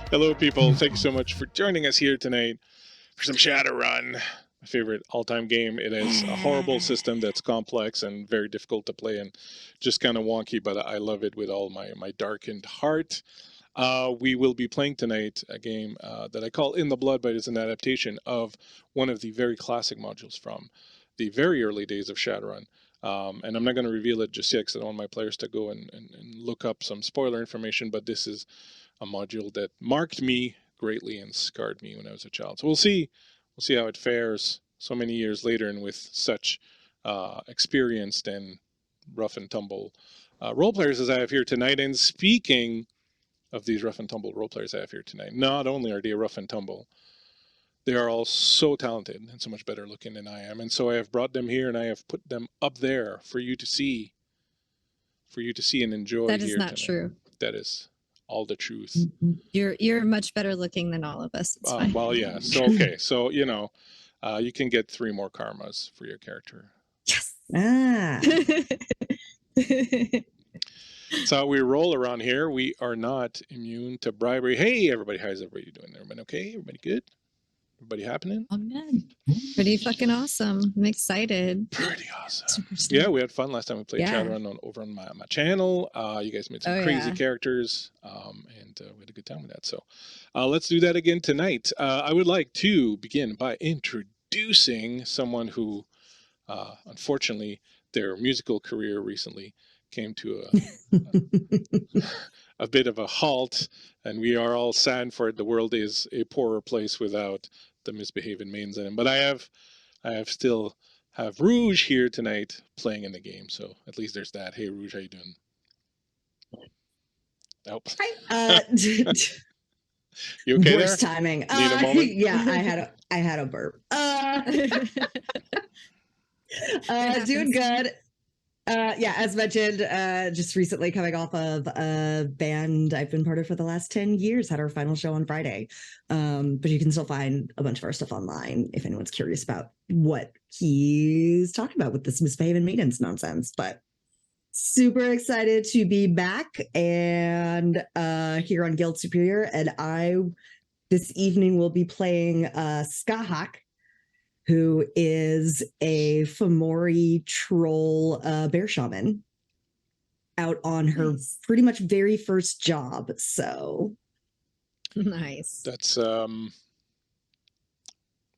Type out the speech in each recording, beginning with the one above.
Hello, people. Thank you so much for joining us here tonight for some Shadowrun, my favorite all-time game. It is a horrible system that's complex and very difficult to play and just kind of wonky, but I love it with all my darkened heart. We will be playing tonight a game that I call In the Blood, but it's an adaptation of one of the very classic modules from the very early days of Shadowrun. And I'm not going to reveal it just yet because I don't want my players to go and look up some spoiler information, but this is a module that marked me greatly and scarred me when I was a child. So we'll see how it fares so many years later and with such experienced and rough and tumble role players as I have here tonight. And speaking of these rough and tumble role players I have here tonight, not only are they rough and tumble, they are all so talented and so much better looking than I am. And so I have brought them here and I have put them up there for you to see and enjoy. That is here not tonight. true. That is all the truth. You're much better looking than all of us. It's fine. Well, yeah. So okay. So you can get 3 more karmas for your character. Yes. That's how we roll around here. We are not immune to bribery. Hey, everybody! How's everybody doing? Everybody okay? Everybody good? Everybody happening? I'm good. Pretty fucking awesome. I'm excited. Pretty awesome. Yeah, we had fun last time we played Shadowrun over on my channel. You guys made some crazy characters, and we had a good time with that. So let's do that again tonight. I would like to begin by introducing someone who, unfortunately, their musical career recently came to a bit of a halt, and we are all sad for it. The world is a poorer place without the misbehaving maidens in it. But I still have Rouge here tonight playing in the game, so at least there's that. Hey, Rouge, how you doing? Nope. Hi. You okay? Worst there? timing. Need a moment? Yeah, I had a burp. Doing good. Yeah, as mentioned, just recently coming off of a band I've been part of for the last 10 years, had our final show on Friday. But you can still find a bunch of our stuff online if anyone's curious about what he's talking about with this misbehaving maidens nonsense. But super excited to be back and here on Guild Superior. And I, this evening, will be playing Skahak, who is a Fomori troll bear shaman out on her pretty much very first job. So nice. That's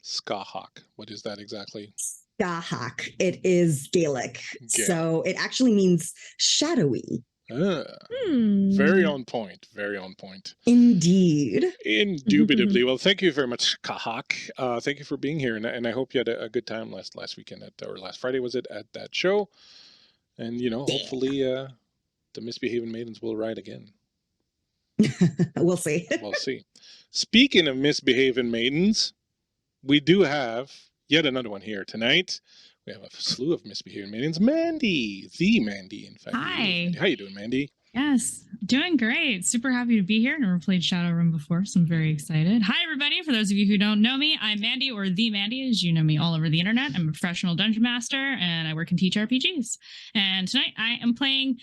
Skahak. What is that exactly? Skahak. It is Gaelic. So it actually means shadowy. Very on point. Very on point. Indeed. Indubitably. Well, thank you very much, Kahak. Thank you for being here, and I hope you had a good time last weekend or last Friday was it at that show, and hopefully the misbehaving maidens will ride again. We'll see. We'll see. Speaking of misbehaving maidens, we do have yet another one here tonight. We have a slew of misbehaving maidens. Mandy, the Mandy, in fact. Hi. How you doing, Mandy? Yes, doing great. Super happy to be here. Never played Shadowrun before, so I'm very excited. Hi, everybody. For those of you who don't know me, I'm Mandy, or the Mandy, as you know me all over the internet. I'm a professional dungeon master, and I work and teach RPGs. And tonight I am playing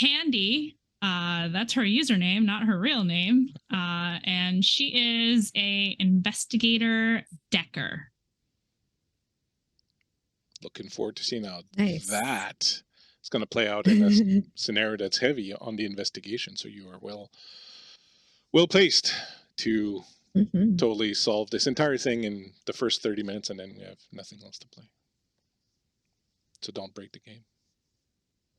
Candy. That's her username, not her real name. And she is a investigator decker. Looking forward to seeing how that is going to play out in a scenario that's heavy on the investigation. So you are well placed to totally solve this entire thing in the first 30 minutes, and then we have nothing else to play. So don't break the game.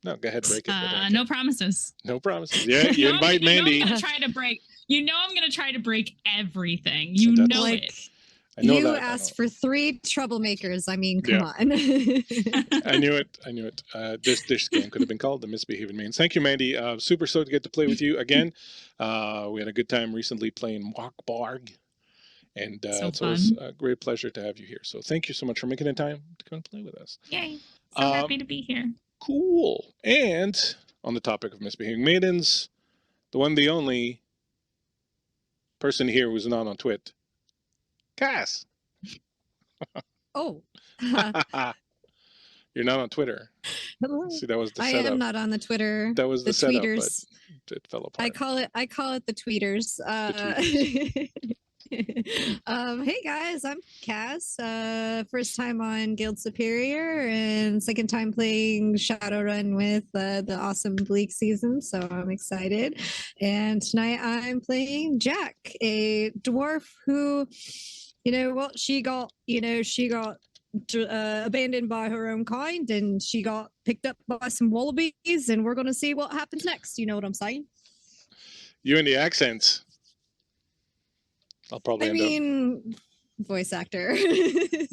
No, go ahead, break it. No promises. No promises. Yeah, you invite Mandy. I'm going to try to break. I'm going to try to break everything. You know it. You asked for 3 troublemakers. I mean, come on. I knew it. This game could have been called The Misbehaving Maidens. Thank you, Mandy. Super stoked to get to play with you again. We had a good time recently playing Walkbarg. And so it's a great pleasure to have you here. So thank you so much for making the time to come and play with us. Yay. So happy to be here. Cool. And on the topic of misbehaving maidens, the one, the only person here who's not on Twit, Cass. Oh. You're not on Twitter. See, that was the I setup. am not on the Twitter. That was the setup, tweeters. but it fell apart. I call it the tweeters. Hey guys, I'm Cass. First time on Guild Superior and second time playing Shadowrun with the awesome Bleakseason, so I'm excited. And tonight I'm playing Jack, a dwarf who, she got abandoned by her own kind, and she got picked up by some wallabies, and we're gonna see what happens next. You know what I'm saying? You and the accents. I'll probably voice actor.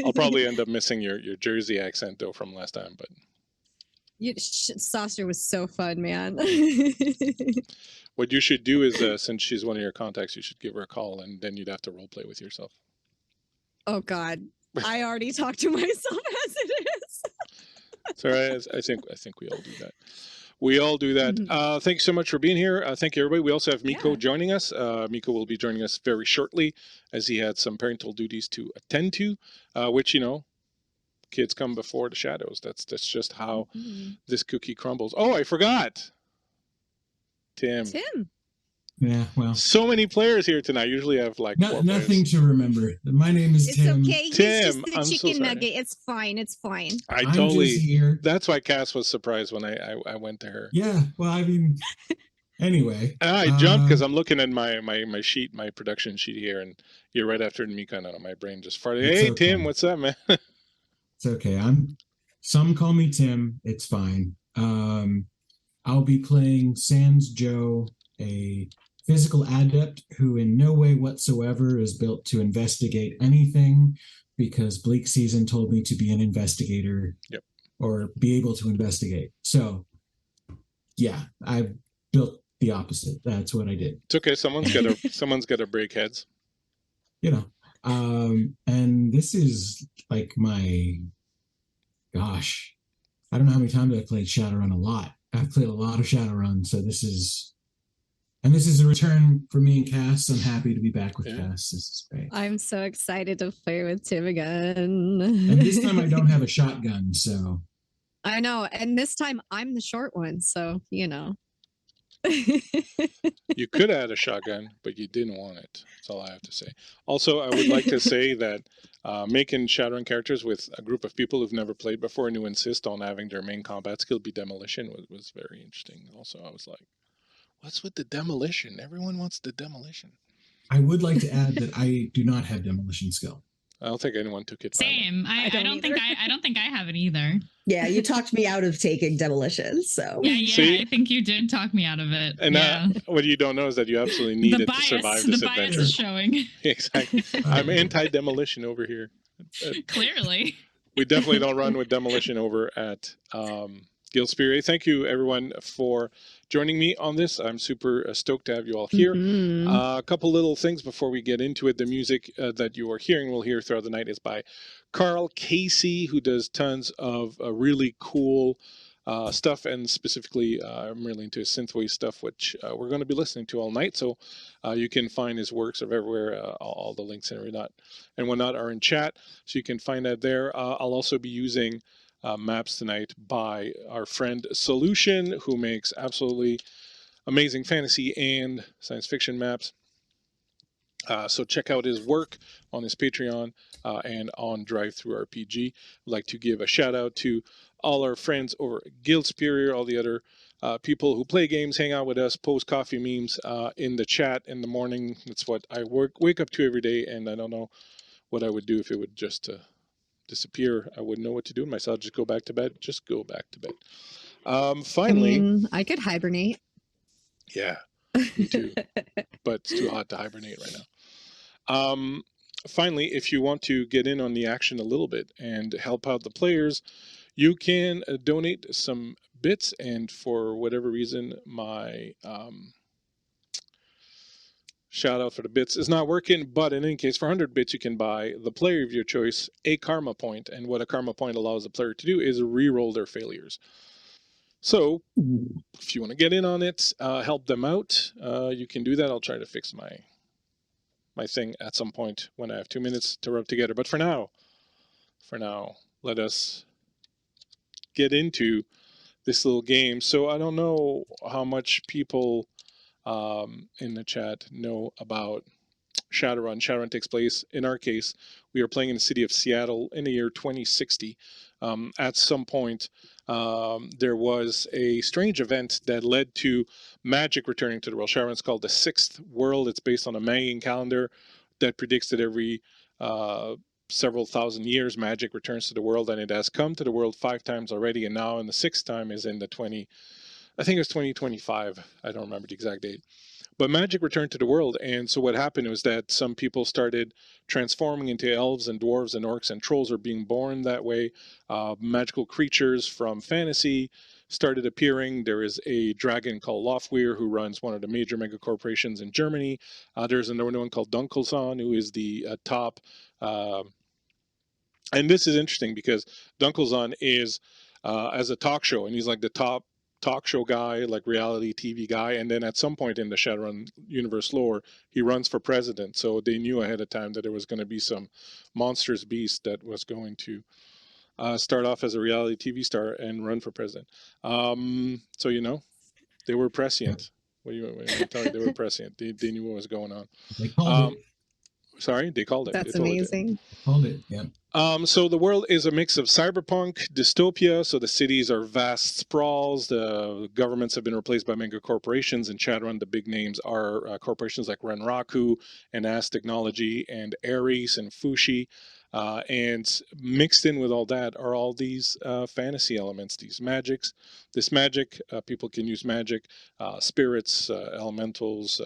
I'll probably end up missing your Jersey accent though from last time, but Saucer was so fun, man. What you should do is, since she's one of your contacts, you should give her a call, and then you'd have to role play with yourself. Oh God, I already talked to myself as it is. It's all right. I think we all do that. We all do that. Thank you so much for being here. Thank you, everybody. We also have Miko joining us. Miko will be joining us very shortly as he had some parental duties to attend to, which, kids come before the shadows. That's just how this cookie crumbles. Oh, I forgot. Tim. Yeah, well. So many players here tonight. Usually I have like nothing to remember. My name is Tim. It's okay. Tim, He's just the chicken nugget. It's fine. It's fine. I'm just here. That's why Cass was surprised when I went to her. Yeah, well, anyway. I jumped because I'm looking at my sheet, my production sheet here, and you're right after Mika, and my brain just farted. Hey, okay. Tim, what's up, man? It's okay. Some call me Tim. It's fine. I'll be playing Sans Joe, a physical adept who in no way whatsoever is built to investigate anything, because Bleakseason told me to be an investigator or be able to investigate. So, yeah, I built the opposite. That's what I did. It's okay. Someone's got to break heads. And this is like I don't know how many times I've played Shadowrun. A lot. I've played a lot of Shadowrun, so this is a return for me and Cass. I'm happy to be back with Cass. This is great. I'm so excited to play with Tim again. And this time I don't have a shotgun, so. I know, and this time I'm the short one, so You could add a shotgun, but you didn't want it. That's all I have to say. Also, I would like to say that making Shadowrun characters with a group of people who've never played before and who insist on having their main combat skill be demolition was very interesting. Also, I was like, what's with the demolition? Everyone wants the demolition. I would like to add that I do not have demolition skill. I don't think anyone took it. Same. I don't think I have it either. Yeah, you talked me out of taking demolition. So I think you did talk me out of it. And what you don't know is that you absolutely need it to survive this adventure. The bias is showing. Exactly. I'm anti-demolition over here. Clearly. We definitely don't run with demolition over at Guild Superior. Thank you, everyone, for joining me on this. I'm super stoked to have you all here. A couple little things before we get into it. The music that you are hearing, we'll hear throughout the night, is by Carl Casey, who does tons of really cool stuff, and specifically I'm really into synthwave stuff, which we're going to be listening to all night. So you can find his works everywhere. All the links and whatnot are in chat, so you can find that there. I'll also be using maps tonight by our friend Solution, who makes absolutely amazing fantasy and science fiction maps. So check out his work on his Patreon and on Drive-Thru RPG. I'd like to give a shout out to all our friends over at Guild Superior, all the other people who play games, hang out with us, post coffee memes in the chat in the morning. That's what I wake up to every day, and I don't know what I would do if it would just disappear. I wouldn't know what to do with myself. Just go back to bed. Finally, I could hibernate. Yeah, me too. But it's too hot to hibernate right now. Finally, if you want to get in on the action a little bit and help out the players, you can donate some bits. And for whatever reason, my shout out for the bits is not working, but in any case, for 100 bits, you can buy the player of your choice a karma point. And what a karma point allows the player to do is re-roll their failures. So if you want to get in on it, help them out, you can do that. I'll try to fix my thing at some point when I have 2 minutes to rub together. But for now, let us get into this little game. So I don't know how much people in the chat know about Shadowrun. Shadowrun takes place, in our case, we are playing in the city of Seattle in the year 2060. At some point, there was a strange event that led to magic returning to the world. Shadowrun's called the Sixth World. It's based on a Mayan calendar that predicts that every several thousand years magic returns to the world, and it has come to the world 5 times already, and now in the 6th time is in the I think it was 2025. I don't remember the exact date. But magic returned to the world, and so what happened was that some people started transforming into elves and dwarves and orcs, and trolls are being born that way. Magical creatures from fantasy started appearing. There is a dragon called Lofweir who runs one of the major mega corporations in Germany. There's another one called Dunkelson who is the top. And this is interesting because Dunkelson is as a talk show, and he's like the top talk show guy, like reality TV guy. And then at some point in the Shadowrun universe lore, he runs for president. So they knew ahead of time that there was going to be some monstrous beast that was going to start off as a reality TV star and run for president. So, you know, they were prescient. What do you tell you? They were prescient. They knew what was going on. They called it. Sorry, they called it. That's they amazing. Called it. Yeah. So the world is a mix of cyberpunk, dystopia. So the cities are vast sprawls. The governments have been replaced by mega corporations. In Shadowrun, the big names are corporations like Renraku and As Technology and Ares and Fushi. And mixed in with all that are all these fantasy elements, these magics. This magic, people can use magic, spirits, elementals,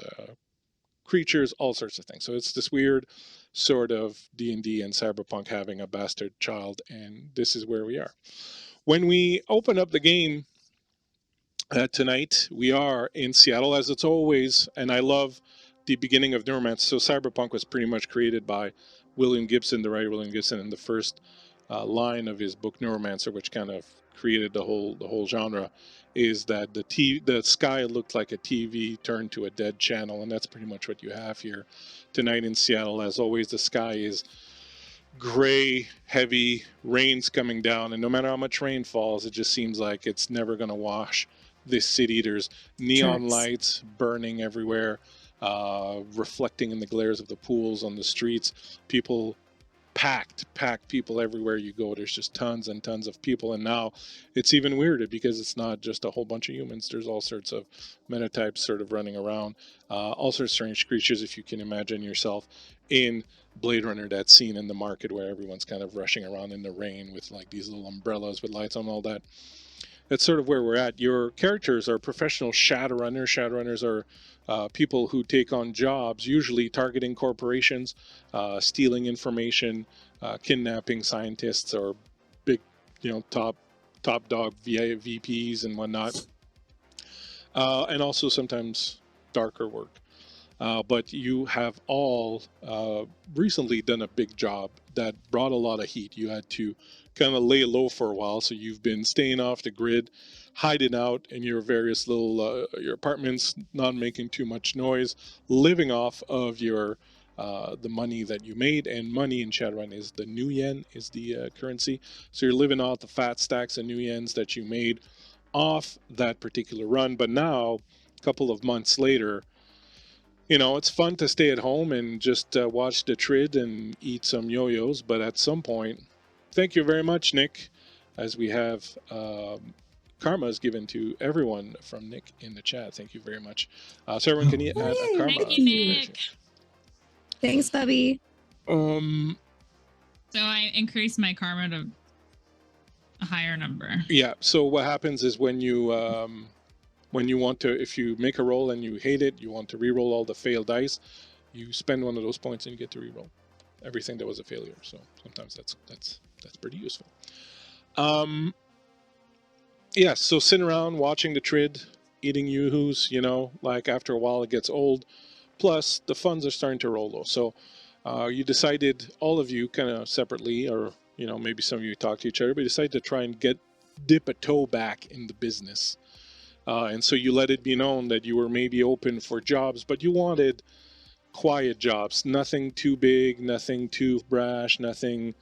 creatures, all sorts of things. So it's this weird sort of D&D and cyberpunk having a bastard child, and this is where we are. When we open up the game tonight, we are in Seattle, as it's always, and I love the beginning of Neuromancer. So cyberpunk was pretty much created by William Gibson, the writer William Gibson, in the first line of his book Neuromancer, which kind of created the whole genre, is that the sky looked like a TV turned to a dead channel, and that's pretty much what you have here tonight in Seattle. As always, the sky is gray, heavy, rain's coming down, and no matter how much rain falls, it just seems like it's never going to wash this city. There's neon lights burning everywhere, reflecting in the glares of the pools on the streets. People packed people everywhere you go. There's just tons and tons of people, and now it's even weirder because it's not just a whole bunch of humans. There's all sorts of metatypes sort of running around, all sorts of strange creatures. If you can imagine yourself in Blade Runner, that scene in the market where everyone's kind of rushing around in the rain with like these little umbrellas with lights on, all that. That's sort of where we're at. Your characters are professional Shadowrunners. Shadowrunners are people who take on jobs, usually targeting corporations, stealing information, kidnapping scientists or big, top dog VPs and whatnot, and also sometimes darker work. But you have all recently done a big job that brought a lot of heat. You had to kind of lay low for a while, so you've been staying off the grid, hiding out in your various little your apartments, not making too much noise, living off of your the money that you made. And money in Shadowrun is the new yen, is the currency. So you're living off the fat stacks of new yens that you made off that particular run. But now, a couple of months later, it's fun to stay at home and just watch the Trid and eat some yo-yos. But at some point, thank you very much, Nick, as we have karma is given to everyone from Nick in the chat. Thank you very much. So everyone, can you add a karma? Thank you, Nick. Thanks, Bubby. So I increased my karma to a higher number. Yeah. So what happens is when you want to, if you make a roll and you hate it, you want to re-roll all the failed dice, you spend one of those points and you get to re-roll everything that was a failure. So sometimes that's pretty useful. Yeah, so sitting around watching the Trid, eating yoo-hoos, like after a while it gets old. Plus the funds are starting to roll low. So you decided, all of you kind of separately, or maybe some of you talk to each other, but you decided to try and dip a toe back in the business. And so you let it be known that you were maybe open for jobs, but you wanted quiet jobs, nothing too big, nothing too brash, nothing,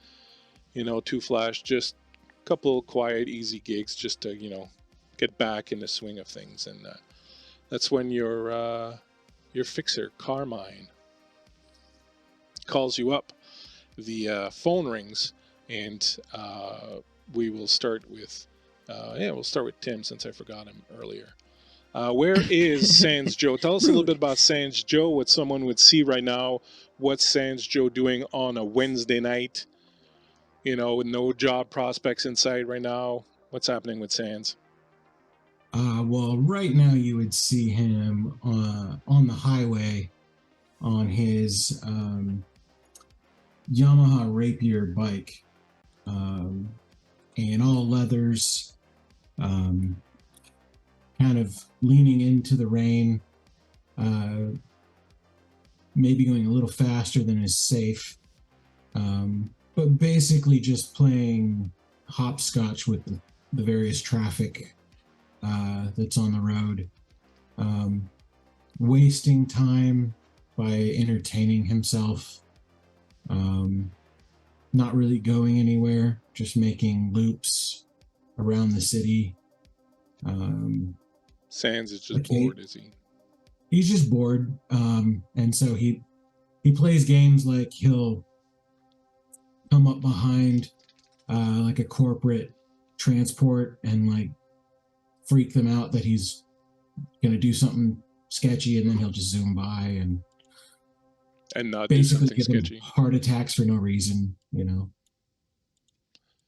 too flash, just couple quiet, easy gigs just to, get back in the swing of things. And that's when your fixer, Carmine, calls you up. The phone rings, and we will start with we'll start with Tim, since I forgot him earlier. Where is Sans Joe? Tell us a little bit about Sans Joe, what someone would see right now. What's Sans Joe doing on a Wednesday night? With no job prospects in sight right now. What's happening with Sans? Well, right now you would see him on the highway on his Yamaha Rapier bike, and all leathers, kind of leaning into the rain, maybe going a little faster than is safe, but basically just playing hopscotch with the various traffic that's on the road, wasting time by entertaining himself, not really going anywhere, just making loops around the city. Sans is just bored, is he? He's just bored, and so he plays games like he'll come up behind like a corporate transport and like freak them out that he's gonna do something sketchy, and then he'll just zoom by and not do basically something give them sketchy. heart attacks for no reason,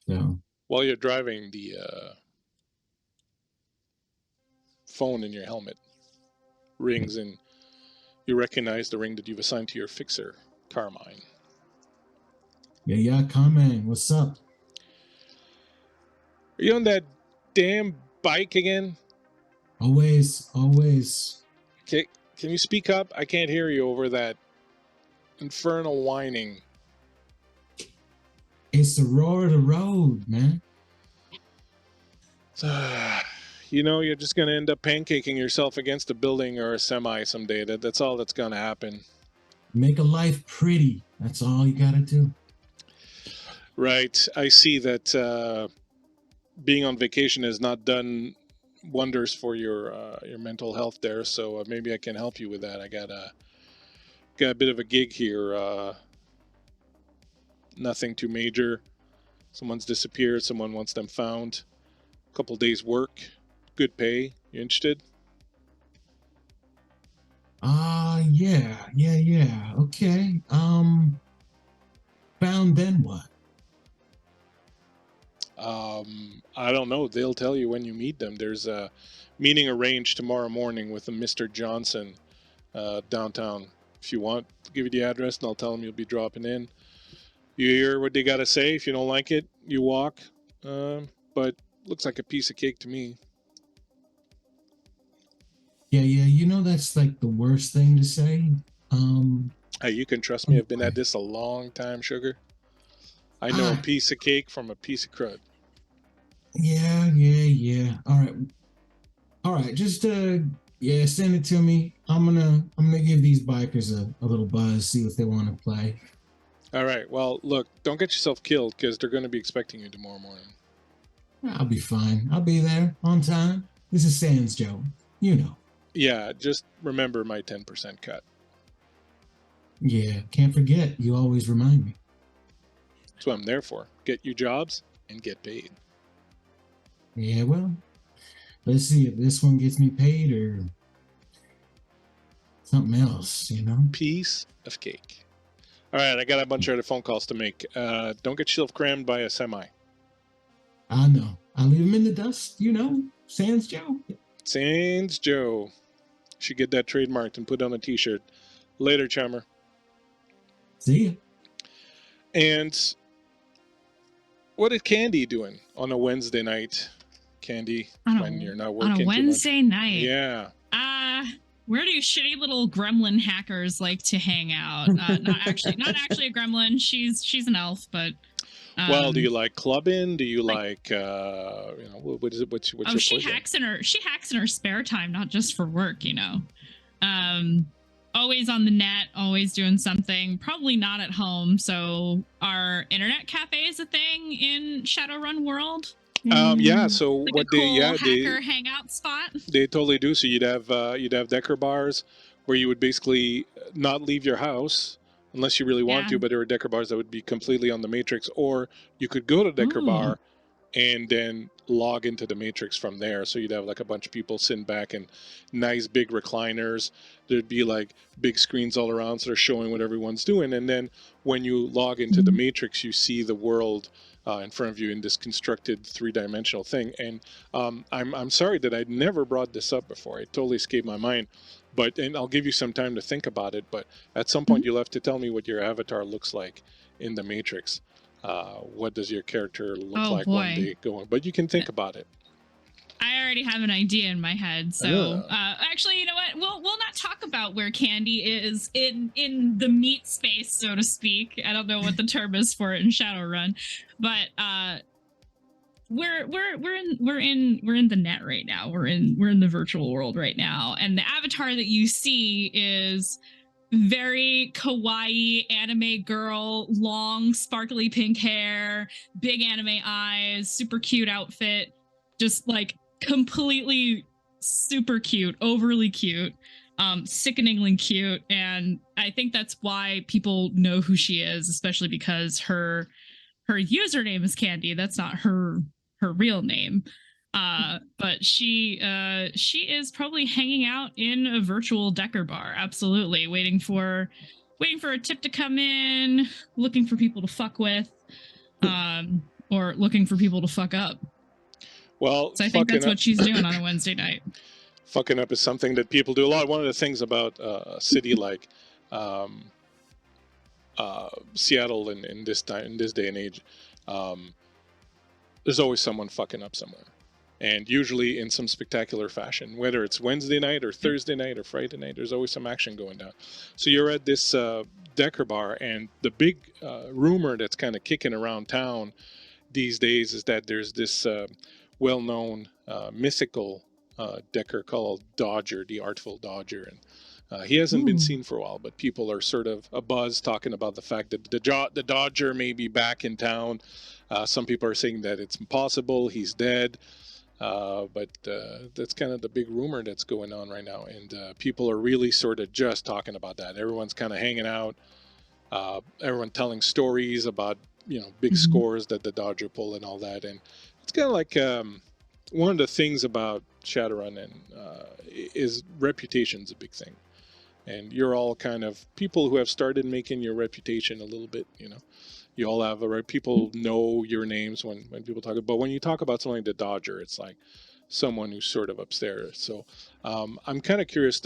So While you're driving, the phone in your helmet rings, and you recognize the ring that you've assigned to your fixer, Carmine. Yeah, Carmine, what's up? Are you on that damn bike again? Always. Okay, can you speak up? I can't hear you over that infernal whining. It's the roar of the road, man. You're just going to end up pancaking yourself against a building or a semi someday. That's all that's going to happen. Make a life pretty. That's all you gotta do. Right. I see that being on vacation has not done wonders for your mental health there, so maybe I can help you with that. I got a bit of a gig here. Nothing too major. Someone's disappeared. Someone wants them found. A couple days work. Good pay. You interested? Yeah. Okay. Found, then what? I don't know. They'll tell you when you meet them. There's a meeting arranged tomorrow morning with a Mr. Johnson downtown. If you want, I'll give you the address, and I'll tell them you'll be dropping in. You hear what they got to say. If you don't like it, you walk. But looks like a piece of cake to me. Yeah. That's like the worst thing to say. Hey, you can trust me. I've been at this a long time, Sugar. I know a piece of cake from a piece of crud. Yeah. All right. Just send it to me. I'm gonna give these bikers a little buzz, see if they want to play. All right. Well, look, don't get yourself killed, because they're going to be expecting you tomorrow morning. I'll be fine. I'll be there on time. This is Sans Joe. Yeah, just remember my 10% cut. Yeah, can't forget. You always remind me. That's what I'm there for. Get you jobs and get paid. Yeah, well, let's see if this one gets me paid or something else, Piece of cake. All right, I got a bunch of other phone calls to make. Don't get yourself crammed by a semi. I know. I leave them in the dust, Sans Joe. Sans Joe. Should get that trademarked and put on a t-shirt. Later, Chummer. See ya. And what is Candy doing on a Wednesday night? Candy, when you're not working on a Wednesday night. Yeah. Where do shitty little gremlin hackers like to hang out? Not actually a gremlin. She's an elf, but. Well, do you like clubbing? Do you like what is it? What's your she hacks in her spare time, not just for work. always on the net, always doing something, probably not at home. So are internet cafes a thing in Shadowrun world? Yeah. So Like what a cool they hacker hangout spot? they totally do. So you'd have Decker bars where you would basically not leave your house unless you really want Yeah. to, but there were Decker bars that would be completely on the Matrix, or you could go to Decker Ooh. bar and then log into the Matrix from there. So you'd have like a bunch of people sitting back in nice big recliners. There'd be like big screens all around, so they're showing what everyone's doing. And then when you log into the Matrix, you see the world in front of you in this constructed 3-dimensional thing. And I'm sorry that I'd never brought this up before. It totally escaped my mind. And I'll give you some time to think about it. But at some point, you'll have to tell me what your avatar looks like in the Matrix. What does your character look like one day going? But you can think about it. I already have an idea in my head. So actually, you know what? We'll not talk about where Candy is in the meat space, so to speak. I don't know what the term is for it in Shadowrun, but we're in the net right now. We're in the virtual world right now, and the avatar that you see is very kawaii anime girl, long sparkly pink hair, big anime eyes, super cute outfit, just like completely super cute, overly cute, sickeningly cute. And I think that's why people know who she is, especially because her username is Candy. That's not her real name. But she is probably hanging out in a virtual Decker bar, absolutely, waiting for a tip to come in, looking for people to fuck with, or looking for people to fuck up. Well, so I think that's what she's doing on a Wednesday night. Fucking up is something that people do a lot. One of the things about a city like Seattle in this day and age, there's always someone fucking up somewhere. And usually in some spectacular fashion, whether it's Wednesday night or Thursday night or Friday night, there's always some action going down. So you're at this Decker bar, and the big rumor that's kind of kicking around town these days is that there's this well-known mythical Decker called Dodger, the Artful Dodger. And he hasn't been seen for a while, but people are sort of abuzz talking about the fact that the Dodger may be back in town. Some people are saying that it's impossible, he's dead. But that's kind of the big rumor that's going on right now. And people are really sort of just talking about that. Everyone's kind of hanging out. Everyone telling stories about, big scores that the Dodger pull and all that. And it's kind of like one of the things about Shadowrun is reputation's a big thing. And you're all kind of people who have started making your reputation a little bit, You all have people know your names when people talk. But when you talk about something like the Dodger, it's like someone who's sort of upstairs. So I'm kind of curious.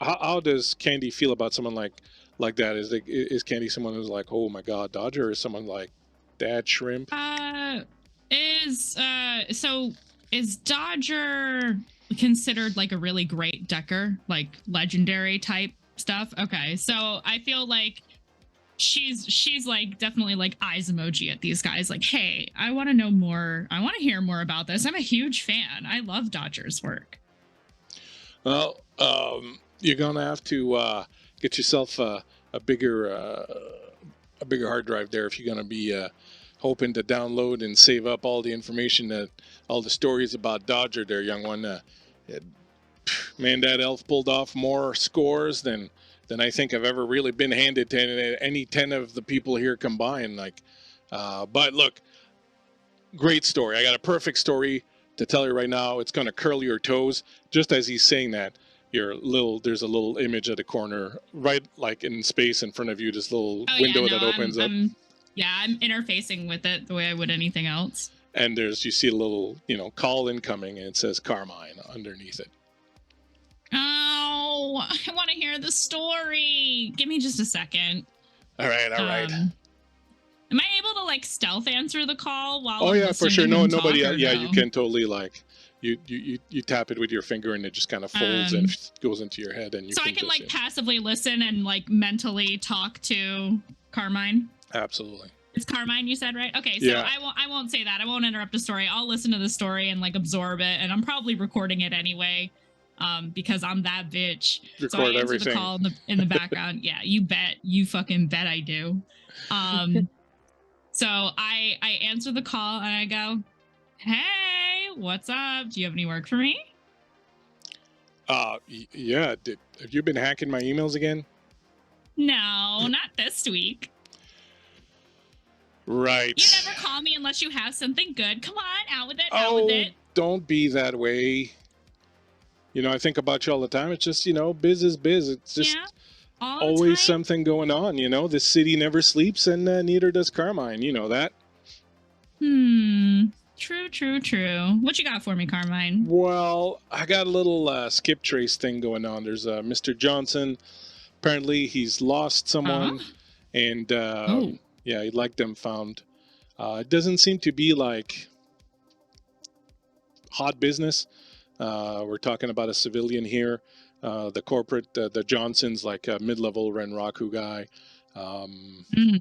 How does Candy feel about someone like that? Is Candy someone who's like, oh my God, Dodger, or is someone like Dad Shrimp? Is Dodger considered like a really great Decker, like legendary type stuff? Okay, so I feel like she's like definitely like eyes emoji at these guys, like, hey, I want to know more, I want to hear more about this, I'm a huge fan, I love Dodger's work. Well, you're gonna have to get yourself a bigger hard drive there if you're gonna be hoping to download and save up all the information, all the stories about Dodger there, young one. Man, that elf pulled off more scores than I think I've ever really been handed to any 10 of the people here combined. But look, great story. I got a perfect story to tell you right now. It's going to curl your toes. Just as he's saying that, there's a little image at the corner, right, like in space in front of you, this little window that opens up. I'm interfacing with it the way I would anything else. And you see a little, call incoming, and it says Carmine underneath it. Oh, I want to hear the story. Give me just a second. All right. Am I able to like stealth answer the call while? Oh, yeah, for sure. No, nobody. Yeah, you can totally you tap it with your finger and it just kind of folds and goes into your head, and you. So I can like passively listen and like mentally talk to Carmine. Absolutely. It's Carmine, you said, right? Okay, so yeah. I won't say that. I won't interrupt the story. I'll listen to the story and like absorb it, and I'm probably recording it anyway. because I'm that bitch. Record so I answer everything. the call in the background. Yeah, you fucking bet I do. So I answer the call and I go, "Hey, what's up? Do you have any work for me?" Yeah. Have you been hacking my emails again? No, not this week. Right. You never call me unless you have something good. Come on, out with it. Out with it. Don't be that way. You know, I think about you all the time. It's just, you know, biz is biz. It's just all the always time. something going on. You know, this city never sleeps, and neither does Carmine. You know that. True. What you got for me, Carmine? Well, I got a little skip trace thing going on. There's Mr. Johnson. Apparently, he's lost someone, and yeah, he'd like them found. It doesn't seem to be like hot business. We're talking about a civilian here. The corporate, the Johnson's like a mid-level Renraku guy.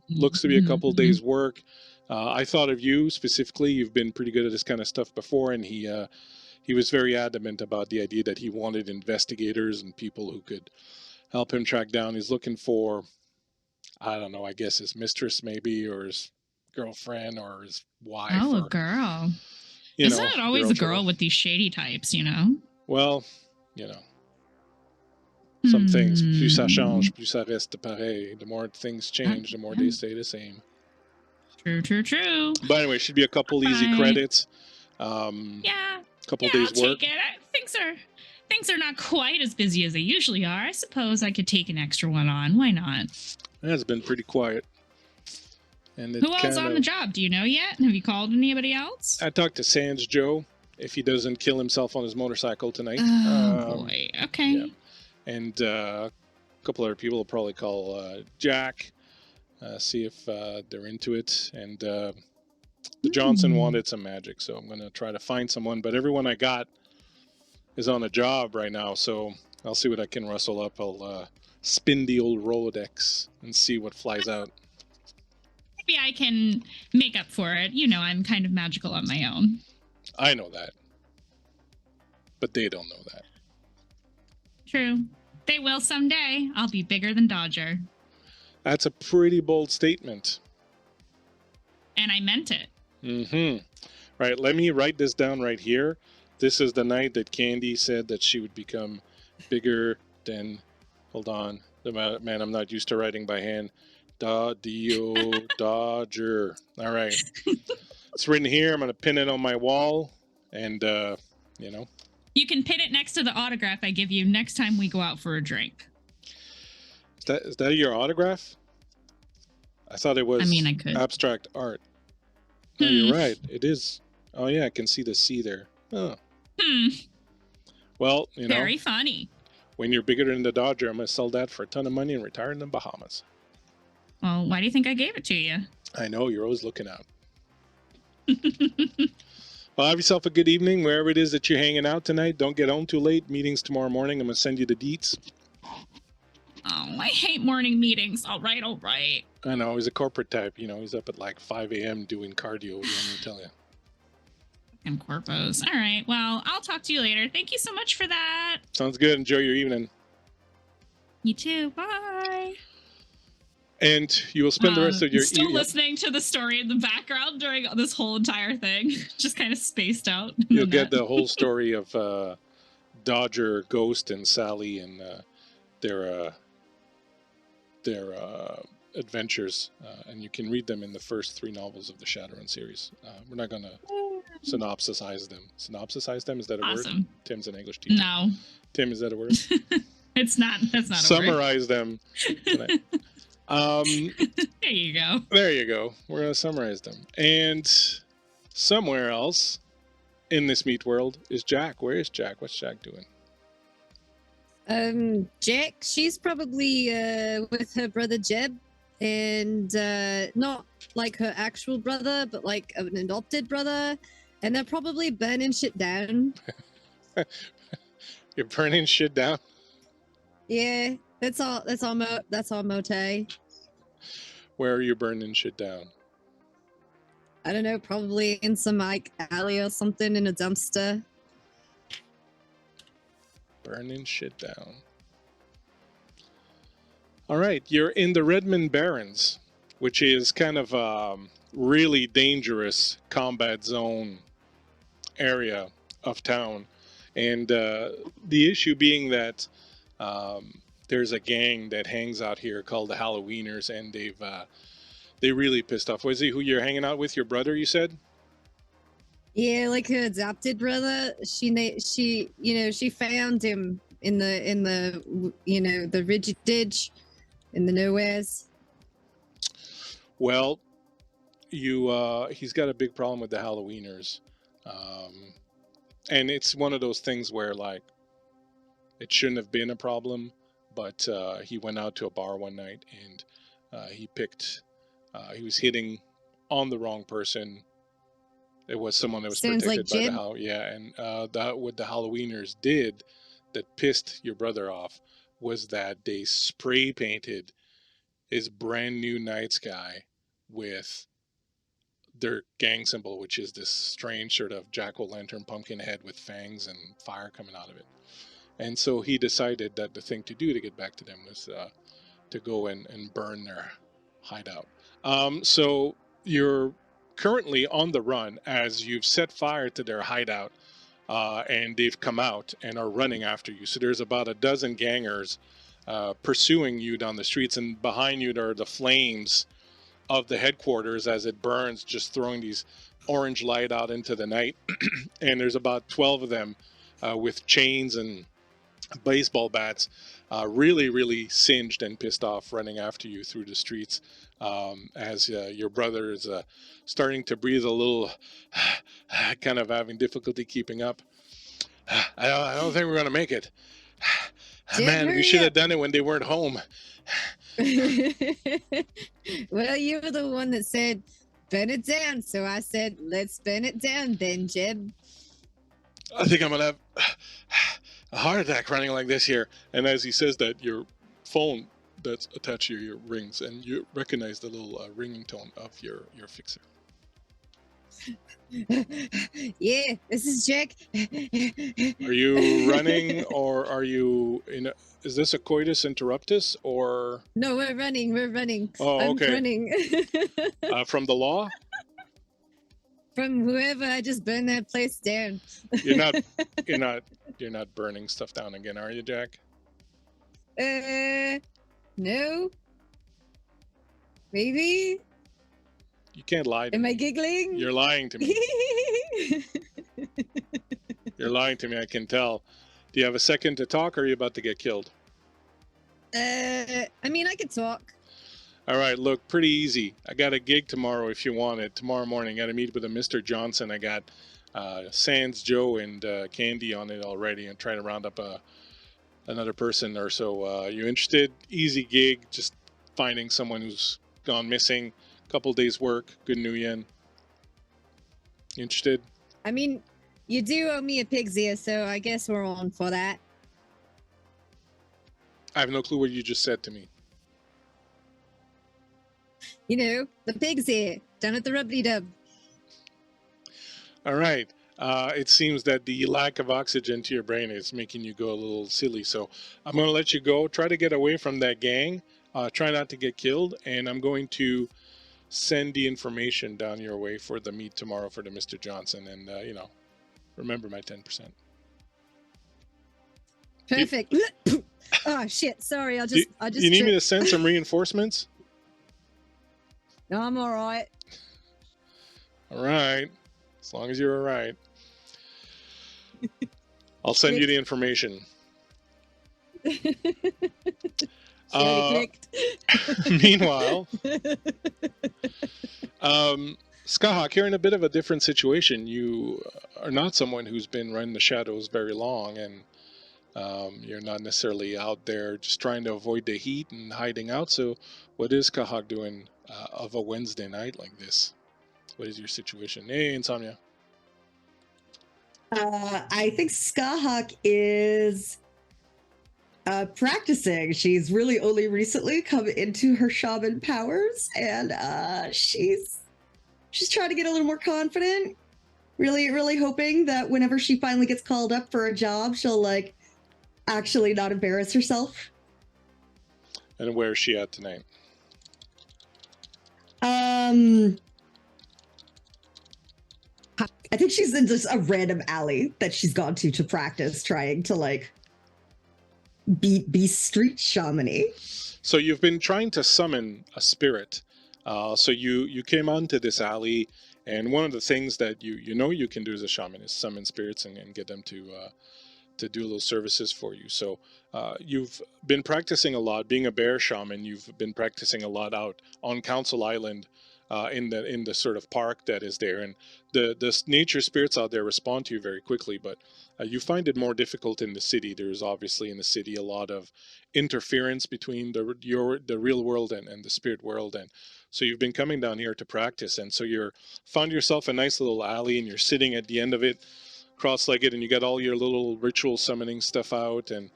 Looks to be a couple days work. I thought of you specifically. You've been pretty good at this kind of stuff before, and he was very adamant about the idea that he wanted investigators and people who could help him track down. He's looking for, I don't know, I guess his mistress maybe, or his girlfriend, or his wife. Oh, or, a girl. You Isn't know, it always a girl trouble. with these shady types, you know? Well, you know. Some things, plus ça change, plus ça reste pareil. The more things change, the more they stay the same. True. But anyway, should be a couple easy credits. Couple days I'll work. take it. Things are not quite as busy as they usually are. I suppose I could take an extra one on. Why not? It's been pretty quiet. And Who else on the job? Do you know yet? Have you called anybody else? I talked to Sans Joe. If he doesn't kill himself on his motorcycle tonight. Oh boy. Okay. Yeah. And a couple other people will probably call Jack, see if they're into it. And the Johnson wanted some magic, so I'm going to try to find someone. But everyone I got is on a job right now, so I'll see what I can rustle up. I'll spin the old Rolodex and see what flies out. Maybe I can make up for it. You know, I'm kind of magical on my own. I know that. But they don't know that. True. They will someday. I'll be bigger than Dodger. That's a pretty bold statement. And I meant it. Mm-hmm. Right, let me write this down right here. This is the night that Candy said that she would become bigger than... Hold on. Man, I'm not used to writing by hand. Dodger. All right. It's written here. I'm going to pin it on my wall. And, you know. You can pin it next to the autograph I give you next time we go out for a drink. Is that your autograph? I thought it was I could. Abstract art. No, you're right. It is. Oh, yeah, I can see the C there. Oh. Well, you know. Very funny. When you're bigger than the Dodger, I'm going to sell that for a ton of money and retire in the Bahamas. Well, why do you think I gave it to you? I know, you're always looking out. Well, have yourself a good evening wherever it is that you're hanging out tonight. Don't get home too late. Meetings tomorrow morning. I'm going to send you the deets. Oh, I hate morning meetings. All right. I know, he's a corporate type. You know, he's up at like 5 a.m. doing cardio. What do you want me to tell you? And corpos. All right. Well, I'll talk to you later. Thank you so much for that. Sounds good. Enjoy your evening. You too. Bye. And you will spend the rest of your still listening to the story in the background during this whole entire thing. Just kind of spaced out. You'll get the whole story of Dodger, Ghost, and Sally and their adventures, and you can read them in the first 3 novels of the Shadowrun series. We're not going to synopsisize them. Synopsisize them? Is that a word? Tim's an English teacher. No. Tim, is that a word? It's not. That's not a word. Summarize them tonight. There you go. There you go. We're going to summarize them. And somewhere else in this meat world is Jack. Where is Jack? What's Jack doing? Jack, she's probably with her brother Jeb, and not like her actual brother, but like an adopted brother, and they're probably burning shit down. You're burning shit down? Yeah, that's all mote. Where are you burning shit down? I don't know, probably in some like alley or something in a dumpster. Burning shit down. All right, you're in the Redmond Barrens, which is kind of a really dangerous combat zone area of town. And the issue being that there's a gang that hangs out here called the Halloweeners, and they really pissed off. Was he who you're hanging out with? Your brother, you said? Yeah, like her adopted brother. She found him in the rigid ditch in the nowheres. Well, he's got a big problem with the Halloweeners. And it's one of those things where, like, it shouldn't have been a problem, but he went out to a bar one night and he was hitting on the wrong person. It was someone that was Sounds protected like by Jim. and what the Halloweeners did that pissed your brother off was that they spray painted his brand new night sky with their gang symbol, which is this strange sort of jack-o'-lantern pumpkin head with fangs and fire coming out of it. And so he decided that the thing to do to get back to them was to go and burn their hideout. So you're currently on the run as you've set fire to their hideout, and they've come out and are running after you. So there's about a dozen gangers pursuing you down the streets, and behind you there are the flames of the headquarters as it burns, just throwing these orange light out into the night. And there's about 12 of them with chains and baseball bats, really, really singed and pissed off, running after you through the streets as your brother is starting to breathe a little, kind of having difficulty keeping up. I don't think we're going to make it. Jim, Man, we hurry should have up. done it when they weren't home. Well, you were the one that said burn it down, so I said let's burn it down then, Jeb. I think I'm going to have a heart attack running like this here. And as he says that, your phone that's attached to your rings, and you recognize the little ringing tone of your fixer. Yeah, this is Jack. Are you running, or are you is this a coitus interruptus, or No, we're running. Oh, I'm okay. running. From the law? From whoever I just burned that place down. You're not burning stuff down again, are you, Jack? No. Maybe. You can't lie to Am me. I giggling? You're lying to me. You're lying to me, I can tell. Do you have a second to talk, or are you about to get killed? I mean, I could talk. All right, look, pretty easy. I got a gig tomorrow if you want it. Tomorrow morning, I got to meet with a Mr. Johnson. I got Sans Joe and Candy on it already, and trying to round up another person or so. You interested? Easy gig, just finding someone who's gone missing. Couple days work, good new yen. You interested? I mean, you do owe me a pig's ear, so I guess we're on for that. I have no clue what you just said to me. You know, the pig's ear, down at the Rubbly Dub. All right. It seems that the lack of oxygen to your brain is making you go a little silly. So I'm going to let you go. Try to get away from that gang. Try not to get killed. And I'm going to send the information down your way for the meet tomorrow for the Mr. Johnson. And, remember my 10%. Perfect. Oh, shit. Sorry. I just. You need me to send some reinforcements? No, I'm all right. All right. As long as you're all right. I'll send you the information. Meanwhile, Skahawk, you're in a bit of a different situation. You are not someone who's been running the shadows very long, and you're not necessarily out there just trying to avoid the heat and hiding out. So what is Skahawk doing of a Wednesday night like this? What is your situation? Hey, Insomnia. I think Skahawk is practicing. She's really only recently come into her shaman powers, and she's trying to get a little more confident. Really, really hoping that whenever she finally gets called up for a job, she'll actually not embarrass herself. And where is she at tonight? I think she's in just a random alley that she's gone to practice trying to like be street shamany. So you've been trying to summon a spirit. So you came onto this alley, and one of the things that you know you can do as a shaman is summon spirits and get them to do little services for you. So you've been practicing a lot. Being a bear shaman, you've been practicing a lot out on Council Island, in the sort of park that is there, and the nature spirits out there respond to you very quickly. But you find it more difficult in the city. There's obviously in the city a lot of interference between the real world and the spirit world, and so you've been coming down here to practice. And so you're found yourself a nice little alley, and you're sitting at the end of it, cross-legged, and you got all your little ritual summoning stuff out, and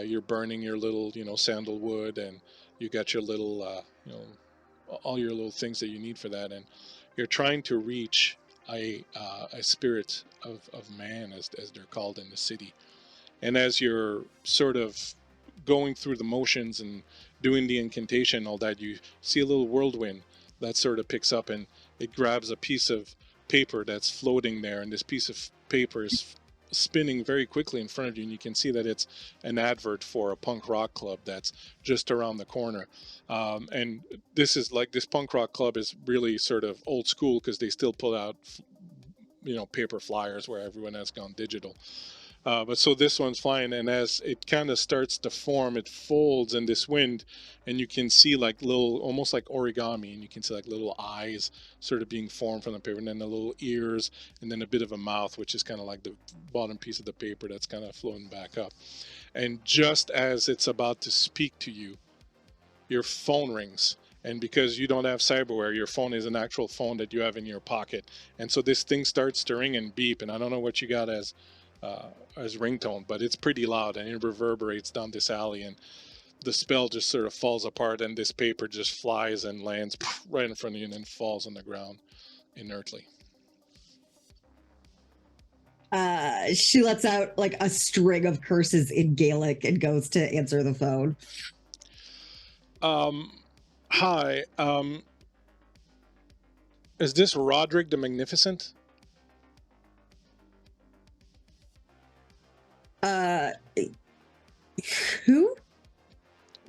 you're burning your little sandalwood, and you got your little all your little things that you need for that, and you're trying to reach a spirit of man, as they're called in the city. And as you're sort of going through the motions and doing the incantation and all that, you see a little whirlwind that sort of picks up, and it grabs a piece of paper that's floating there, and this piece of paper is spinning very quickly in front of you, and you can see that it's an advert for a punk rock club that's just around the corner. And this punk rock club is really sort of old school, because they still put out paper flyers where everyone has gone digital. But so this one's flying, and as it kind of starts to form, it folds in this wind, and you can see like little, almost like origami, and you can see like little eyes sort of being formed from the paper, and then the little ears, and then a bit of a mouth, which is kind of like the bottom piece of the paper that's kind of floating back up. And just as it's about to speak to you, your phone rings. And because you don't have cyberware, your phone is an actual phone that you have in your pocket. And so this thing starts to ring and beep, and I don't know what you got as ringtone, but it's pretty loud, and it reverberates down this alley, and the spell just sort of falls apart, and this paper just flies and lands right in front of you, and then falls on the ground inertly. She lets out like a string of curses in Gaelic and goes to answer the phone. Hi, is this Roderick the Magnificent? Who?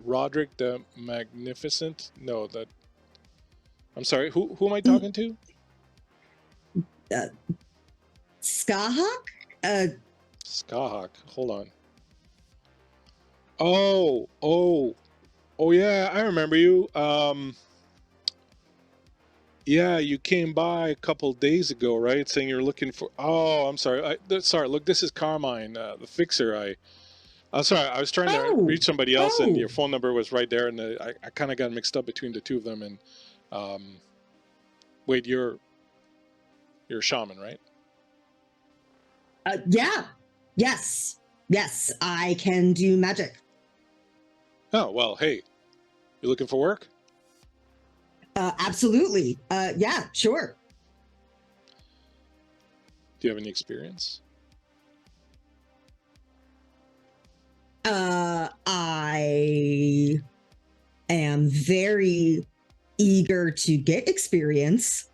Roderick the Magnificent? No, that... I'm sorry, who am I talking to? Skahawk? Skahawk, hold on. Oh, yeah, I remember you. Yeah, you came by a couple days ago, right? Saying you're looking for... Oh, I'm sorry. Sorry, look, this is Carmine, the fixer. I'm sorry, I was trying to reach somebody else, and your phone number was right there, and I kind of got mixed up between the two of them. And wait, you're a shaman, right? Yeah. Yes, I can do magic. Oh, well, hey, you looking for work? Absolutely. Yeah, sure. Do you have any experience? I am very eager to get experience.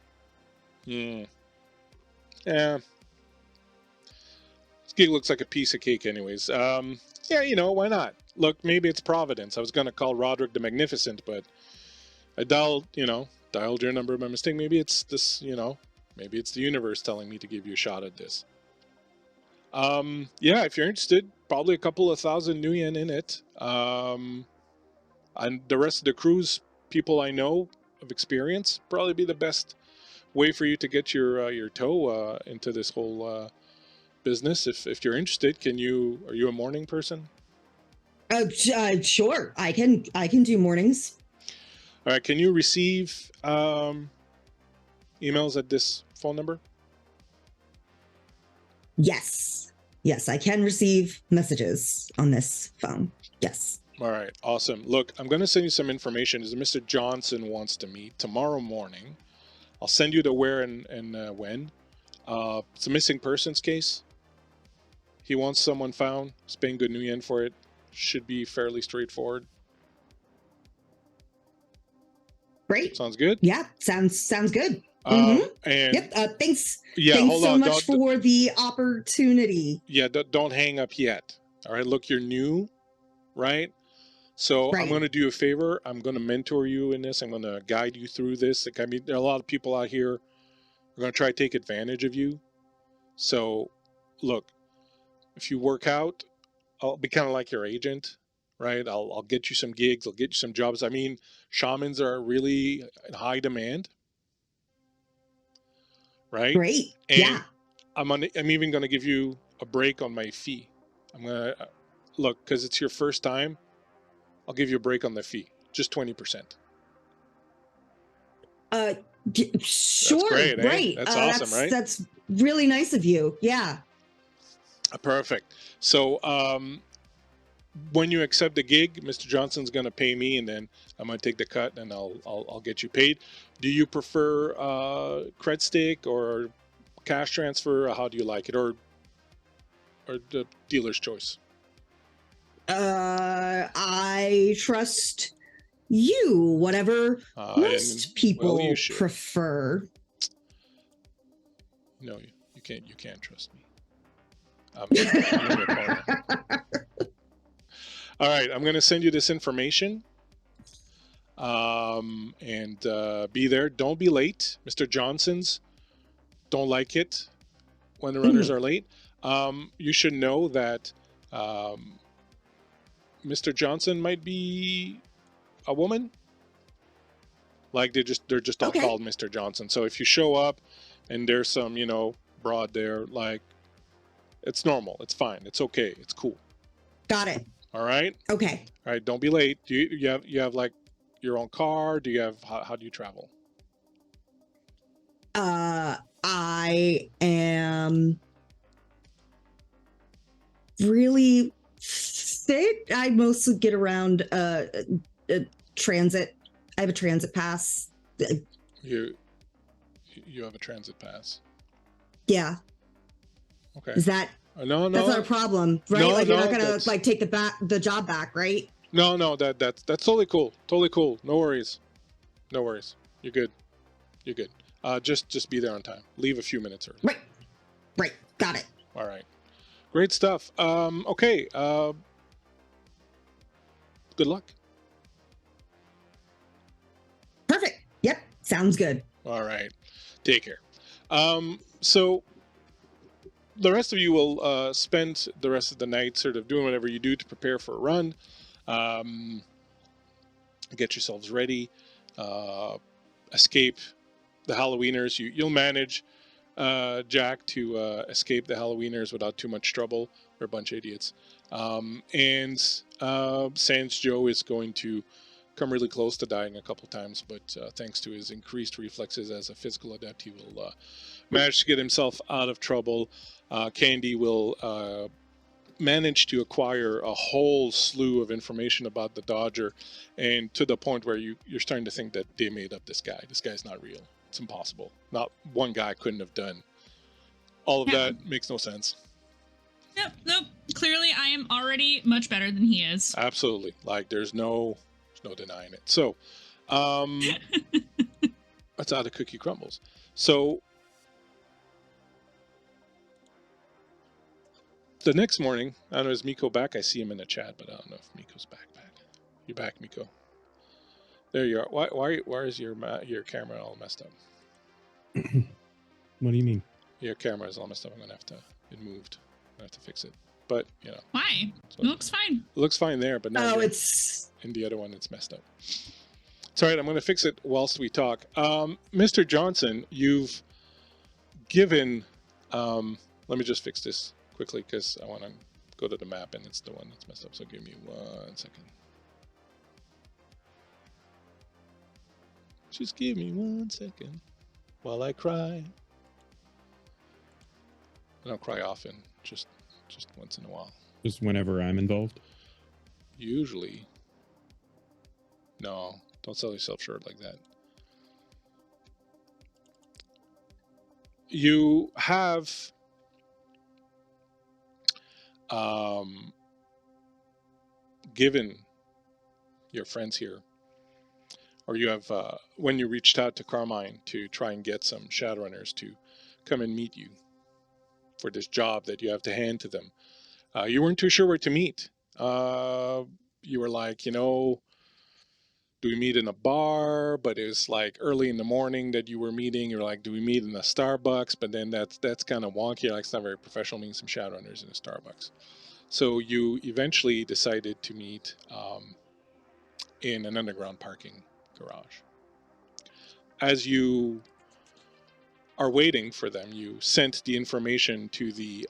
Yeah. This gig looks like a piece of cake anyways. Yeah, why not? Look, maybe it's Providence. I was going to call Roderick the Magnificent, but I dialed your number by mistake. Maybe it's this, maybe it's the universe telling me to give you a shot at this. Yeah, if you're interested, probably a couple of thousand new yen in it. And the rest of the crew's people I know of experience, probably be the best way for you to get your toe into this whole business. If you're interested, are you a morning person? Sure. I can do mornings. All right. Can you receive emails at this phone number? Yes, I can receive messages on this phone. Yes. All right. Awesome. Look, I'm going to send you some information. As Mr. Johnson wants to meet tomorrow morning, I'll send you the where and when. It's a missing persons case. He wants someone found. He's paying good new yen for it. Should be fairly straightforward. Great. Sounds good. Yeah, sounds good. And Yep. Thanks. yeah, Thanks hold so on. much for the opportunity. Yeah, don't hang up yet. All right, look, you're new, right? So I'm Right. going to do you a favor. I'm going to mentor you in this. I'm going to guide you through this. Like, I mean, there are a lot of people out here who are going to try to take advantage of you. So, look, if you work out, I'll be kind of like your agent, right? I'll get you some gigs. I'll get you some jobs. I mean, shamans are really in high demand, right? Great. And Yeah. I'm even going to give you a break on my fee. I'm going to look, because it's your first time. I'll give you a break on the fee, just 20%. Sure. great, eh? Great. That's awesome, right? That's really nice of you. Yeah. Perfect. So when you accept the gig, Mr. Johnson's going to pay me, and then I'm going to take the cut, and I'll get you paid. Do you prefer cred stick or cash transfer? How do you like it, or the dealer's choice? I trust you. Whatever most people you should. prefer. No, you can't. You can't trust me. I'm your partner. All right, I'm going to send you this information. And be there. Don't be late. Mr. Johnson's don't like it when the runners are late. You should know that Mr. Johnson might be a woman. Like they're just all called Mr. Johnson. So if you show up and there's some, broad there, like it's normal. It's fine. It's okay. It's cool. Got it. All right. Okay. All right. Don't be late. Do you have like your own car? Do you have how do you travel? I am really fit. I mostly get around transit. I have a transit pass. You have a transit pass. Yeah. Okay. Is that no? That's not a problem, right? No, like you're not no, gonna like take the job back, right? No, that's totally cool. Totally cool. No worries. No worries. You're good. You're good. Just be there on time. Leave a few minutes early. Right. Got it. All right. Great stuff. Okay. Good luck. Perfect. Yep. Sounds good. All right. Take care. So the rest of you will spend the rest of the night sort of doing whatever you do to prepare for a run. Get yourselves ready. Escape the Halloweeners. You'll manage, Jack, to escape the Halloweeners without too much trouble. They're a bunch of idiots. And Sans Joe is going to come really close to dying a couple times, but thanks to his increased reflexes as a physical adept, he will manage to get himself out of trouble. Candy will manage to acquire a whole slew of information about the Dodger, and to the point where you're starting to think that they made up this guy. This guy's not real. It's impossible. Not one guy couldn't have done. All of that makes no sense. Nope. Clearly, I am already much better than he is. Absolutely. Like, there's no denying it. So, that's how the cookie crumbles. So, the next morning, I don't know, is Miko back? I see him in the chat, but I don't know if Miko's back. You're back, Miko. There you are. Why is your camera all messed up? What do you mean? Your camera is all messed up. It moved. I have to fix it. But, Why? So It looks fine. it looks fine there, but now It's in the other one, it's messed up. It's all right. I'm going to fix it whilst we talk. Mr. Johnson, you've given... let me just fix this quickly because I want to go to the map and it's the one that's messed up. So give me 1 second. Just give me 1 second while I cry. I don't cry often, just once in a while. Just whenever I'm involved. Usually. No, don't sell yourself short like that. You have given your friends here, or you have, when you reached out to Carmine to try and get some Shadowrunners to come and meet you for this job that you have to hand to them, you weren't too sure where to meet. You were like, do we meet in a bar? But it was like early in the morning that you were meeting. You're like, do we meet in a Starbucks? But then that's kind of wonky. Like, it's not very professional meeting some Shadowrunners in a Starbucks. So you eventually decided to meet in an underground parking garage. As you are waiting for them, you sent the information to the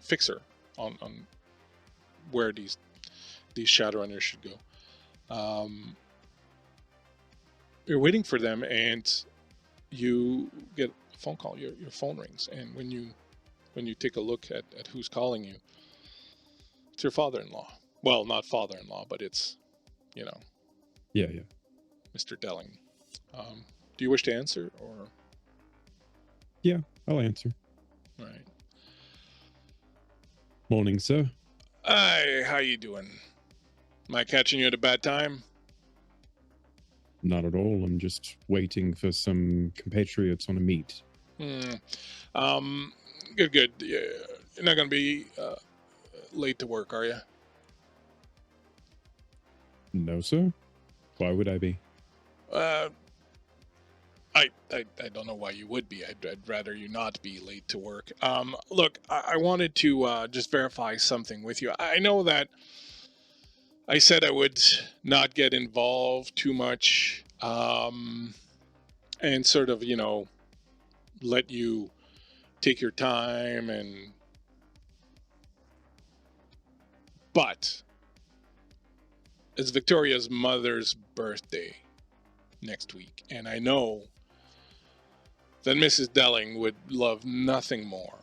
fixer on where these Shadowrunners should go. You're waiting for them, and you get a phone call. Your phone rings, and when you take a look at who's calling you, it's your father-in-law. Well, not father-in-law, but it's, Yeah. Mr. Delling. Do you wish to answer, or? Yeah, I'll answer. All right. Morning, sir. Hi, how you doing? Am I catching you at a bad time? Not at all. I'm just waiting for some compatriots on a meet. Good. You're not going to be late to work, are you? No, sir. Why would I be? I don't know why you would be. I'd rather you not be late to work. Look, I wanted to just verify something with you. I know that I said I would not get involved too much, and sort of, let you take your time, but it's Victoria's mother's birthday next week, and I know that Mrs. Delling would love nothing more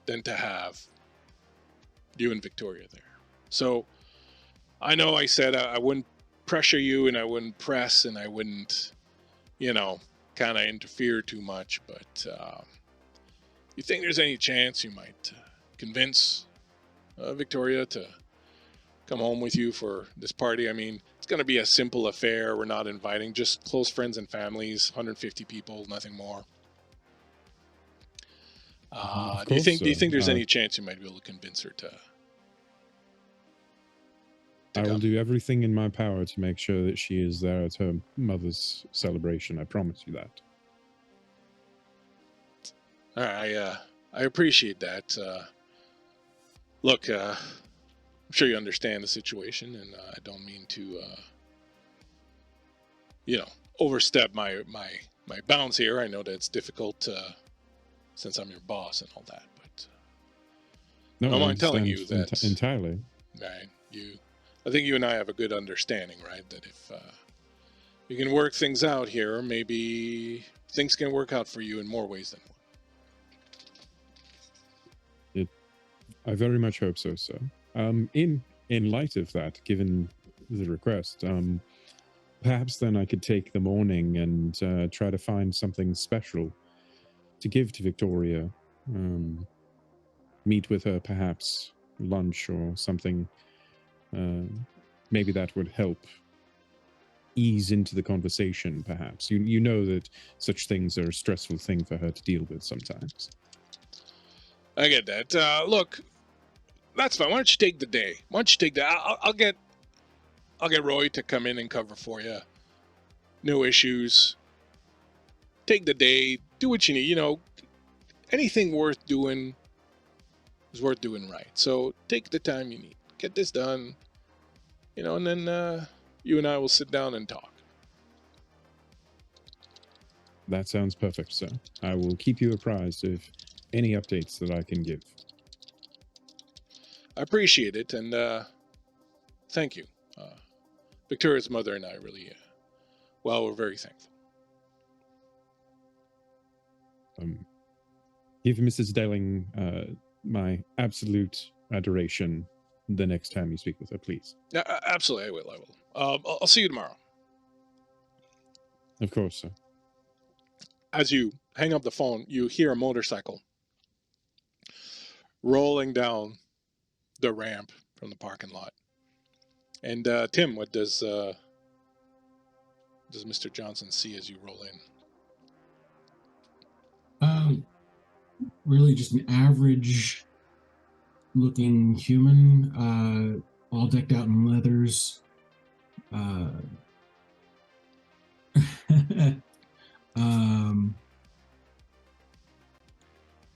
than to have you and Victoria there. So I know I said I wouldn't pressure you, and I wouldn't press, and I wouldn't, kind of interfere too much, but you think there's any chance you might convince Victoria to come home with you for this party? I mean, it's going to be a simple affair. We're not inviting just close friends and families, 150 people, nothing more. Do you think there's any chance you might be able to convince her to I will come? do everything in my power to make sure that she is there at her mother's celebration. I promise you that. All right, I appreciate that. Look, I'm sure you understand the situation, and I don't mean to, overstep my bounds here. I know that it's difficult since I'm your boss and all that, but No, I'm I telling you understand that entirely. right. I think you and I have a good understanding, right? That if you can work things out here, maybe things can work out for you in more ways than one. I very much hope so, sir. In light of that, given the request, perhaps then I could take the morning and try to find something special to give to Victoria. Meet with her, perhaps lunch or something. Maybe that would help ease into the conversation, perhaps. You know that such things are a stressful thing for her to deal with sometimes. I get that. Look, that's fine. Why don't you take the day? Why don't you take that? I'll get Roy to come in and cover for you. No issues. Take the day. Do what you need. Anything worth doing is worth doing right. So take the time you need. Get this done. And then you and I will sit down and talk. That sounds perfect, sir. I will keep you apprised of any updates that I can give. I appreciate it, and thank you. Victoria's mother and I really, we're very thankful. Give Mrs. Delling my absolute adoration the next time you speak with her, please. Yeah, absolutely, I will. I'll see you tomorrow. Of course, sir. As you hang up the phone, you hear a motorcycle rolling down the ramp from the parking lot. And Tim, what does Mr. Johnson see as you roll in? Really just an average looking human, all decked out in leathers.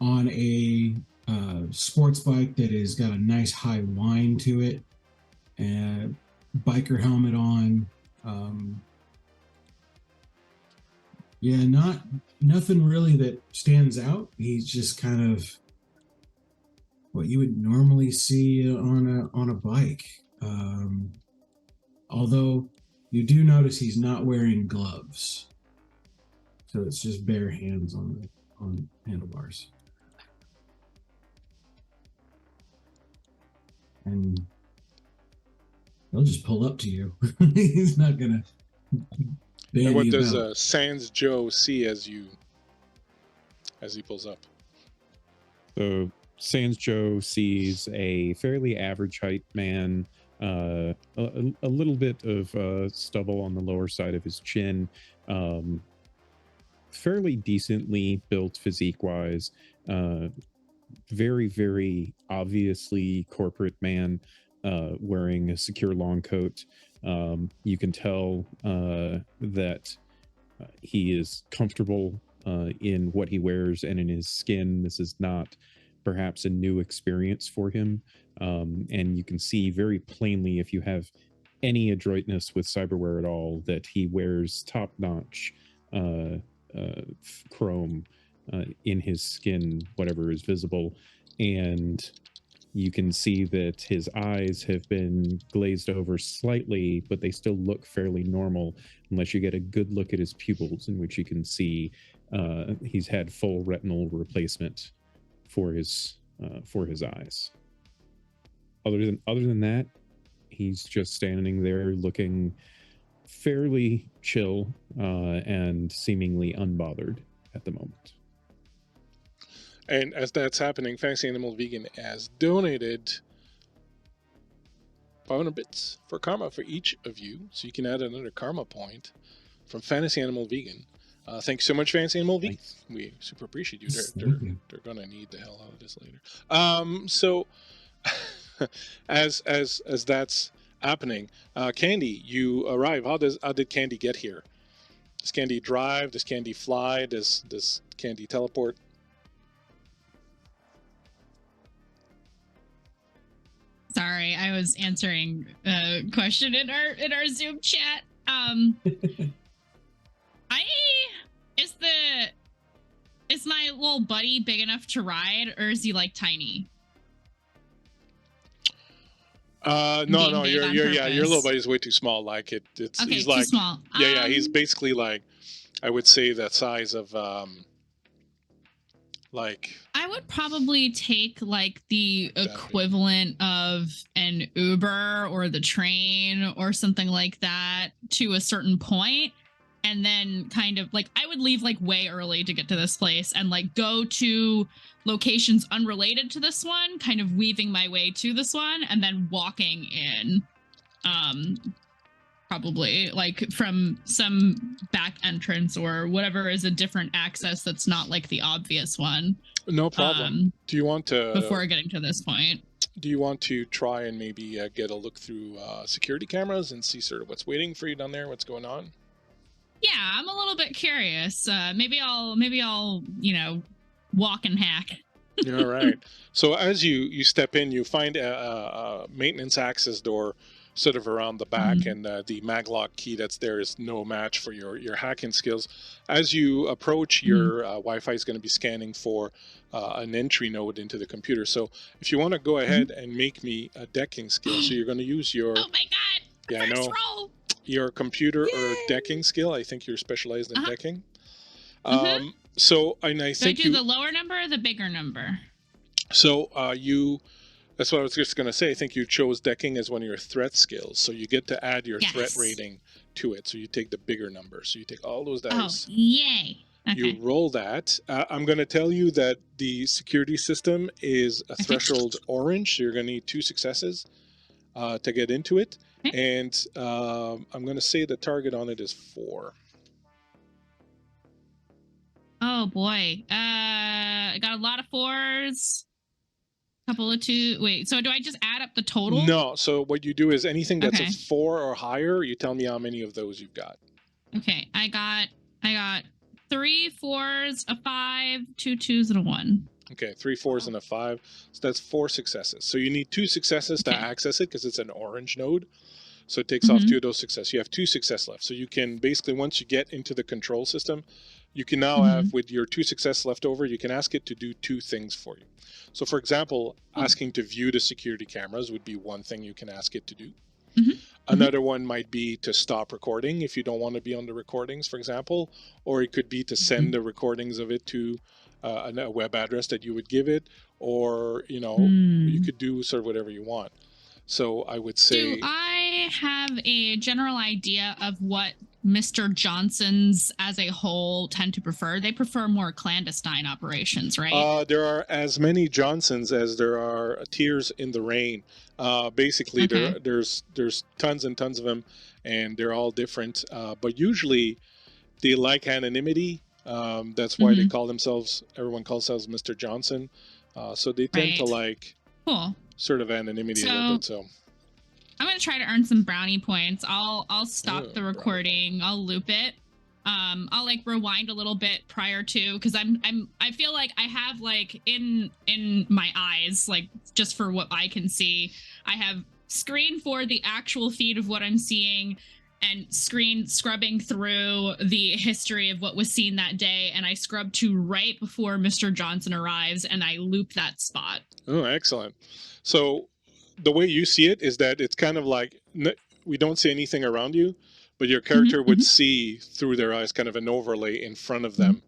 On a sports bike that has got a nice high whine to it, and biker helmet on. Nothing really that stands out. He's just kind of what you would normally see on a bike. Although you do notice he's not wearing gloves, so it's just bare hands on handlebars. And he'll just pull up to you. He's not gonna. And what does Sans Joe see as he pulls up? So Sans Joe sees a fairly average height man, a little bit of stubble on the lower side of his chin, fairly decently built physique-wise, very, very obviously corporate man, wearing a secure long coat. You can tell that he is comfortable in what he wears and in his skin. This is not perhaps a new experience for him. And you can see very plainly, if you have any adroitness with cyberware at all, that he wears top-notch chrome in his skin, whatever is visible. And you can see that his eyes have been glazed over slightly, but they still look fairly normal unless you get a good look at his pupils, in which you can see he's had full retinal replacement for his eyes. Other than that, he's just standing there looking fairly chill and seemingly unbothered at the moment. And as that's happening, Fantasy Animal Vegan has donated 500 bits for karma for each of you, so you can add another karma point from Fantasy Animal Vegan. Thanks so much, Fantasy Animal Vegan. We super appreciate you. They're gonna need the hell out of this later. So as that's happening, Candy, you arrive. How did Candy get here? Does Candy drive? Does Candy fly? Does Candy teleport? Sorry, I was answering a question in our Zoom chat. Is my little buddy big enough to ride, or is he like tiny? No, your little buddy's way too small. Like it's okay, he's too like small. Yeah, he's basically like, I would say the size of like. I would probably take like the equivalent of an Uber or the train or something like that to a certain point, and then kind of like I would leave like way early to get to this place and like go to locations unrelated to this one, kind of weaving my way to this one and then walking in. Probably like from some back entrance or whatever is a different access that's not like the obvious one. No problem. Do you want to before getting to this point? Do you want to try and maybe get a look through security cameras and see sort of what's waiting for you down there, what's going on? Yeah, I'm a little bit curious. Maybe I'll walk and hack. All right. So as you step in, you find a maintenance access door sort of around the back, and the maglock key that's there is no match for your hacking skills. As you approach, your Wi-Fi is going to be scanning for an entry node into the computer. So if you want to go ahead and make me a decking skill, so you're going to use your... Oh my god! Yeah, I know. Roll. Your computer or decking skill. I think you're specialized in decking. So I think do I do the lower number or the bigger number? So that's what I was just going to say. I think you chose decking as one of your threat skills. So you get to add your threat rating to it. So you take the bigger number. So you take all those dice. Oh, yay. Okay. You roll that. I'm going to tell you that the security system is a threshold orange. So you're going to need 2 successes to get into it. Okay. And I'm going to say the target on it is 4. Oh boy. I got a lot of 4s. Couple of 2. Wait, so do I just add up the total? No. So what you do is anything that's Okay. a 4 or higher, you tell me how many of those you've got. Okay. I got 3 4s, a 5, 2 2s, and a 1. Okay, 3 4s and a 5. So that's 4 successes. So you need 2 successes to Okay. access it because it's an orange node. So it takes off 2 of those successes. You have 2 success left. So you can basically, once you get into the control system, you can now have, with your 2 success left over, you can ask it to do 2 things for you. So for example, asking to view the security cameras would be one thing you can ask it to do. Another one might be to stop recording if you don't want to be on the recordings, for example, or it could be to send the recordings of it to a web address that you would give it, or you could do sort of whatever you want. So I would say, do I have a general idea of what Mr. Johnsons as a whole tend to prefer? They prefer more clandestine operations, right? there are as many Johnsons as there are tears in the rain. Basically, Okay. there's tons and tons of them, and they're all different. But usually, they like anonymity. That's why they call themselves. Everyone calls themselves Mr. Johnson. So they tend to Right. like Cool. sort of anonymity a little bit. So I'm gonna try to earn some brownie points. I'll stop Oh, the recording. I'll loop it. I'll like rewind a little bit prior to, because I feel like I have like in my eyes, like just for what I can see, I have screen for the actual feed of what I'm seeing, and screen scrubbing through the history of what was seen that day, and I scrub to right before Mr. Johnson arrives, and I loop that spot. Oh, excellent. So the way you see it is that it's kind of like we don't see anything around you, but your character would see through their eyes kind of an overlay in front of them,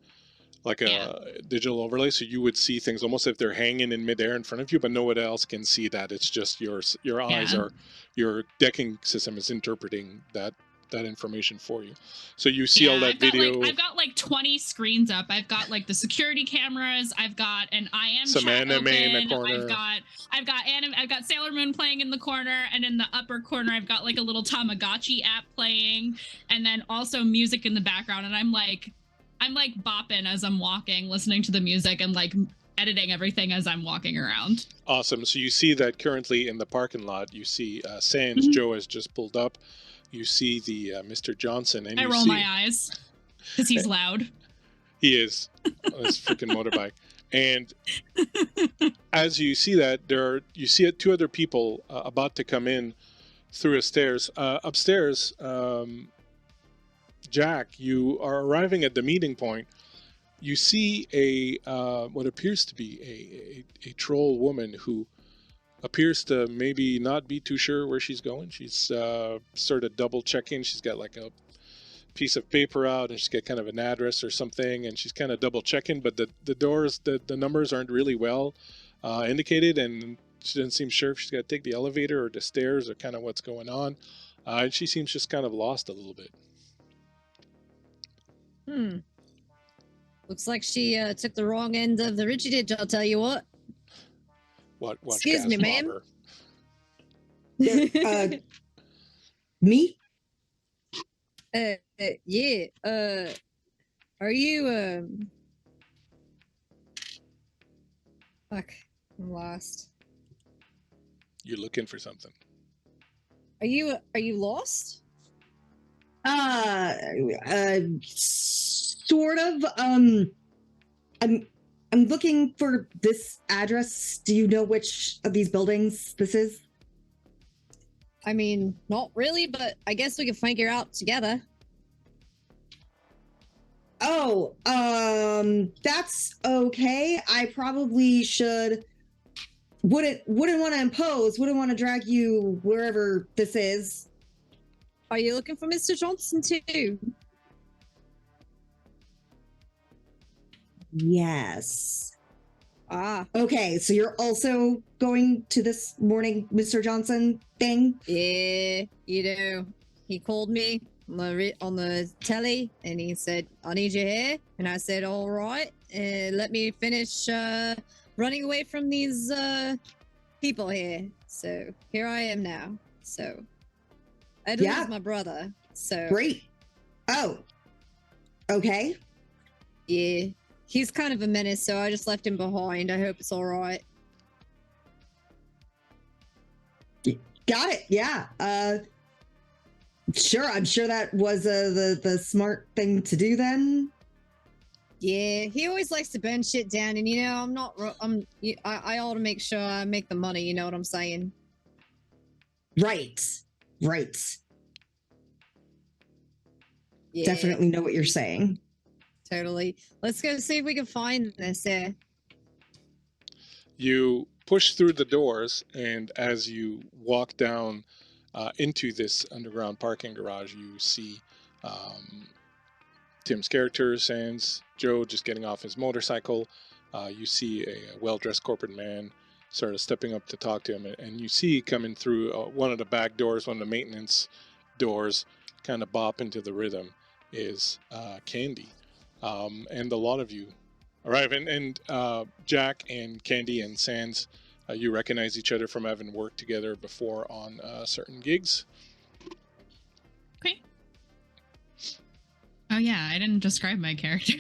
like a digital overlay. So you would see things almost if they're hanging in midair in front of you, but no one else can see that. It's just your eyes are, your decking system is interpreting that information for you. So you see all that video. I've got like 20 screens up. I've got like the security cameras. I've got an IM Some chat anime open. in the corner. I've got Sailor Moon playing in the corner, and in the upper corner I've got like a little Tamagotchi app playing, and then also music in the background. And I'm like bopping as I'm walking, listening to the music, and like editing everything as I'm walking around. Awesome. So you see that currently in the parking lot, you see Sans Joe has just pulled up. You see the Mr. Johnson, and I roll my eyes because he's loud. He is on his freaking motorbike. And as you see that, you see 2 other people about to come in through a stairs. Upstairs, Jack, you are arriving at the meeting point. You see what appears to be a troll woman who appears to maybe not be too sure where she's going. She's sort of double checking. She's got like a piece of paper out, and she's got kind of an address or something, and she's kind of double checking, but the doors, the numbers aren't really well indicated, and she doesn't seem sure if she's got to take the elevator or the stairs or kind of what's going on. And she seems just kind of lost a little bit. Looks like she took the wrong end of the Richie ditch, I'll tell you what. Watch Excuse Cass me, mob ma'am. her. Me? Yeah. Are you fuck, I'm lost. You're looking for something. Are you lost? Sort of. I'm looking for this address. Do you know which of these buildings this is? I mean, not really, but I guess we can figure out together. Oh, that's okay. I probably should. Wouldn't want to impose. Wouldn't want to drag you wherever this is. Are you looking for Mr. Johnson too? Yes. Ah, Okay, so you're also going to this morning Mr. Johnson thing? yeah, you do. He called me. on the telly, and he said, "I need your hair," and I said, "All right, let me finish running away from these people here." So here I am now. So I'd Yeah. lose my brother. So Great. Oh, okay. yeah, he's kind of a menace, so I just left him behind. I hope it's all right. Got it. Yeah. Sure. I'm sure that was the smart thing to do then. Yeah, he always likes to burn shit down, and I ought to make sure I make the money. You know what I'm saying? Right. Right. Yeah, Definitely know what you're saying. totally. Let's go see if we can find this. Yeah. You push through the doors, and as you walk down into this underground parking garage, you see Tim's character, Sans Joe, just getting off his motorcycle. You see a well-dressed corporate man sort of stepping up to talk to him, and you see coming through one of the back doors, one of the maintenance doors, kind of bop into the rhythm, is Candy. And a lot of you arrive, and Jack and Candy and Sans, you recognize each other from having worked together before on certain gigs. Okay. Oh yeah, I didn't describe my character.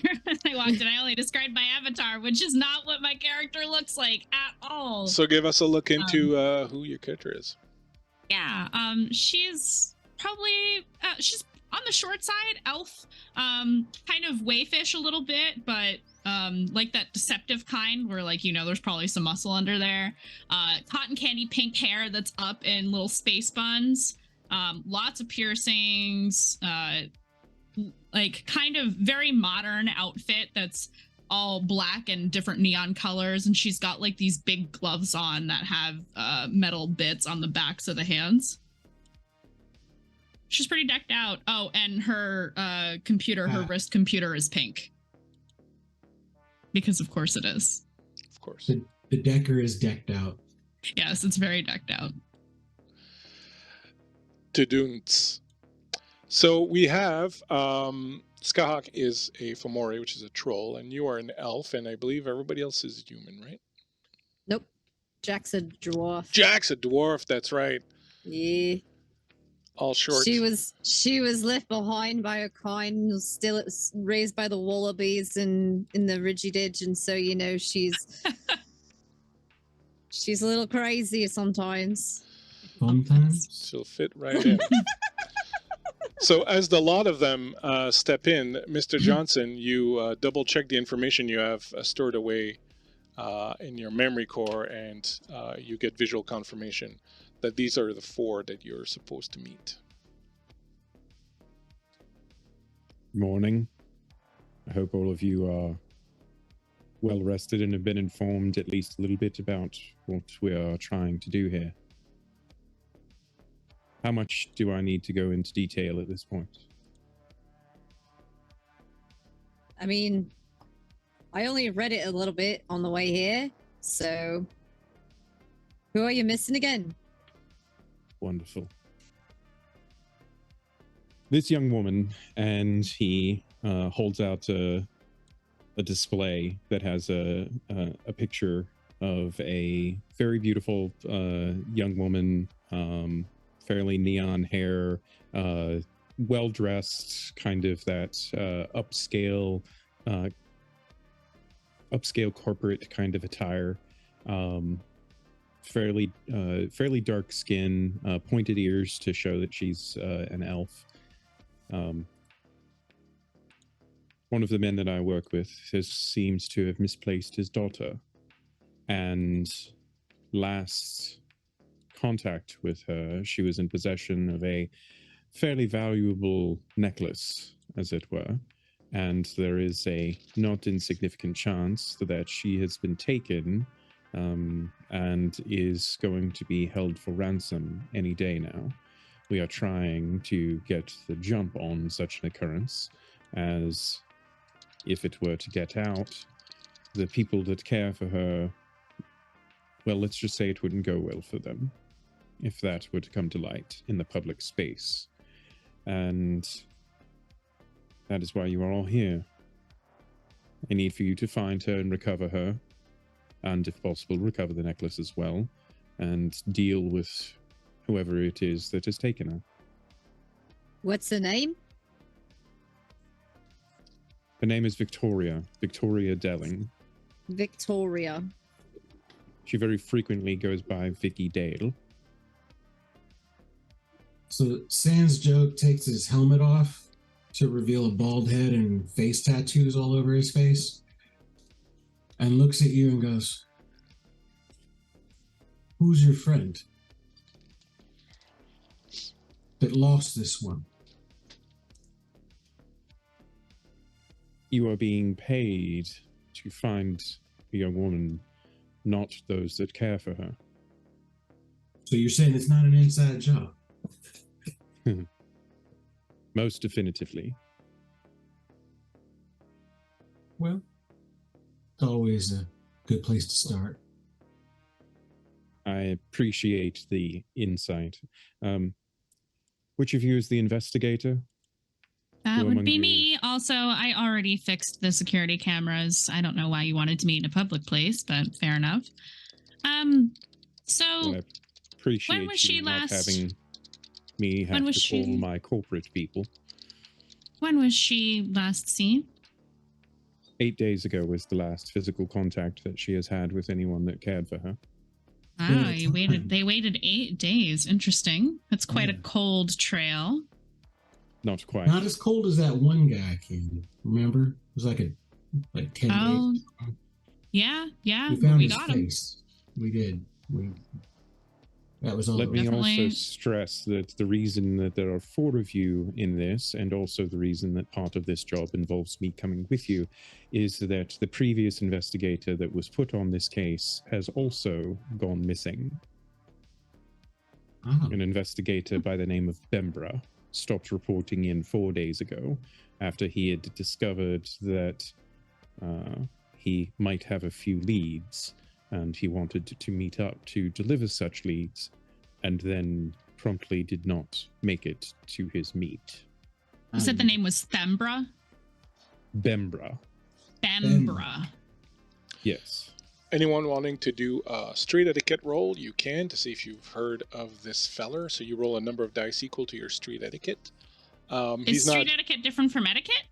I walked in, I only described my avatar, which is not what my character looks like at all. So give us a look into who your character is. Yeah, she's probably she's on the short side, elf, kind of wayfish a little bit, but like that deceptive kind where, like, you know, there's probably some muscle under there. Cotton candy pink hair that's up in little space buns. Lots of piercings. Like kind of very modern outfit that's all black and different neon colors, and she's got like these big gloves on that have metal bits on the backs of the hands. She's pretty decked out. Oh, and her computer, her wrist computer is pink. Because of course it is. Of course. The decker is decked out. Yes, it's very decked out. Tudunts. So we have Skahawk is a Fomori, which is a troll, and you are an elf, and I believe everybody else is human, right? Nope. Jack's a dwarf. Jack's a dwarf, that's right. Yeah. All short. She was left behind by her kind, still raised by the wallabies in the Ridgy-Didge, and so, you know, she's a little crazy sometimes. Sometimes. She'll fit right in. So as the lot of them step in, Mr. Johnson, you double check the information you have stored away in your memory core, and you get visual confirmation that these are the 4 that you're supposed to meet. Morning. I hope all of you are well rested and have been informed at least a little bit about what we are trying to do here. How much do I need to go into detail at this point? I mean, I only read it a little bit on the way here, so who are you missing again? Wonderful. This young woman, and he holds out a display that has a picture of a very beautiful young woman, fairly neon hair, well-dressed, kind of that upscale corporate kind of attire. Fairly dark skin, pointed ears to show that she's an elf. One of the men that I work with seems to have misplaced his daughter, and last contact with her, she was in possession of a fairly valuable necklace, as it were, and there is a not insignificant chance that she has been taken and is going to be held for ransom any day now. We are trying to get the jump on such an occurrence, as if it were to get out, the people that care for her, well, let's just say it wouldn't go well for them if that were to come to light in the public space. And that is why you are all here. I need for you to find her and recover her, and if possible, recover the necklace as well, and deal with whoever it is that has taken her. What's the name? Her name is Victoria Delling. Victoria. She very frequently goes by Vicky Dale. So Sans Joe takes his helmet off to reveal a bald head and face tattoos all over his face, and looks at you and goes, "Who's your friend that lost this one?" You are being paid to find a young woman, not those that care for her. So you're saying it's not an inside job? Most definitively. Well, it's always a good place to start. I appreciate the insight. Which of you is the investigator? That Who would among be you- me. Also, I already fixed the security cameras. I don't know why you wanted to meet in a public place, but fair enough. So Well, I appreciate when was she you not last- having me have when was to call she- my corporate people. when was she last seen? 8 days ago was the last physical contact that she has had with anyone that cared for her. Oh, Yeah, they waited 8 days. Interesting. That's quite a Yeah. cold trail. Not quite. Not as cold as that one guy, Candy. Remember? It was like 10 Oh, days. yeah. We found We his got him. face. We did. That was all. Let me Definitely. also stress that the reason that there are 4 of you in this, and also the reason that part of this job involves me coming with you, is that the previous investigator that was put on this case has also gone missing. Oh. An investigator by the name of Bembra stopped reporting in 4 days ago after he had discovered that he might have a few leads, and he wanted to meet up to deliver such leads, and then promptly did not make it to his meet. You said the name was Thembra? Bembra. Bembra. Yes. Anyone wanting to do a street etiquette roll, you can, to see if you've heard of this feller. So you roll a number of dice equal to your street etiquette. Is He's not. street etiquette different from etiquette?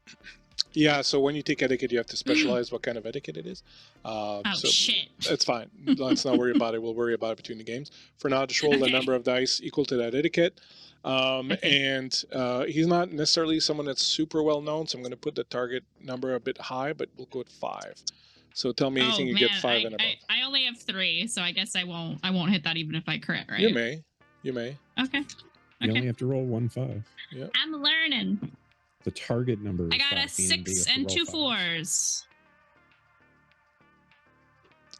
Yeah, so when you take etiquette, you have to specialize what kind of etiquette it is. Oh, So shit. it's fine. Let's not worry about it. We'll worry about it between the games. For now, just roll a Okay. number of dice equal to that etiquette. Okay. And he's not necessarily someone that's super well known, so I'm going to put the target number a bit high, but we'll go with 5. So tell me anything you get 5 and above. I only have 3, so I guess I won't hit that even if I crit, right? You may. Okay. You only Okay. have to roll 1 5. I'm learning. The target number is I got 5, a meaning 6 you have to and roll 2 5. 4s.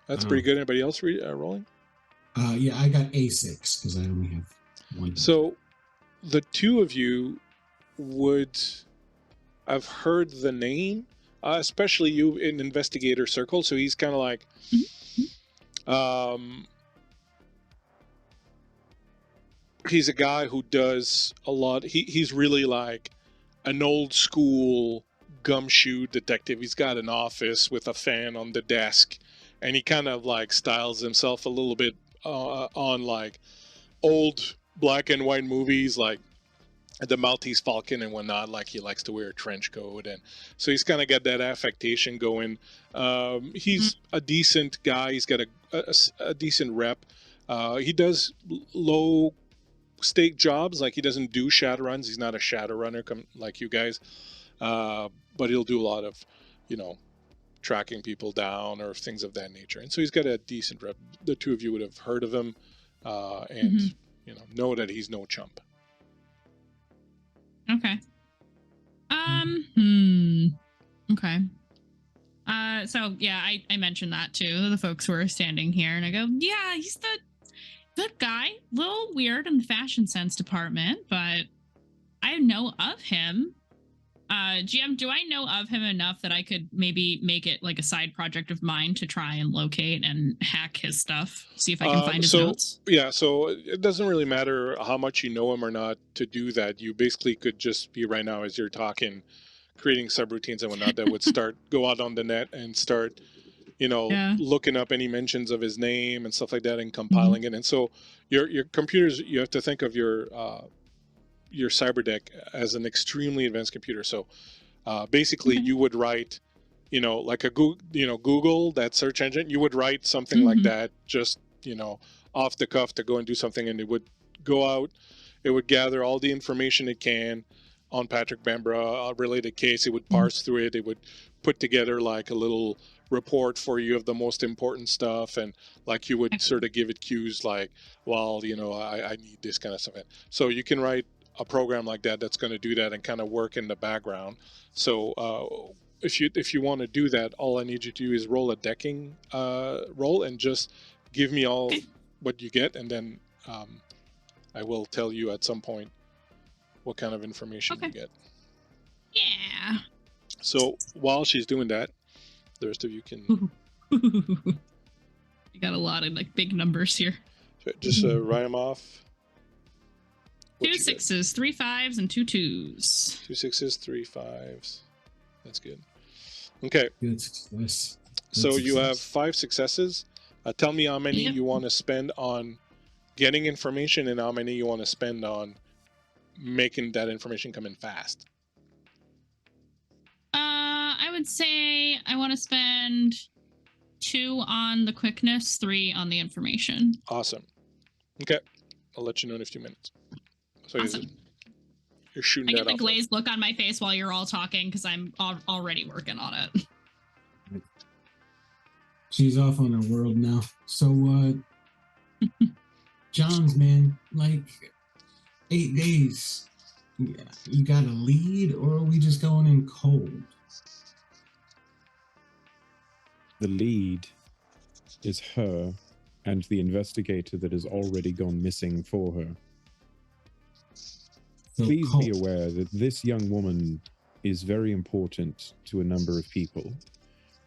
That's pretty good. Anybody else rolling? Yeah, I got A6 because I only have one. So the 2 of you would have heard the name, especially you in investigator circle. So he's kind of like, he's a guy who does a lot. He's really like an old school gumshoe detective. He's got an office with a fan on the desk, and he kind of like styles himself a little bit on like old black and white movies, like the Maltese Falcon and whatnot. Like he likes to wear a trench coat, and so he's kind of got that affectation going. He's a decent guy. He's got a decent rep. He does low stake jobs, like he doesn't do Shadowruns. He's not a Shadowrunner like you guys, but he'll do a lot of, tracking people down or things of that nature. And so he's got a decent rep. The 2 of you would have heard of him, and know that he's no chump. Okay. Okay. So yeah, I mentioned that to the folks who are standing here, and I go, yeah, he's the good guy. Little weird in the fashion sense department, but I know of him. GM, do I know of him enough that I could maybe make it like a side project of mine to try and locate and hack his stuff? See if I can find his notes? Yeah, so it doesn't really matter how much you know him or not to do that. You basically could just be right now as you're talking, creating subroutines and whatnot that would go out on the net and start, looking up any mentions of his name and stuff like that and compiling it. And so your computers, you have to think of your cyber deck as an extremely advanced computer. So basically you would write, like a Google, that search engine, you would write something like that, just, off the cuff to go and do something, and it would go out, it would gather all the information it can on Patrick Bambra, a related case. It would parse through it. It would put together like a little report for you of the most important stuff, and like you would sort of give it cues like, well, I need this kind of stuff. So you can write a program like that that's going to do that and kind of work in the background. So if you want to do that, all I need you to do is roll a decking roll and just give me all what you get, and then I will tell you at some point what kind of information you get. Yeah. So while she's doing that, the rest of you can. You got a lot of like big numbers here. Just write them off. 2 6s, 3 5s, and 2 2s. 2 6s, 3 5s. That's good. Okay. Good success. So you have 5 successes. Tell me how many you want to spend on getting information and how many you want to spend on making that information come in fast. I would say I want to spend 2 on the quickness, 3 on the information. Awesome. Okay. I'll let you know in a few minutes. So awesome. You're shooting I that get the off. glazed look on my face while you're all talking because I'm already working on it. She's off on her world now. So, John's, man, like 8 days. You got a lead, or are we just going in cold? The lead is her and the investigator that has already gone missing for her. So Please cold. be aware that this young woman is very important to a number of people.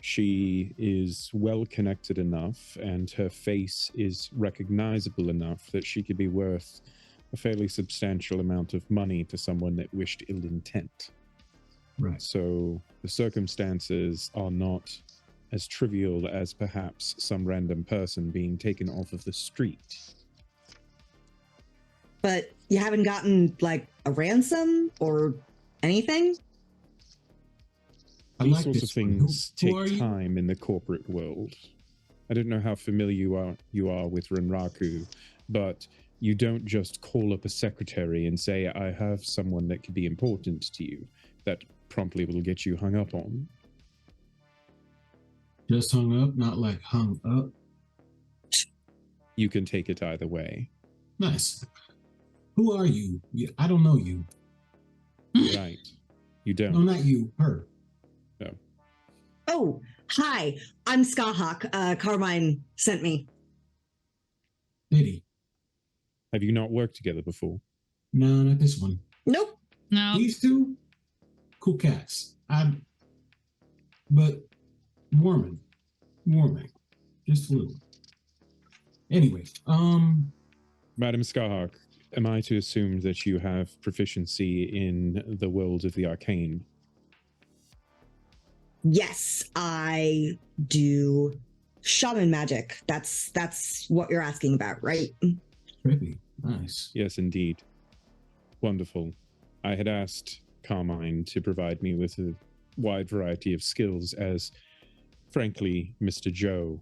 She is well connected enough and her face is recognizable enough that she could be worth a fairly substantial amount of money to someone that wished ill intent. Right. So the circumstances are not as trivial as perhaps some random person being taken off of the street. But you haven't gotten like a ransom or anything? I These like sorts of this one. things Who are take you? time in the corporate world. I don't know how familiar you are with Renraku, but you don't just call up a secretary and say, I have someone that could be important to you. That promptly will get you hung up on. Just hung up, not like hung up. You can take it either way. Nice. Who are you? I don't know you. Right. You don't. No, not you. Her. No. Oh, hi. I'm Skahawk. Carmine sent me. Did he? Have you not worked together before? No, not this one. Nope. No. These two, cool cats. But warming, just a little. Anyway, Madam Skahawk, am I to assume that you have proficiency in the world of the arcane? Yes, I do shaman magic. That's what you're asking about, right? trippy, nice. Yes, indeed. Wonderful. I had asked Carmine to provide me with a wide variety of skills as, frankly, Mr. Joe,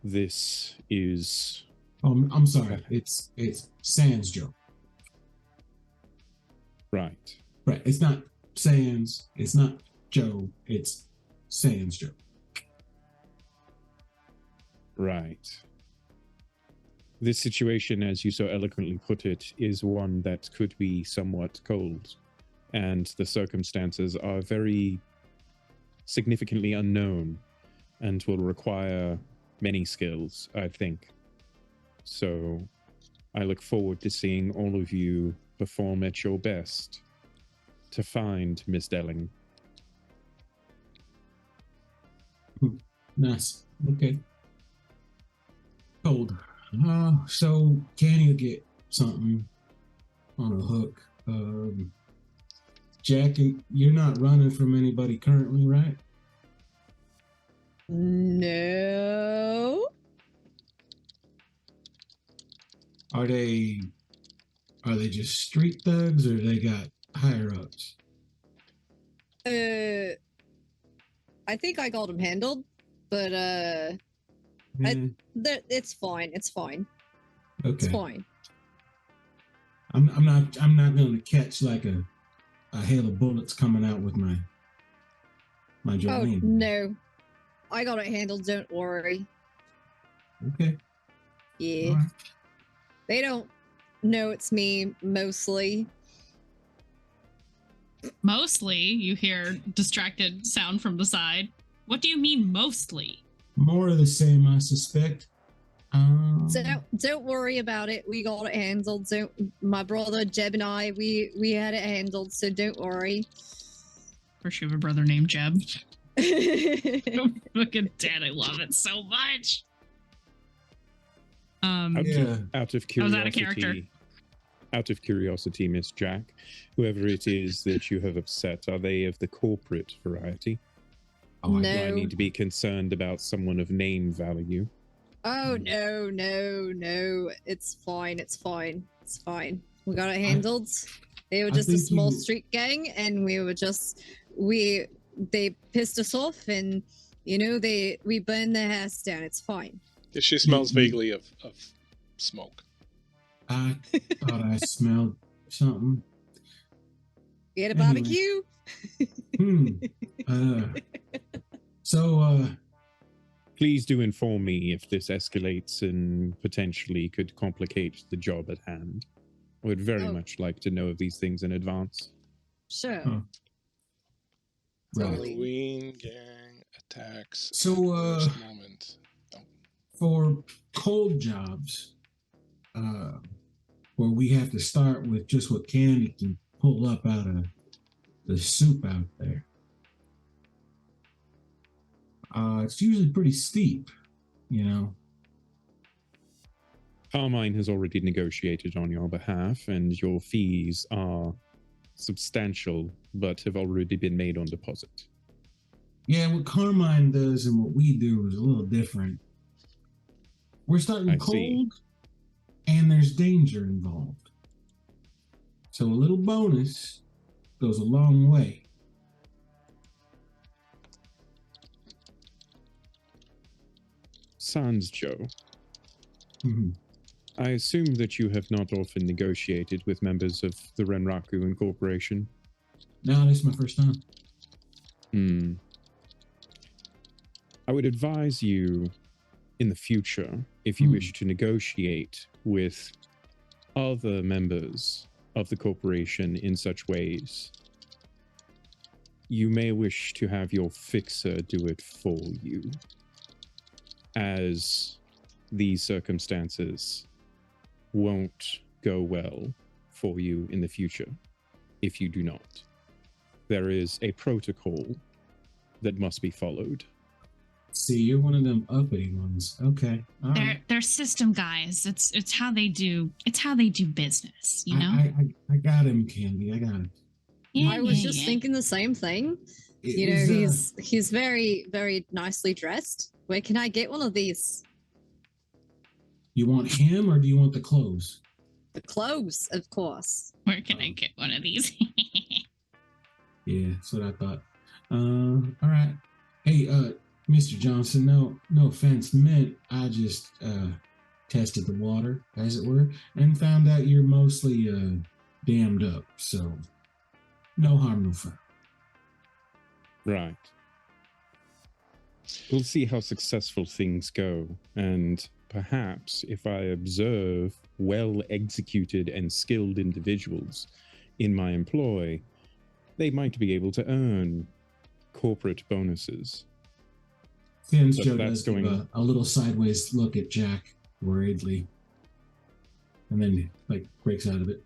this is... Oh, I'm sorry. It's Sans Joe. Right. Right. It's not Sans. It's not Joe. It's Sans Joe. Right. This situation, as you so eloquently put it, is one that could be somewhat cold, and the circumstances are very significantly unknown and will require many skills, I think. So I look forward to seeing all of you perform at your best. to find Miss Delling. Nice. Okay. Cold. So can you get something on a hook? Jack, you're not running from anybody currently, right? No. Are they just street thugs, or they got higher ups? I think I got them handled, but it's fine. It's fine. Okay. It's fine. I'm not going to catch like a hail of bullets coming out with my Oh Jolene. no, I got it handled. Don't worry. Okay. Yeah, All right. they don't know it's me mostly. Mostly, you hear distracted sound from the side. What do you mean mostly? More of the same, I suspect. So don't worry about it. We got it handled. So my brother Jeb and I, we had it handled. So don't worry. Of course, you have a brother named Jeb. Fucking dad, I love it so much. Out of I was out of character. curiosity, out of curiosity, Miss Jack, whoever it is that you have upset, are they of the corporate variety? Oh, Do I No. need to be concerned about someone of name value? Oh no. It's fine. It's fine. It's fine. We got it handled. They were I just a think small you- street gang, and they pissed us off, and we burned their house down. It's fine. She smells Mhm. vaguely of smoke. I thought I smelled something. We had a Anyway. barbecue. So Please do inform me if this escalates and potentially could complicate the job at hand. I would very Oh. much like to know of these things in advance. Sure. Huh. Right. Totally. Halloween gang attacks. So, Worst moment. for cold jobs, where we have to start with just what Candy can pull up out of the soup out there, it's usually pretty steep, you know. Carmine has already negotiated on your behalf, and your fees are substantial, but have already been made on deposit. Yeah, what Carmine does and what we do is a little different. We're starting I cold, see. and there's danger involved. So a little bonus goes a long way. Sans Joe, Mhm. I assume that you have not often negotiated with members of the Renraku Incorporation. No, this is my first time. I would advise you in the future, if you wish to negotiate with other members of the corporation in such ways, you may wish to have your fixer do it for you, as these circumstances won't go well for you in the future if you do not. There is a protocol that must be followed. See, you're one of them uppity ones. Okay. All right. They're system guys. It's how they do business, you know? I got him, Candy. I got him. I was just thinking the same thing. It was, He's very, very nicely dressed. Where can I get one of these? you want him or do you want the clothes? The clothes, of course. Where can I get one of these? Yeah, that's what I thought. All right. Hey, Mr. Johnson, no offense meant. I just tested the water, as it were, and found out you're mostly dammed up. So no harm, no foul. Right. We'll see how successful things go, and perhaps if I observe well executed and skilled individuals in my employ, they might be able to earn corporate bonuses. Fins But Joe that's does give going- a little sideways look at Jack worriedly, and then breaks out of it.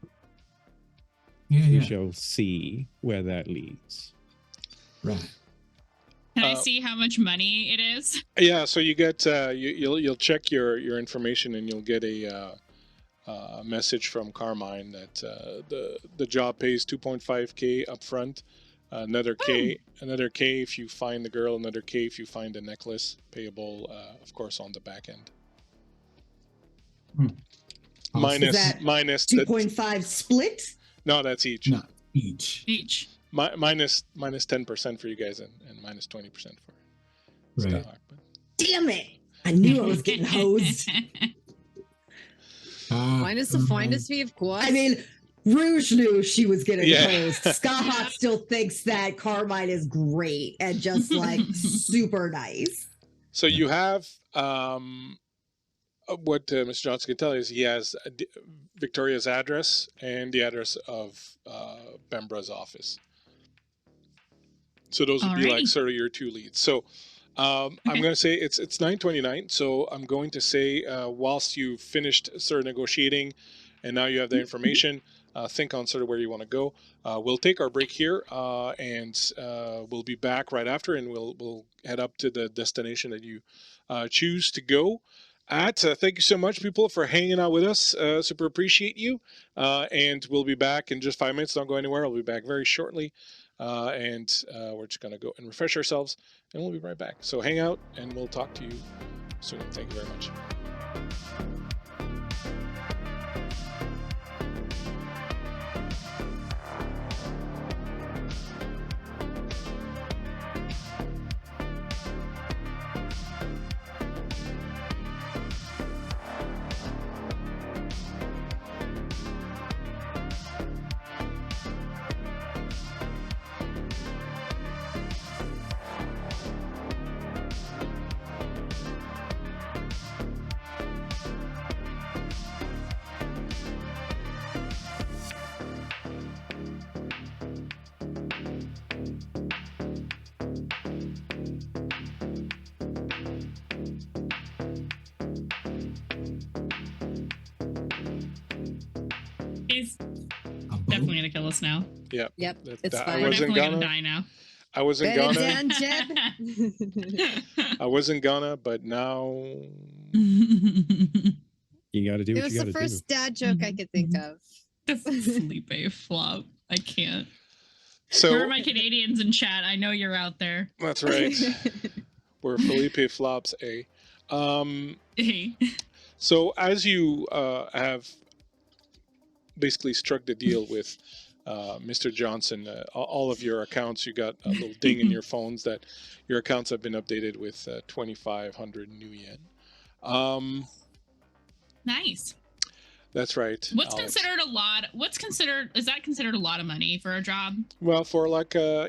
Yeah, We yeah. shall see where that leads. Right. Can I see how much money it is? Yeah, so you get you'll check your information and you'll get a message from Carmine that the job pays 2.5K up front, another K if you find the girl, another K if you find a necklace, payable of course on the back end. Awesome. Is that minus 2.5 split? no, that's each. Not each. Each. Minus 10% for you guys and minus 20% for Right. Skylark. But Damn it! I knew I was getting hosed. Minus the finest fee, of course. I mean, Rouge knew she was getting Yeah. hosed. Skahawk still thinks that Carmine is great and just like super nice. So you have what Mr. Johnson can tell you is he has Victoria's address and the address of Bembra's office. So those would be like Alrighty. sort of your two leads. So I'm going to say it's 9:29. So I'm going to say whilst you finished sort of negotiating, and now you have the information, think on sort of where you want to go. We'll take our break here, and we'll be back right after, and we'll head up to the destination that you choose to go at. Thank you so much, people, for hanging out with us. Super appreciate you. And we'll be back in just 5 minutes. Don't go anywhere. I'll be back very shortly. And we're just going to go and refresh ourselves, and we'll be right back. So hang out, and we'll talk to you soon. Thank you very much. He's A boat? definitely gonna kill us now. Yep. Yep, That- it's that- fine. I We're wasn't definitely gonna gonna. die now. I wasn't Bed it gonna. down, Jeb. I wasn't gonna, but now. You got to do It what was you got the to first dad joke I could think of. The Felipe flop. I can't. So Where are my Canadians in chat? I know you're out there. that's right. Where Felipe flops a. Hey. So as you have basically struck the deal with Mr. Johnson, all of your accounts, you got a little ding in your phones that your accounts have been updated with 2,500 new yen. Nice. That's right. What's Alex. considered a lot? Is that considered a lot of money for a job? Well, for like a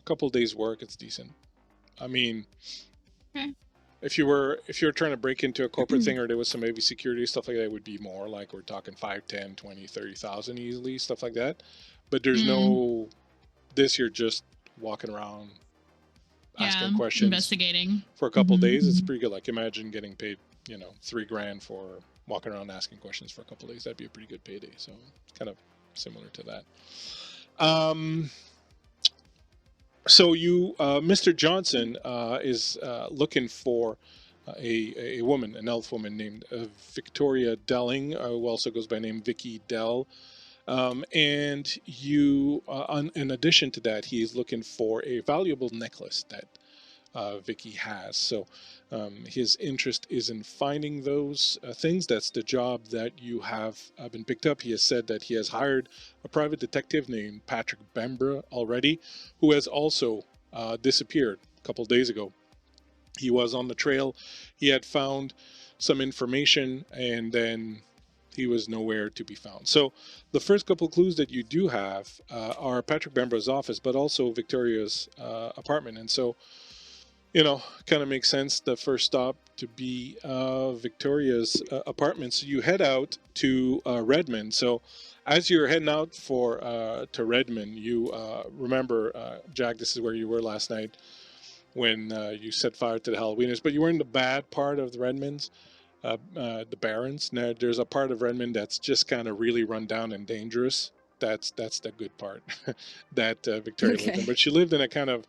couple days work, it's decent. I mean, Okay. if you were trying to break into a corporate thing or there was some maybe security stuff like that, it would be more like we're talking 5, 10, 20, 30,000 easily, stuff like that. But there's no this. You're just walking around asking questions Investigating. for a couple Mhm, days. It's mhm. pretty good. Like imagine getting paid, $3,000 for walking around asking questions for a couple days. That'd be a pretty good payday. So it's kind of similar to that. So Mr. Johnson is looking for a woman, an elf woman named Victoria Delling, who also goes by name Vicky Dell. And in addition to that, he is looking for a valuable necklace that Vicky has. So his interest is in finding those things. That's the job that you have been picked up. He has said that he has hired a private detective named Patrick Bembra already, who has also disappeared a couple days ago. He was on the trail. He had found some information, and then he was nowhere to be found. So the first couple clues that you do have are Patrick Bembra's office, but also Victoria's apartment. And so, kind of makes sense the first stop to be Victoria's apartment. So you head out to Redmond. So as you're heading out to Redmond, you remember, Jack, this is where you were last night when you set fire to the Halloweeners, but you were in the bad part of the Redmonds, the Barrens. Now there's a part of Redmond that's just kind of really run down and dangerous. That's the good part that Victoria lived in. Okay. But she lived in a kind of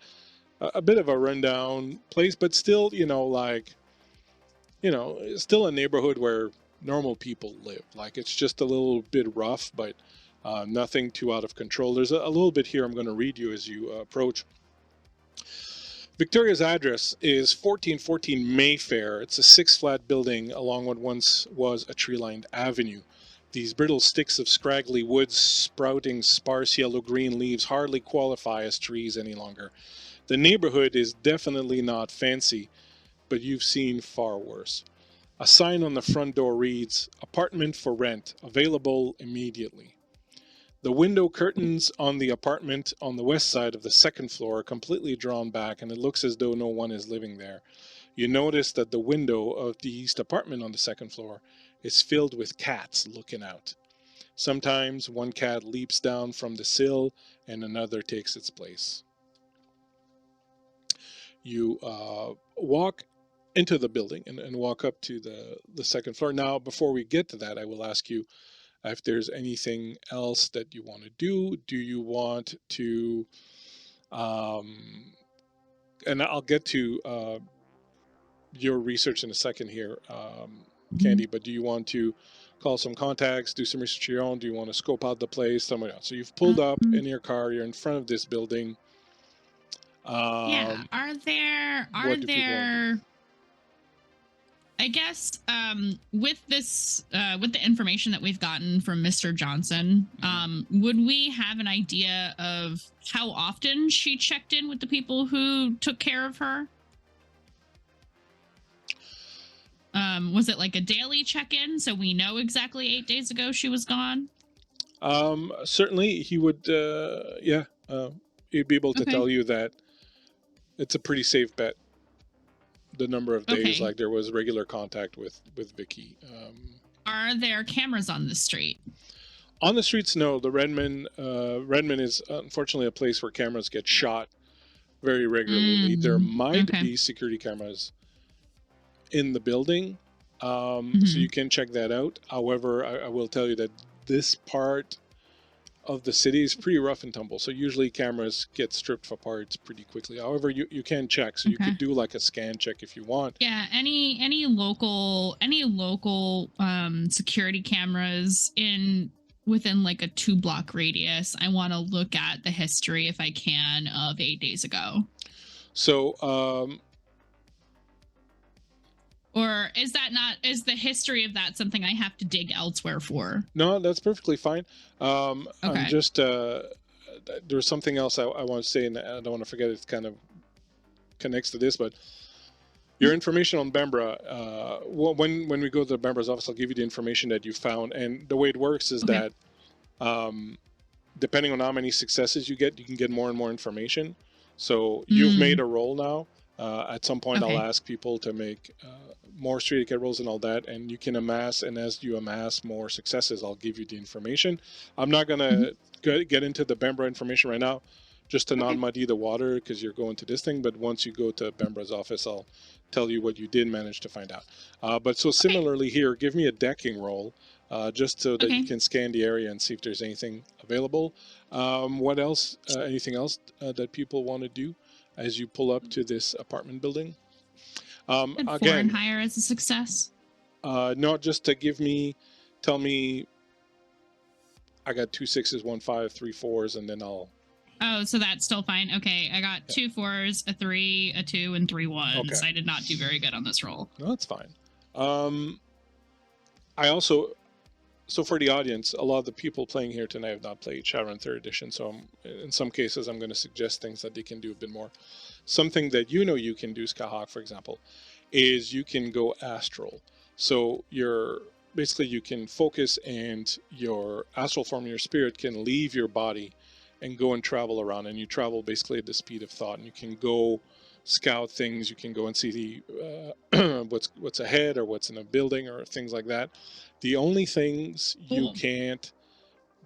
a bit of a rundown place, but still, still a neighborhood where normal people live. Like, it's just a little bit rough, but nothing too out of control. There's a little bit here I'm going to read you as you approach. Victoria's address is 1414 Mayfair. It's a 6-flat building along what once was a tree-lined avenue. These brittle sticks of scraggly woods sprouting sparse yellow-green leaves hardly qualify as trees any longer. The neighborhood is definitely not fancy, but you've seen far worse. A sign on the front door reads, "Apartment for rent, available immediately." The window curtains on the apartment on the west side of the second floor are completely drawn back, and it looks as though no one is living there. You notice that the window of the east apartment on the second floor is filled with cats looking out. Sometimes one cat leaps down from the sill and another takes its place. You walk into the building and walk up to the second floor. Now, before we get to that, I will ask you if there's anything else that you want to do. Do you want to, and I'll get to your research in a second here, Candy, but do you want to call some contacts, do some research of your own? Do you want to scope out the place, somewhere else? So you've pulled up in your car, you're in front of this building. Yeah. Are there I guess with this with the information that we've gotten from Mr. Johnson, would we have an idea of how often she checked in with the people who took care of her? Was it like a daily check-in so we know exactly 8 days ago she was gone? Certainly he would he'd be able to tell you that it's a pretty safe bet. The number of days, like there was regular contact with Vicky. Are there cameras on the street? On the streets, no. The Redmond is unfortunately a place where cameras get shot very regularly. There might be security cameras in the building, so you can check that out. However, I will tell you that this part of the city is pretty rough and tumble, so usually cameras get stripped apart pretty quickly. However, you can check, so you could do like a scan check if you want. Yeah, any local security cameras within like a 2-block radius. I want to look at the history, if I can, of 8 days ago. So or is the history of that something I have to dig elsewhere for? No, that's perfectly fine. I'm just there's something else I want to say, and I don't want to forget. It kind of connects to this, but your information on Bembra. When we go to the Bembra's office, I'll give you the information that you found, and the way it works is that depending on how many successes you can get more and more information. So you've made a roll now. At some point, I'll ask people to make more street etiquette rolls and all that, and you can amass, and as you amass more successes, I'll give you the information. I'm not going to get into the Bembra information right now, just to not muddy the water, because you're going to this thing, but once you go to Bembra's office, I'll tell you what you did manage to find out. But so similarly here, give me a decking roll, just so that you can scan the area and see if there's anything available. What else? Anything else that people want to do as you pull up to this apartment building? Again, foreign hire as a success? No, just to tell me, I got 2 6s, 1 5, 3 4s, and then I'll... Oh, so that's still fine. Okay, I got 2 4s, a 3, a 2, and 3 1s. Okay. I did not do very good on this roll. No, that's fine. I also... So for the audience, a lot of the people playing here tonight have not played Shadowrun 3rd Edition, so in some cases I'm going to suggest things that they can do a bit more. Something that you can do, Skahawk, for example, is you can go astral. So you can focus, and your astral form and your spirit can leave your body and go and travel around, and you travel basically at the speed of thought, and you can go scout things, you can go and see what's ahead or what's in a building or things like that. The only things you can't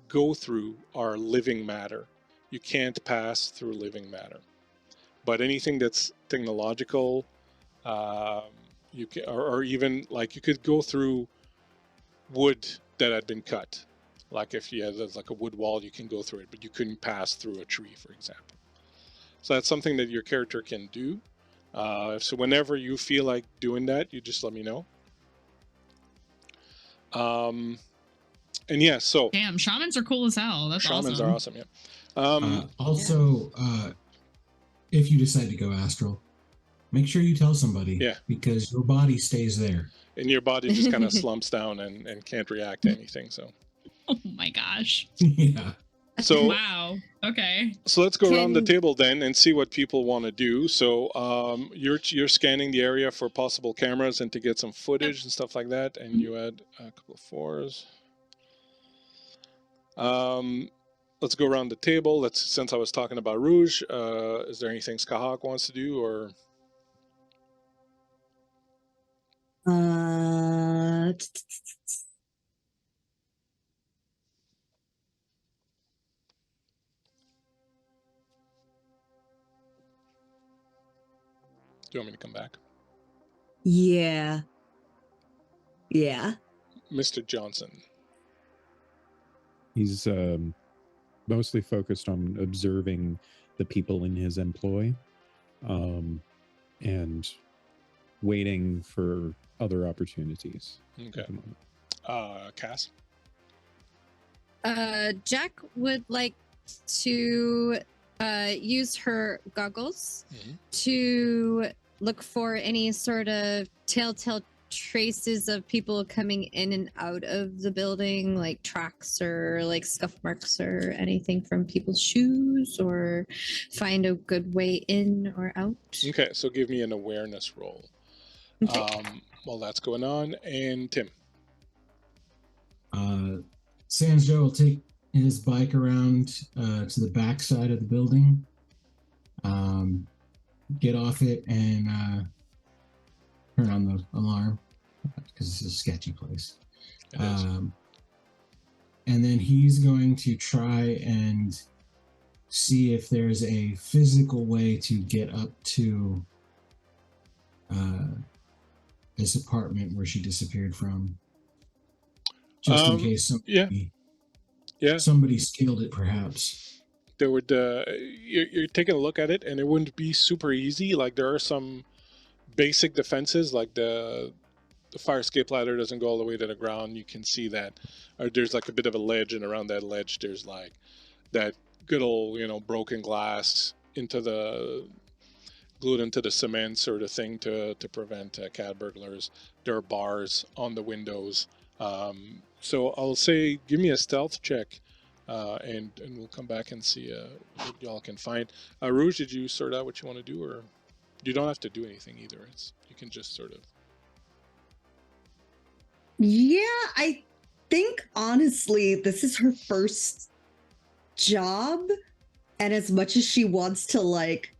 go through are living matter. You can't pass through living matter. But anything that's technological, you can, or even like you could go through wood that had been cut, Like if you had like a wood wall, you can go through it, but you couldn't pass through a tree, for example. So that's something that your character can do. So whenever you feel like doing that, you just let me know. And yeah, so Damn, shamans are cool as hell. That's shamans awesome. are awesome. Yeah. Also, if you decide to go astral, make sure you tell somebody. Yeah. Because your body stays there. And your body just kind of slumps down and can't react to anything. So. Oh my gosh. Yeah. So wow. Okay. So let's go around the table then and see what people want to do. So you're scanning the area for possible cameras and to get some footage and stuff like that. And you had a couple of 4s. Let's go around the table. Since I was talking about Rouge, is there anything Skahak wants to do or? Do you want me to come back? Yeah. Yeah. Mr. Johnson. He's mostly focused on observing the people in his employ and waiting for other opportunities. Okay. Cass? Jack would like to use her goggles to look for any sort of telltale traces of people coming in and out of the building, like tracks or like scuff marks or anything from people's shoes, or find a good way in or out. Okay, so give me an awareness roll. Okay. While that's going on. And Tim? Sans Joe will take his bike around to the back side of the building, get off it, and turn on the alarm because it's a sketchy place. And then he's going to try and see if there's a physical way to get up to this apartment where she disappeared from. Just in case somebody scaled it, perhaps. There would you're taking a look at it, and it wouldn't be super easy. Like there are some basic defenses, like the fire escape ladder doesn't go all the way to the ground. You can see that there's like a bit of a ledge, and around that ledge there's like that good old broken glass glued into the cement sort of thing to prevent cat burglars. There are bars on the windows. So I'll say give me a stealth check, and we'll come back and see what y'all can find. Rouge, did you sort out what you want to do, or you don't have to do anything either? You can just sort of. Yeah, I think honestly this is her first job, and as much as she wants to like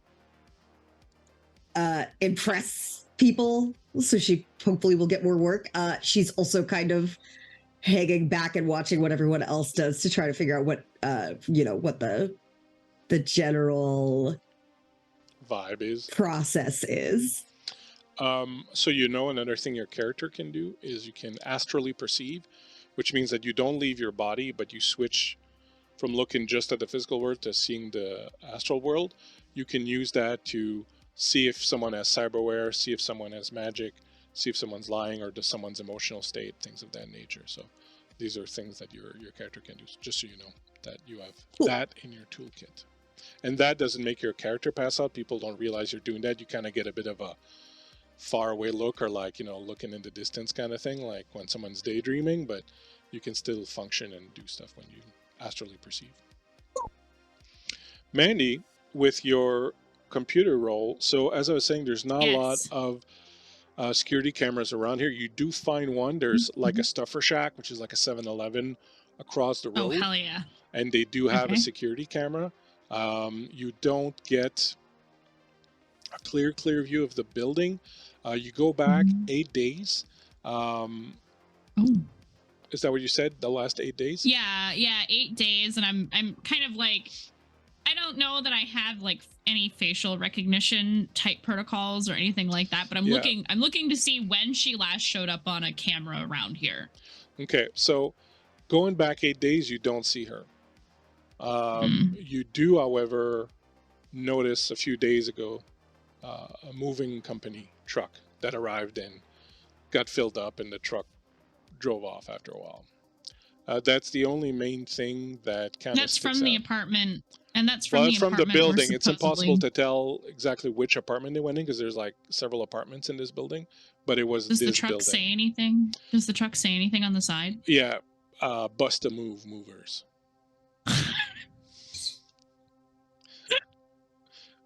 impress people, so she hopefully will get more work, she's also kind of hanging back and watching what everyone else does to try to figure out what what the general vibe is, process is. So another thing your character can do is you can astrally perceive, which means that you don't leave your body, but you switch from looking just at the physical world to seeing the astral world. You can use that to see if someone has cyberware, see if someone has magic, see if someone's lying, or does someone's emotional state, things of that nature. So these are things that your character can do, just so you know that you have that in your toolkit. And that doesn't make your character pass out. People don't realize you're doing that. You kind of get a bit of a far away look, or like looking in the distance kind of thing, like when someone's daydreaming, but you can still function and do stuff when you astrally perceive. Mandy, with your computer roll, so as I was saying, there's not a lot of security cameras around here. You do find one. There's like a Stuffer Shack, which is like a 7-Eleven across the road. Oh, hell yeah. And they do have a security camera. You don't get a clear view of the building. You go back 8 days. Is that what you said? The last 8 days? Yeah, 8 days, and I'm kind of like, I don't know that I have like any facial recognition type protocols or anything like that, but I'm looking to see when she last showed up on a camera around here. Okay, so Going back 8 days, you don't see her. You do, however, notice a few days ago a moving company truck that arrived and got filled up, and the truck drove off after a while. That's the only main thing that kind of That's sticks from the out. apartment, and that's from the From apartment. the building. where It's impossible supposedly- to tell exactly which apartment they went in because there's like several apartments in this building, but it was Does this the truck building. say anything? Does the truck say anything on the side? Yeah, bust a move movers.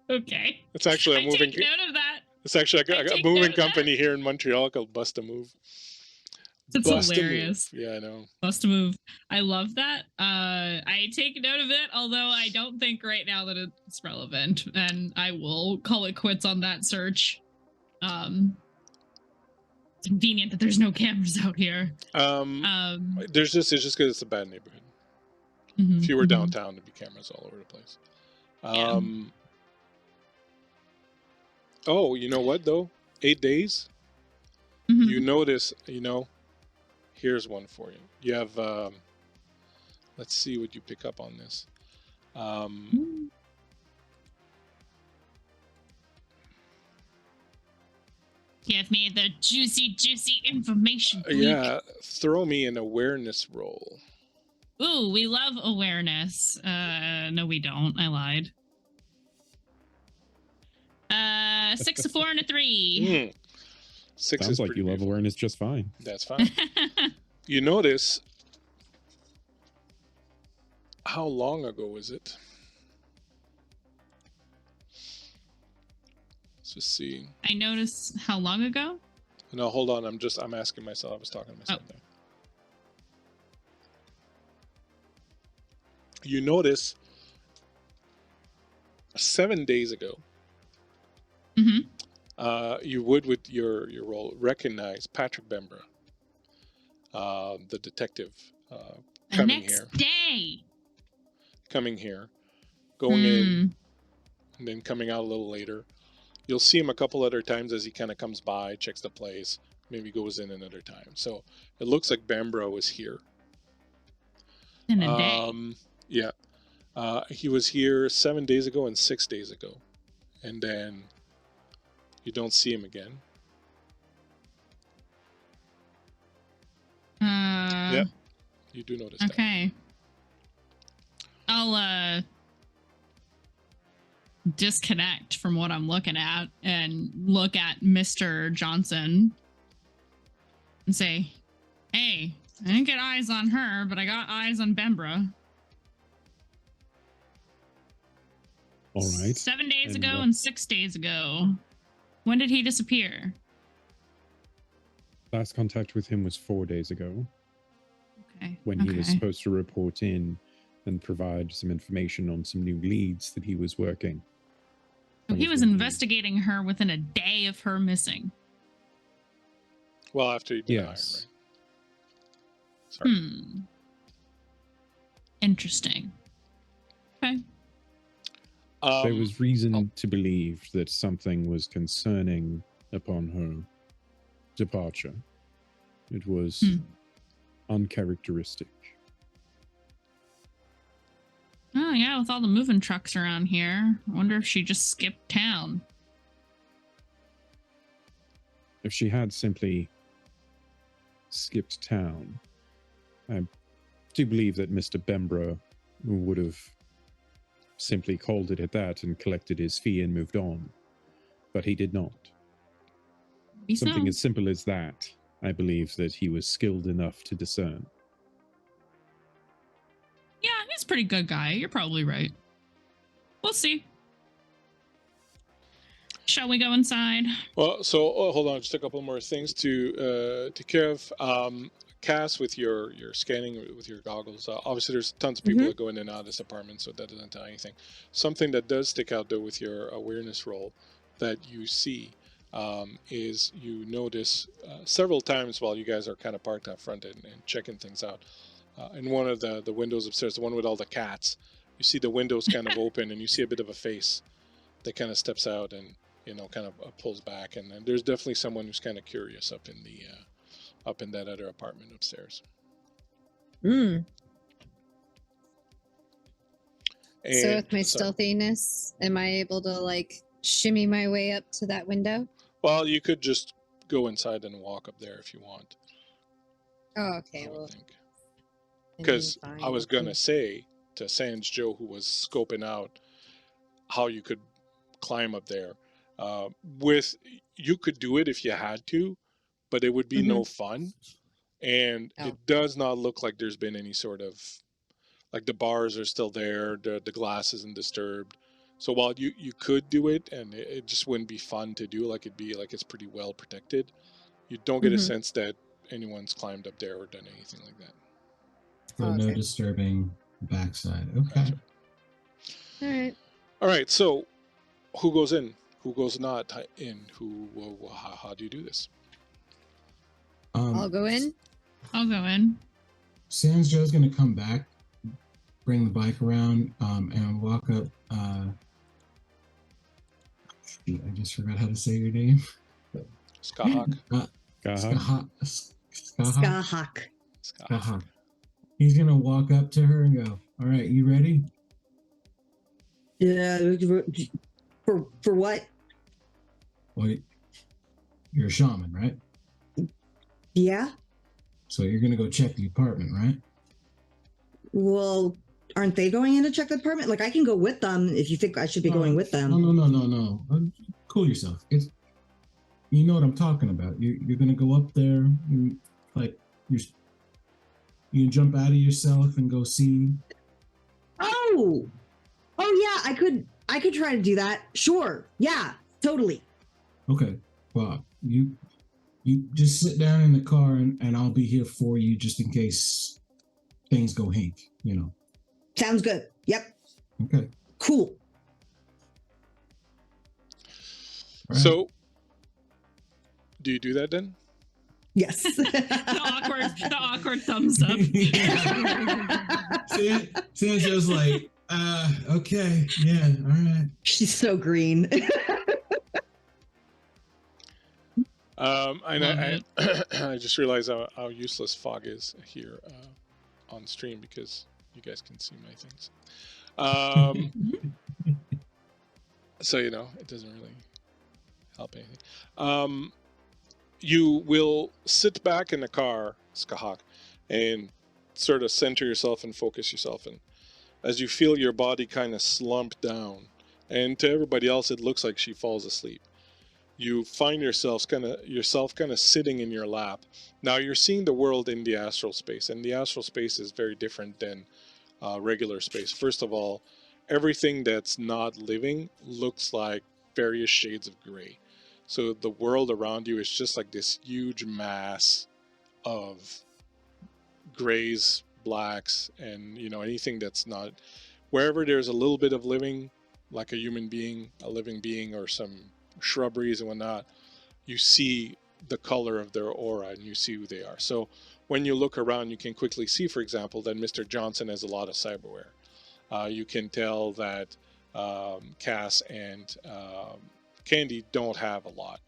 Okay. It's actually a I moving. take note of that. It's actually I a take moving note of that. company here in Montreal called Bust a Move. It's Bust a Move. hilarious. Yeah, I know. Must move. I love that. I take note of it, although I don't think right now that it's relevant, and I will call it quits on that search. It's convenient that there's no cameras out here. It's just because it's a bad neighborhood. Mhm, If you were mhm. downtown, there'd be cameras all over the place. Yeah. Oh, you know what though? 8 days. Mhm. You notice. Here's one for you. You have. Let's see what you pick up on this. Give me the juicy information, please. Yeah, throw me an awareness roll. Ooh, we love awareness. No, we don't. I lied. 6, a 4, and a 3. 6 Sounds is like pretty you love beautiful. awareness just fine. That's fine. You notice. How long ago is it? Let's just see. I noticed how long ago? No, hold on. I'm asking myself. I was talking to myself there. You notice 7 days ago, Mm-hmm. you would, with your role, recognize Patrick Bembra, the detective, The coming next here, day. going in, and then coming out a little later. You'll see him a couple other times as he kind of comes by, checks the place, maybe goes in another time. So it looks like Bembra was here. In a day. Yeah. He was here 7 days ago and 6 days ago. And then you don't see him again. Yep. You do notice that. Okay. I'll disconnect from what I'm looking at and look at Mr. Johnson and say, hey, I didn't get eyes on her, but I got eyes on Bembra. All right. 7 days And, ago and 6 days ago. When did he disappear? Last contact with him was 4 days ago, Okay. when he was supposed to report in and provide some information on some new leads that he was working. So That he was when investigating her within a day of her missing. Well, after he denied, Yes. right? Sorry. Interesting. Okay. There was reason to believe that something was concerning upon her departure. It was uncharacteristic. Oh, yeah, with all the moving trucks around here. I wonder if she just skipped town. If she had simply skipped town, I do believe that Mr. Bembra would have simply called it at that and collected his fee and moved on. But he did not. Something as simple as that, I believe that he was skilled enough to discern. Yeah, he's a pretty good guy. You're probably right. We'll see. Shall we go inside? Well, so hold on, just a couple more things to Kev. Cass, with your scanning with your goggles, obviously there's tons of people that go in and out of this apartment, so that doesn't tell anything. Something that does stick out though with your awareness roll that you see is you notice several times while you guys are kind of parked out front and checking things out. In one of the windows upstairs, the one with all the cats, you see the windows kind of open and you see a bit of a face that kind of steps out and kind of pulls back, and there's definitely someone who's kind of curious up in that other apartment upstairs. Mm. So And with my so- stealthiness, am I able to like shimmy my way up to that window? well, you could just go inside and walk up there if you want. Oh, okay. I would Well, think. then Because fine. I was gonna say to Sans Joe, who was scoping out how you could climb up there, with you could do it if you had to, but it would be no fun, and Oh. it does not look like there's been any sort of like the bars are still there, the glass isn't disturbed. So while you could do it, and it just wouldn't be fun to do, like it'd be like it's pretty well protected, you don't get a sense that anyone's climbed up there or done anything like that. So no Okay. disturbing backside. That's Okay. right. All right. All right, so who goes in? Who goes not in? How do you do this? I'll go in. I'll go in. Sans Joe's gonna come back, bring the bike around, and walk up. Shoot, I just forgot how to say your name. Skahawk? Gaha. Skahawk. Skahawk. He's gonna walk up to her and go, "All right, you ready?" Yeah. For what? Well, you're a shaman, right? Yeah. So you're gonna go check the apartment, right? Well, aren't they going in to check the apartment? Like, I can go with them if you think I should be going with them. No. Cool yourself. It's, you know what I'm talking about. You're gonna go up there, and, like you can jump out of yourself and go see. Oh yeah, I could try to do that. Sure. Yeah, totally. Okay. Well, you just sit down in the car, and I'll be here for you just in case things go hank. You know. Sounds good. Yep. Okay. Cool. All right. So, do you do that then? Yes. The awkward thumbs up. Sancho's like, okay, yeah, all right. She's so green. I I just realized how useless fog is here on stream because you guys can see my things. So you know it doesn't really help anything. You will sit back in the car, Skahawk, and sort of center yourself and focus yourself. And as you feel your body kind of slump down, and to everybody else, it looks like she falls asleep. You find yourself kind of sitting in your lap. Now you're seeing the world in the astral space, and the astral space is very different than regular space. First of all, everything that's not living looks like various shades of gray. So the world around you is just like this huge mass of grays, blacks, and you know anything that's not. Wherever there's a little bit of living, like a human being, a living being, or some shrubberies and whatnot, you see the color of their aura and you see who they are. So when you look around, you can quickly see, for example, that Mr. Johnson has a lot of cyberware. You can tell that Cass and Candy don't have a lot,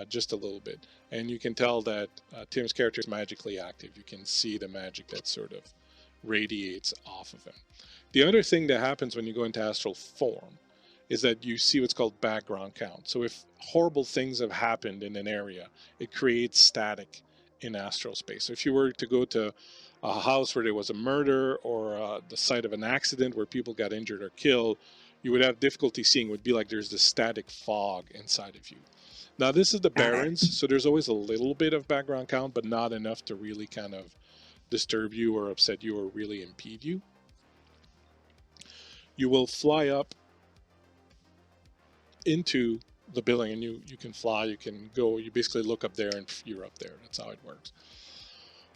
just a little bit. And you can tell that Tim's character is magically active. You can see the magic that sort of radiates off of him. The other thing that happens when you go into astral form is that you see what's called background count. So if horrible things have happened in an area, it creates static in astral space. So if you were to go to a house where there was a murder or the site of an accident where people got injured or killed, you would have difficulty seeing. It would be like there's this static fog inside of you. Now this is the Barrens, so there's always a little bit of background count, but not enough to really kind of disturb you or upset you or really impede you. You will fly up into the building, and you can fly, you can go, you basically look up there and you're up there. That's how it works.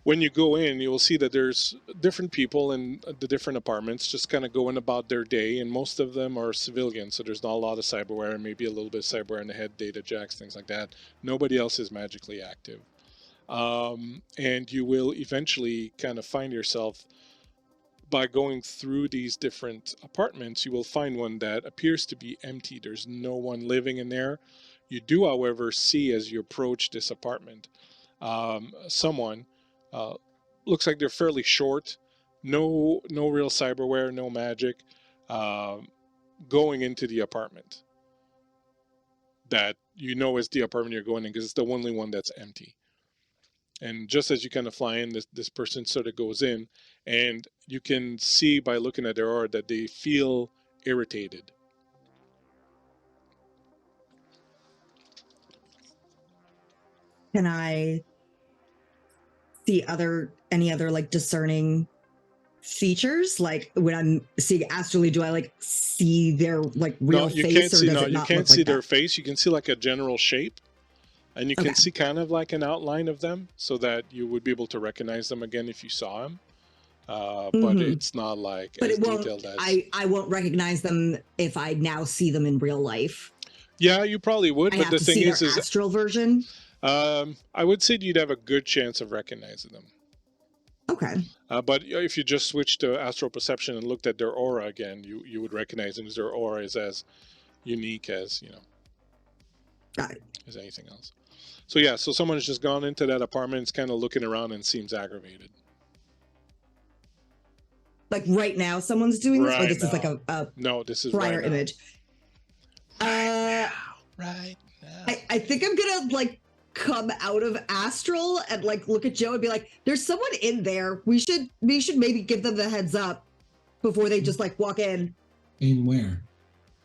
When you go in, you will see that there's different people in the different apartments just kind of going about their day, and most of them are civilians, so there's not a lot of cyberware, maybe a little bit of cyberware in the head, data jacks, things like that. Nobody else is magically active. And you will eventually kind of find yourself, by going through these different apartments, you will find one that appears to be empty. There's no one living in there. You do, however, see as you approach this apartment, someone looks like they're fairly short. No real cyberware, no magic. Going into the apartment that you know is the apartment you're going in because it's the only one that's empty. And just as you kind of fly in, this person sort of goes in, and you can see by looking at their aura that they feel irritated. Can I see any other like discerning features? Like when I'm seeing astrally, do I like see their like real face, or does it not you can't look see like their that? face. You can see like a general shape, and you Okay. can see kind of like an outline of them, so that you would be able to recognize them again if you saw them. But Mhm. it's not like But as it won't. detailed as. I won't recognize them if I now see them in real life. Yeah, you probably would, I but have the to thing see is their astral version. I would say you'd have a good chance of recognizing them. Okay. But if you just switched to astral perception and looked at their aura again, you would recognize them because their aura is as unique as Got it. as anything else. So yeah, so someone has just gone into that apartment, is kind of looking around and seems aggravated. Like right now, someone's doing this, or Right this is like now. a No, this is prior right now. image. Right now. I think I'm gonna like come out of astral and like look at Joe and be like, "There's someone in there. We should maybe give them the heads up before they just like walk in In where?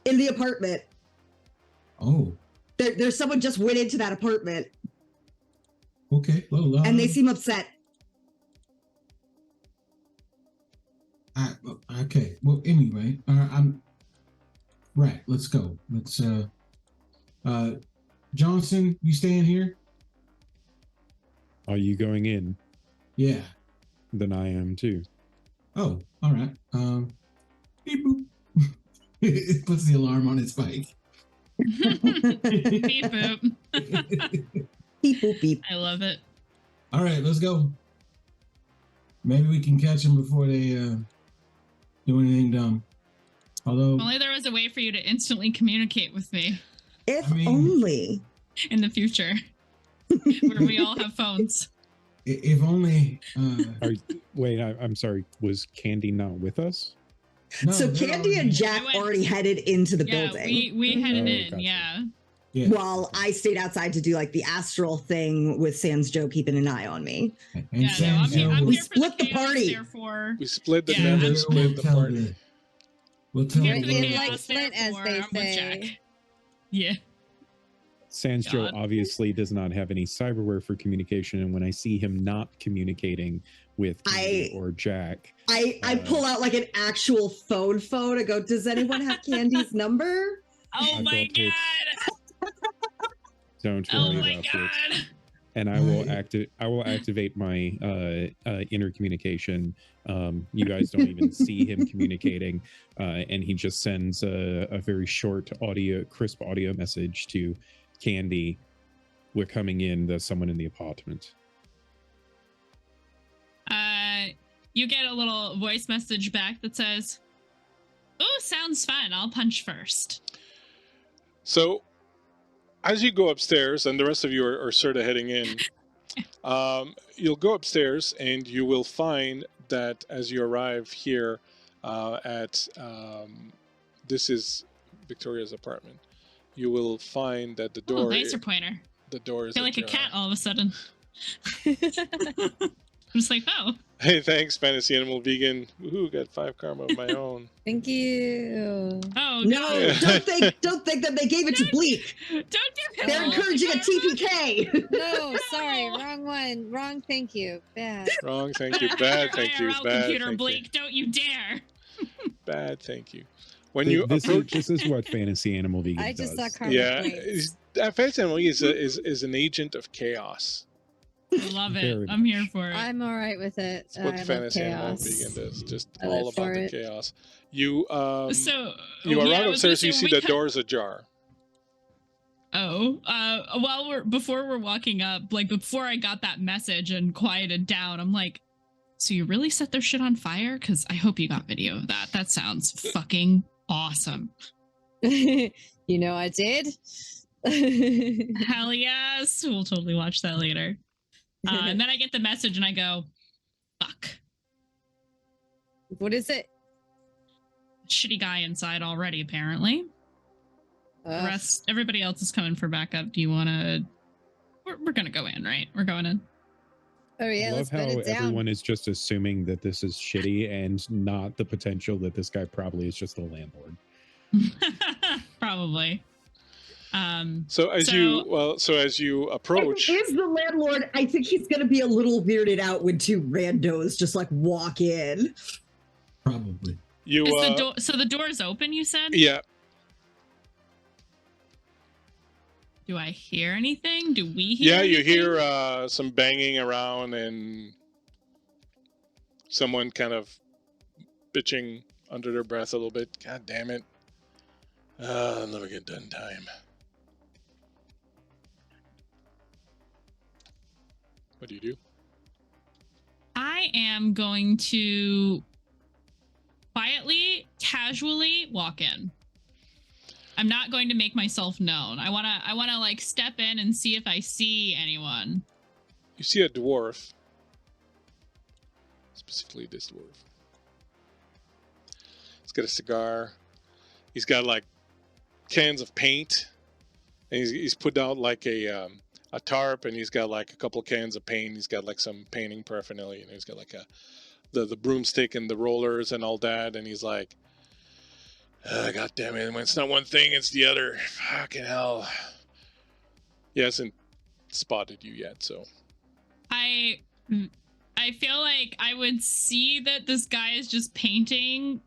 in the apartment. Oh, There's someone just went into that apartment okay. Well, and they seem upset." Okay. Well, anyway, I'm right. Let's go. Let's. Johnson, you staying here? Are you going in? Yeah. Then I am too. Oh, all right. Beep boop. It puts the alarm on its bike. Beep boop. Beep boop beep. I love it. All right, let's go. Maybe we can catch them before they do anything dumb. Although, If only there was a way for you to instantly communicate with me If I mean- only. in the future, where we all have phones. if only. Wait, I'm sorry. Was Candy not with us? No, So they're Candy and already- Jack We went- already headed into the Yeah, building. we headed Oh, in. gotcha. Yeah. Yeah. While I stayed outside to do like the astral thing with Sans Joe keeping an eye on me. And Yeah, no, Sans Joe I'm will- here for split the chaos, party. Therefore, We split the Yeah, damage, Sans Joe split will the tell party. We'll tell here Here for It's the in chaos, like Flint, as therefore, they I'm with say. Jack. Yeah. Sans Joe God. obviously does not have any cyberware for communication, and when I see him not communicating with Candy or Jack, I pull out like an actual phone and go, "Does anyone have Candy's number?" Oh I've my got it. god. don't Oh worry my about it. god. And I will Right. activate my inner communication. You guys don't even see him communicating, and he just sends a very short crisp audio message to Candy. We're coming in. There's someone in the apartment. You get a little voice message back that says, "Oh, sounds fun. I'll punch first." So, as you go upstairs, and the rest of you are sort of heading in, you'll go upstairs and you will find that as you arrive here at this is Victoria's apartment, you will find that the Oh, door laser pointer. the door I is feel like a ajar. cat all of a sudden. I'm just like, oh, Hey, thanks, Fantasy Animal Vegan. Woohoo, got 5 karma of my own. Thank you. oh No, Yeah. don't think that they gave it to Bleak. Don't do They're that. encouraging a TPK. No, sorry, wrong one. Wrong. Thank you. Bad. Wrong, thank you. Bad, thank you. IRL Bad, computer, thank you. Bleak, don't you dare. Bad, thank you. When you this approach, is what Fantasy Animal Vegan I just does. saw karma yeah, points. Fantasy Animal is an agent of chaos. I love Very it. I'm here for it. I'm all right with it. That's what I love Fantasy Animal chaos. Vegan does. Just I all live about for the it. chaos. You So you yeah, arrive I was gonna upstairs, you say see when we the cut- door's ajar. Oh, before we're walking up, like before I got that message and quieted down, I'm like, so you really set their shit on fire? Because I hope you got video of that. That sounds fucking awesome. You know I did. Hell yes. We'll totally watch that later. And then I get the message and I go, Fuck. What is it? Shitty guy inside already, apparently. The rest, everybody else is coming for backup. Do you want to? We're gonna go in, right? We're going in. Oh yeah, I love let's how put it down. everyone is just assuming that this is shitty and not the potential that this guy probably is just the landlord. Probably. So as you approach, Is the landlord? I think he's going to be a little weirded out when two randos just like walk in. Probably. you Is the door? So the door is open. You said. yeah. Do I hear anything? Do we hear? Yeah, you anything? hear some banging around and someone kind of bitching under their breath a little bit. God damn it. I'll never get done in time. What do you do? I am going to quietly, casually walk in. I'm not going to make myself known. I wanna like step in and see if I see anyone. You see a dwarf. Specifically this dwarf. He's got a cigar. He's got like cans of paint. And he's put out like a tarp, and he's got like a couple cans of paint. He's got like some painting paraphernalia. He's got like the broomstick and the rollers and all that. And he's like, God damn it! When it's not one thing, it's the other. Fucking hell. He hasn't spotted you yet, so. I feel like I would see that this guy is just painting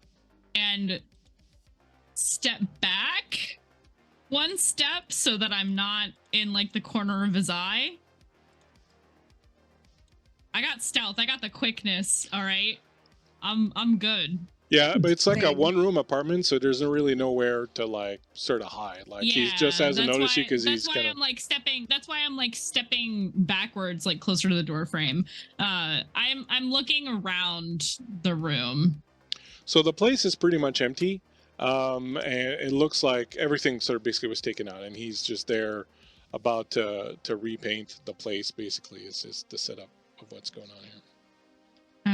and step back one step so that I'm not in like the corner of his eye. I got stealth. I got the quickness. All right. I'm good. Yeah, but it's like a Big. one-room apartment, so there's really nowhere to like sort of hide. Like he just hasn't that's noticed you why- because he's That's why kind of. I'm like stepping. That's why I'm like stepping backwards, like closer to the door frame. I'm looking around the room. So the place is pretty much empty, and it looks like everything sort of basically was taken out, and he's just there about to repaint the place. Basically, is just the setup of what's going on here.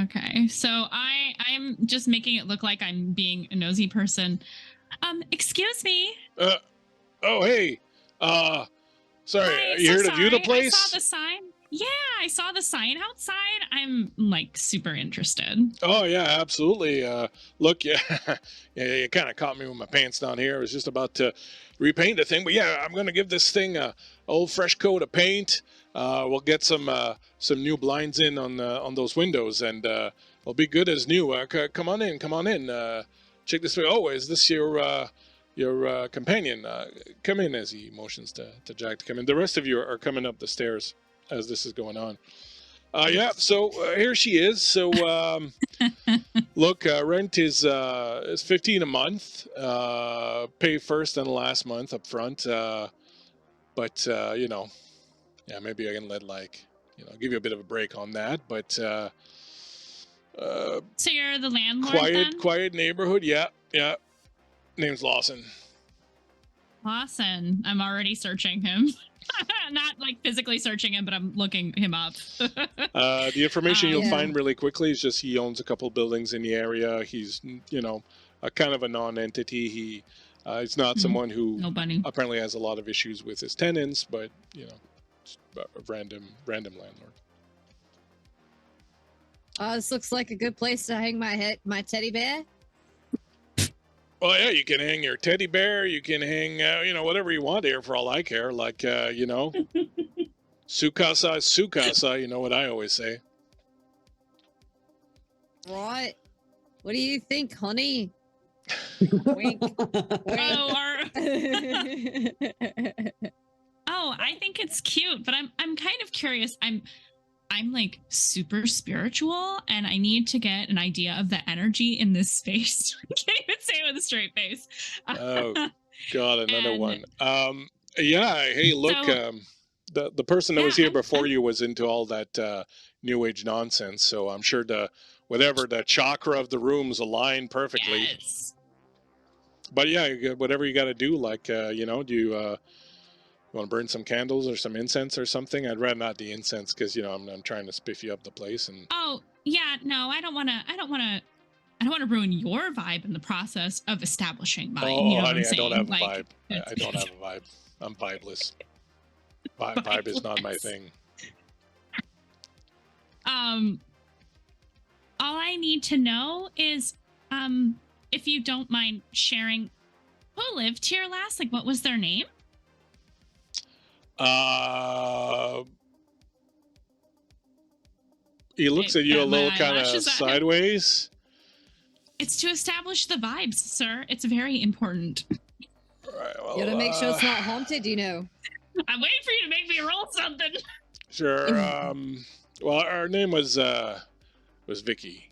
Okay, so I'm just making it look like I'm being a nosy person. Excuse me. Oh hey, sorry, Hi, you here to view the sorry. place? I saw the sign. Yeah, I saw the sign outside. I'm like super interested. Oh yeah, absolutely. Look, yeah, you kind of caught me with my pants down here. I was just about to repaint the thing, but yeah, I'm gonna give this thing a old fresh coat of paint. We'll get some new blinds in on those windows, and it'll be good as new. Come on in. Check this way. Oh, is this your companion? Come in. As he motions to Jack to come in. The rest of you are coming up the stairs as this is going on. Yeah, so here she is. So look, rent is 15 a month. Pay first and last month up front. But you know, yeah, maybe I can let give you a bit of a break on that. But So you're the landlord then? quiet neighborhood. Yeah. Name's Lawson. Lawson. I'm already searching him. Not like physically searching him, but I'm looking him up. The information you'll Yeah. find really quickly is just he owns a couple buildings in the area. He's, a kind of a non-entity. He's not someone who No bunny. apparently has a lot of issues with his tenants, but, just a random landlord. This looks like a good place to hang my teddy bear. Well, yeah, you can hang your teddy bear. You can hang, whatever you want here for all I care. Like, Sukasa is Sukasa, you know what I always say. Right. What do you think, honey? Wink. Oh, I think it's cute, but I'm kind of curious. I'm like super spiritual, and I need to get an idea of the energy in this space. I can't even say it with a straight face. Oh, God, another And- one. Yeah, hey, look, So- the person that was Yeah, here before you was into all that New Age nonsense, so I'm sure the chakra of the rooms aligned perfectly. Yes. But yeah, whatever you got to do, like, do you want to burn some candles or some incense or something? I'd rather not the incense because, I'm trying to spiffy up the place. And Oh, Yeah, no, I don't want to ruin your vibe in the process of establishing mine. Oh, you know honey, what I'm I don't saying? have a vibe. I don't have a vibe. I'm vibeless. Vibe is not my Vibeless. thing. All I need to know is, if you don't mind sharing, who lived here last? Like, what was their name? He looks at you a Got my little kind of eyelashes at him. sideways. It's to establish the vibes, sir. It's very important. All right, well, You gotta make sure it's not haunted, you know. I'm waiting for you to make me roll something. Sure. Well, our name was Vicky.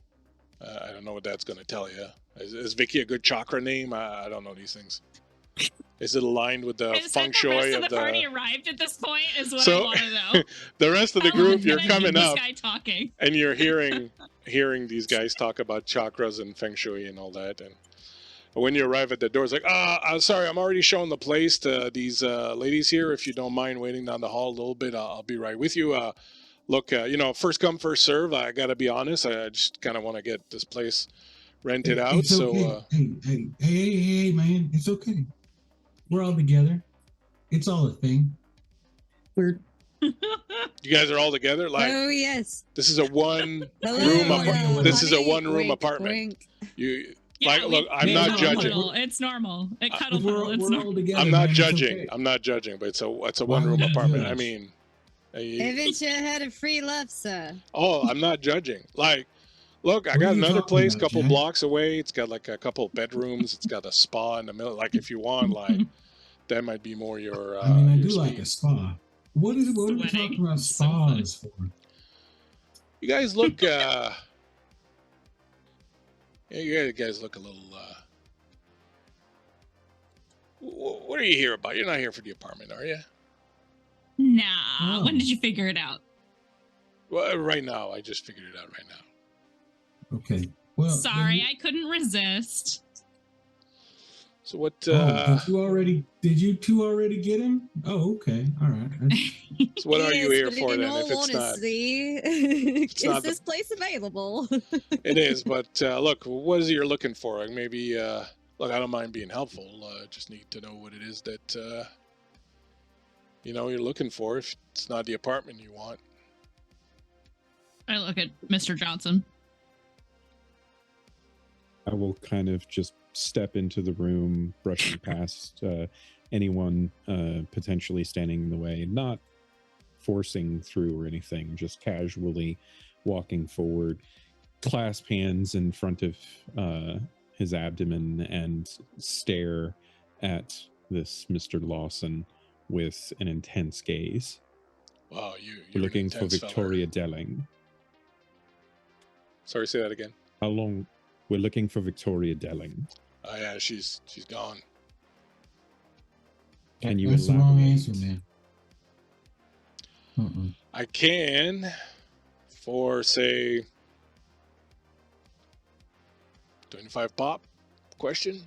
I don't know what that's going to tell you. Is Vicky a good chakra name? I don't know these things. Is it aligned with the Is feng that the rest shui of of the party the? arrived at this point? Is what So- I want to know. The rest of the How long group, you're can I keep coming this up, guy talking. and you're hearing these guys talk about chakras and feng shui and all that. And when you arrive at the door, it's like, I'm sorry, I'm already showing the place to these ladies here. If you don't mind waiting down the hall a little bit, I'll be right with you. Look, first come, first serve. I got to be honest. I just kind of want to get this place rented out. It's So, okay. Hey, man, it's okay. We're all together. It's all a thing. We're you guys are all together. Like, Oh yes. this is a one Hello, room. Hello, This is a honey. one room Wink, apartment. wink. You Yeah, like? Look, I'm Yeah, not no, judging. Cuddle. It's normal. It cuddle We're, cuddle. It's we're normal. all together. I'm not man. It's judging. okay. I'm not judging. But it's a Why one room would you apartment. I judge? mean, Haven't you had a free love, sir? oh, I'm not judging. Like, look, I What got are you another talking place, about, couple Jack? blocks away. It's got like a couple bedrooms. It's got a spa in the middle. Like, if you want, like, that might be more your. I mean, I your do like speed. a spa. What are we Sweating. talking about So funny. spas for? You guys look. Yeah, you guys look a little. What are you here about? You're not here for the apartment, are you? Nah. Oh. When did you figure it out? Well, right now. I just figured it out right now. Okay. Well, Sorry, then I couldn't resist. So what? did you two already get him? Oh, okay. All right. So what are you Yes, here but for in then? all If it's not, honesty, it's not is this place available? it is. But look, what is it you're looking for? Like, maybe. Look, I don't mind being helpful. Just need to know what it is that you're looking for. If it's not the apartment you want. I look at Mr. Johnson. I will kind of just step into the room, brushing past anyone potentially standing in the way, not forcing through or anything, just casually walking forward, clasp hands in front of his abdomen and stare at this Mr. Lawson with an intense gaze. Wow, We're you're looking an for intense Victoria feller. Delling. Sorry, say that again. How long? We're looking for Victoria Delling. Oh yeah, she's gone. Can you That's the wrong elaborate? answer, man. I can, for say, 25 pop. Question.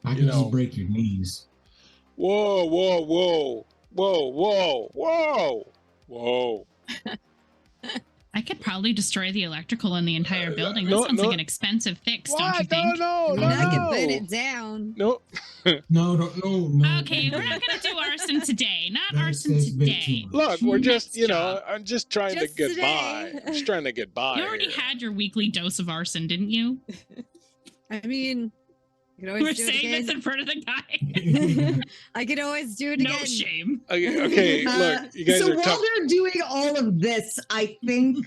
I You can know- just break your knees. Whoa, whoa, whoa, whoa, whoa, whoa, whoa. I could probably destroy the electrical in the entire building. That no, sounds no. like an expensive fix, don't you What? think? No, I no, mean, I could no. burn it down. No. No. Okay, we're not going to do arson today. Not That's- arson that's a bit too today. much. Look, we're just, Next job. I'm just trying Just to get today. by. I'm just trying to get by. You already here. had your weekly dose of arson, didn't you? I mean, you can We're always do saying this it in front of the guy. again. I could always do it No again. shame. Okay, look, you guys so are while tough. they're doing all of this, I think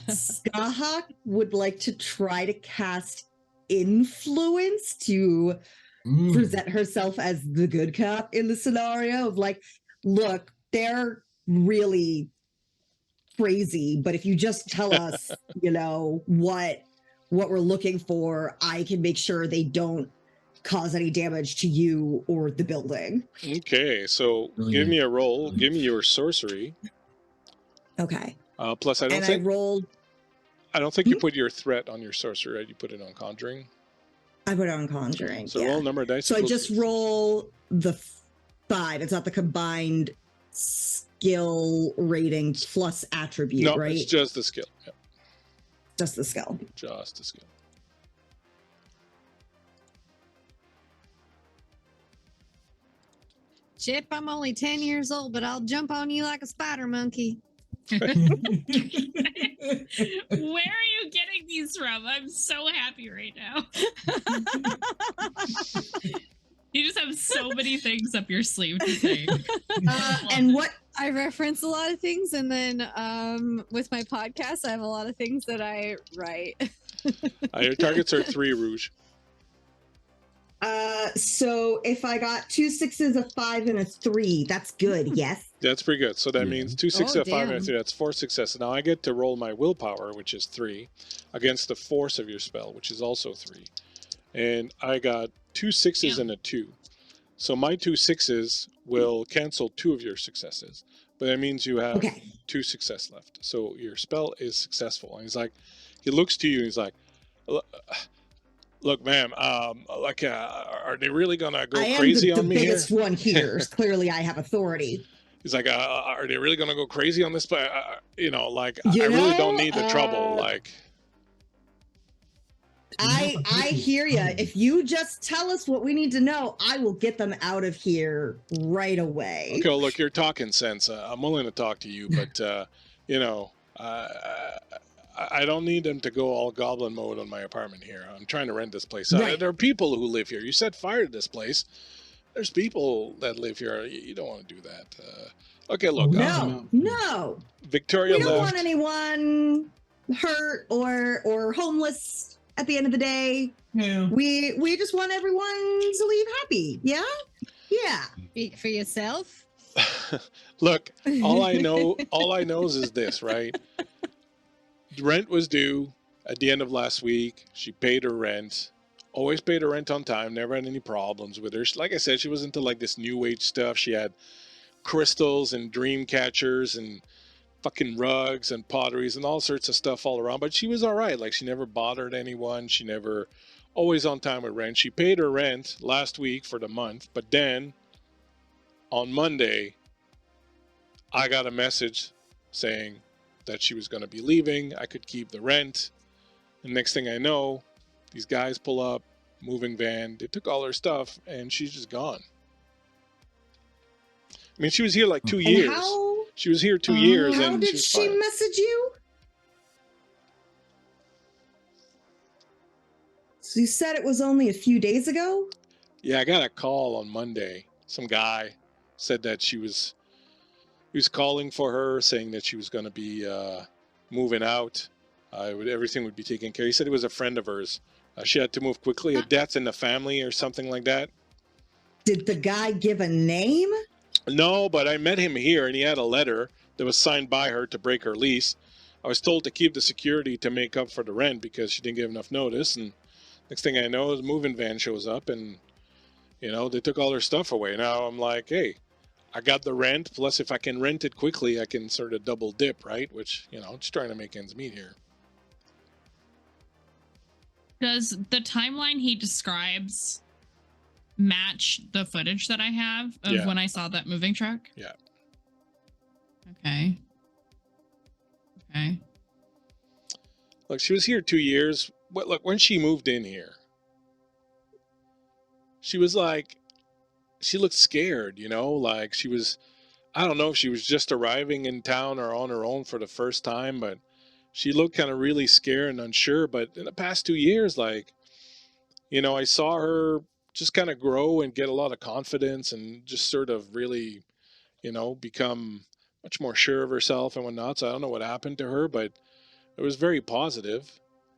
Skahak would like to try to cast influence to present herself as the good cop in the scenario of like, look, they're really crazy, but if you just tell us, what we're looking for, I can make sure they don't cause any damage to you or the building. Okay, so give Brilliant. me a roll. Give me your sorcery. Okay. Plus, I don't And I think rolled, you put your threat on your sorcery, right? You put it on conjuring. I put it on conjuring. So yeah. roll a number of dice. So I equals- just roll the 5. It's not the combined skill rating plus attribute, No, right? it's just the skill. Yeah, Just the skill. just the skill. Chip, I'm only 10 years old, but I'll jump on you like a spider monkey. Where are you getting these from? I'm so happy right now. You just have so many things up your sleeve to say. And what I reference a lot of things, and then with my podcast, I have a lot of things that I write. Your targets are 3, Rouge. so if I got 2 6s, a 5, and a 3, that's good. Yes. That's pretty good. So that Yeah. means 2 6, Oh, a 5, and a damn. 3. That's 4 successes. Now I get to roll my willpower, which is 3, against the force of your spell, which is also 3. And I got 2 6s and a 2. So my 2 6s will cancel 2 of your successes. But that means you have Okay. 2 success left. So your spell is successful. And he's like, he looks to you and he's like, look, ma'am, are they really gonna go I am crazy the on me here? biggest one here. Clearly, I have authority. He's like, are they really gonna go crazy on this? But You I really don't know, need the trouble. Like, I hear you. If you just tell us what we need to know, I will get them out of here right away. okay, well, look, you're talking sense. I'm willing to talk to you, but I don't need them to go all goblin mode on my apartment here. I'm trying to rent this place out. Right. There are people who live here. You set fire to this place. There's people that live here. You don't want to do that. Okay, look, No. Victoria We don't left. want anyone hurt or homeless at the end of the day. Yeah. We just want everyone to leave happy. Yeah? Yeah. Speak for yourself. Look, all I know is this, right? Rent was due at the end of last week. She paid her rent. Always paid her rent on time. Never had any problems with her. Like I said, she was into like this new age stuff. She had crystals and dream catchers and fucking rugs and potteries and all sorts of stuff all around. But she was all right. Like, she never bothered anyone. She never, always on time with rent. She paid her rent last week for the month. But then on Monday, I got a message saying that she was going to be leaving. I could keep the rent. And next thing I know, these guys pull up, moving van. They took all her stuff, and she's just gone. I mean, she was here like 2 And years. how She was here 2 years, how and did she was she fine. message you? So you said it was only a few days ago? Yeah, I got a call on Monday. Some guy said that he was calling for her, saying that she was going to be moving out. Everything would be taken care of. He said he was a friend of hers. She had to move quickly. A death in the family or something like that. Did the guy give a name? No, but I met him here, and he had a letter that was signed by her to break her lease. I was told to keep the security to make up for the rent because she didn't give enough notice. And next thing I know, the moving van shows up, and they took all her stuff away. Now I'm like, hey, I got the rent. Plus, if I can rent it quickly, I can sort of double dip, right? Which, just trying to make ends meet here. Does the timeline he describes match the footage that I have of Yeah. when I saw that moving truck? Yeah. Okay. Look, she was here 2 years. Look, when she moved in here, she was like, she looked scared, like she was, I don't know if she was just arriving in town or on her own for the first time, but she looked kind of really scared and unsure. But in the past 2 years, like, I saw her just kind of grow and get a lot of confidence and just sort of really, become much more sure of herself and whatnot. So I don't know what happened to her, but it was very positive.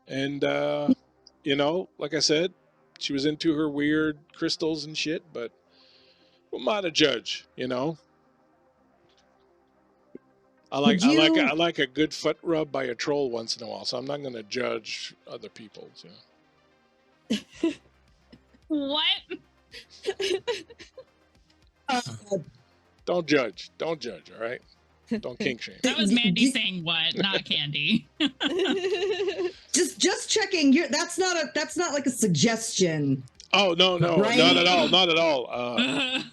And, like I said, she was into her weird crystals and shit, but who am I to judge, I like a good foot rub by a troll once in a while, so I'm not going to judge other people. So. What? Don't judge, all right? Don't kink shame. That was Mandy saying what, not Candy. Just checking. That's not like a suggestion. Oh no, Right? not at all. Not at all. It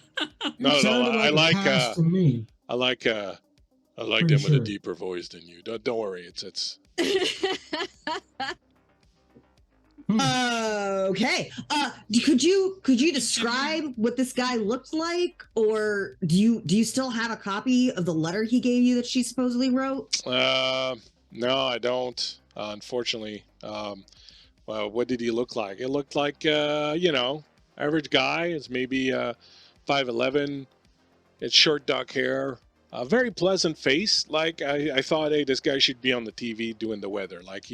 Not at all. sounded I like a pass to me. I like them Pretty with a sure. deeper voice than you. Don't worry. It's Okay. Could you describe what this guy looked like, or do you still have a copy of the letter he gave you that she supposedly wrote? no, I don't. Unfortunately. Well, what did he look like? It looked like average guy. It's maybe 5'11". It's short dark hair. A very pleasant face. Like I thought, hey, this guy should be on the TV doing the weather. Like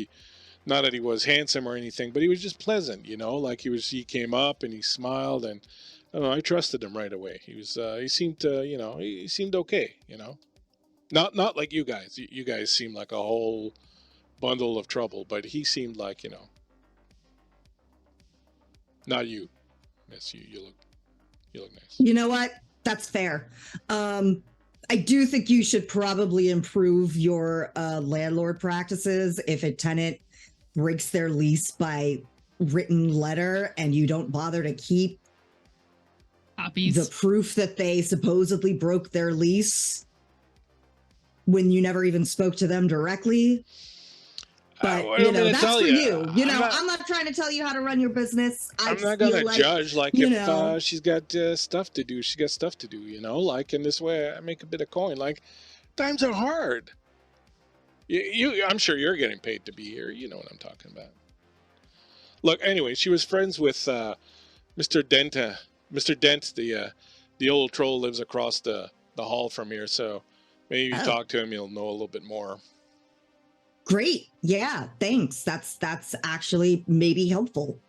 not that he was handsome or anything, but he was just pleasant, Like he came up and he smiled, and I don't know, I trusted him right away. He seemed he seemed okay, Not like you guys. You guys seemed like a whole bundle of trouble, but he seemed like, not you. Yes, you look nice. You know what? That's fair. I do think you should probably improve your landlord practices. If a tenant breaks their lease by written letter and you don't bother to keep Copies. the proof that they supposedly broke their lease when you never even spoke to them directly. But that's for you. I'm not trying to tell you how to run your business. I'm not gonna judge. Like if she's got stuff to do, she got stuff to do. Like in this way, I make a bit of coin. Like times are hard. I'm sure you're getting paid to be here. You know what I'm talking about. Look, anyway, she was friends with Mr. Dent. Mr. Dent, the old troll, lives across the hall from here. So maybe you talk to him, you'll know a little bit more. Great. Yeah, thanks. That's actually maybe helpful.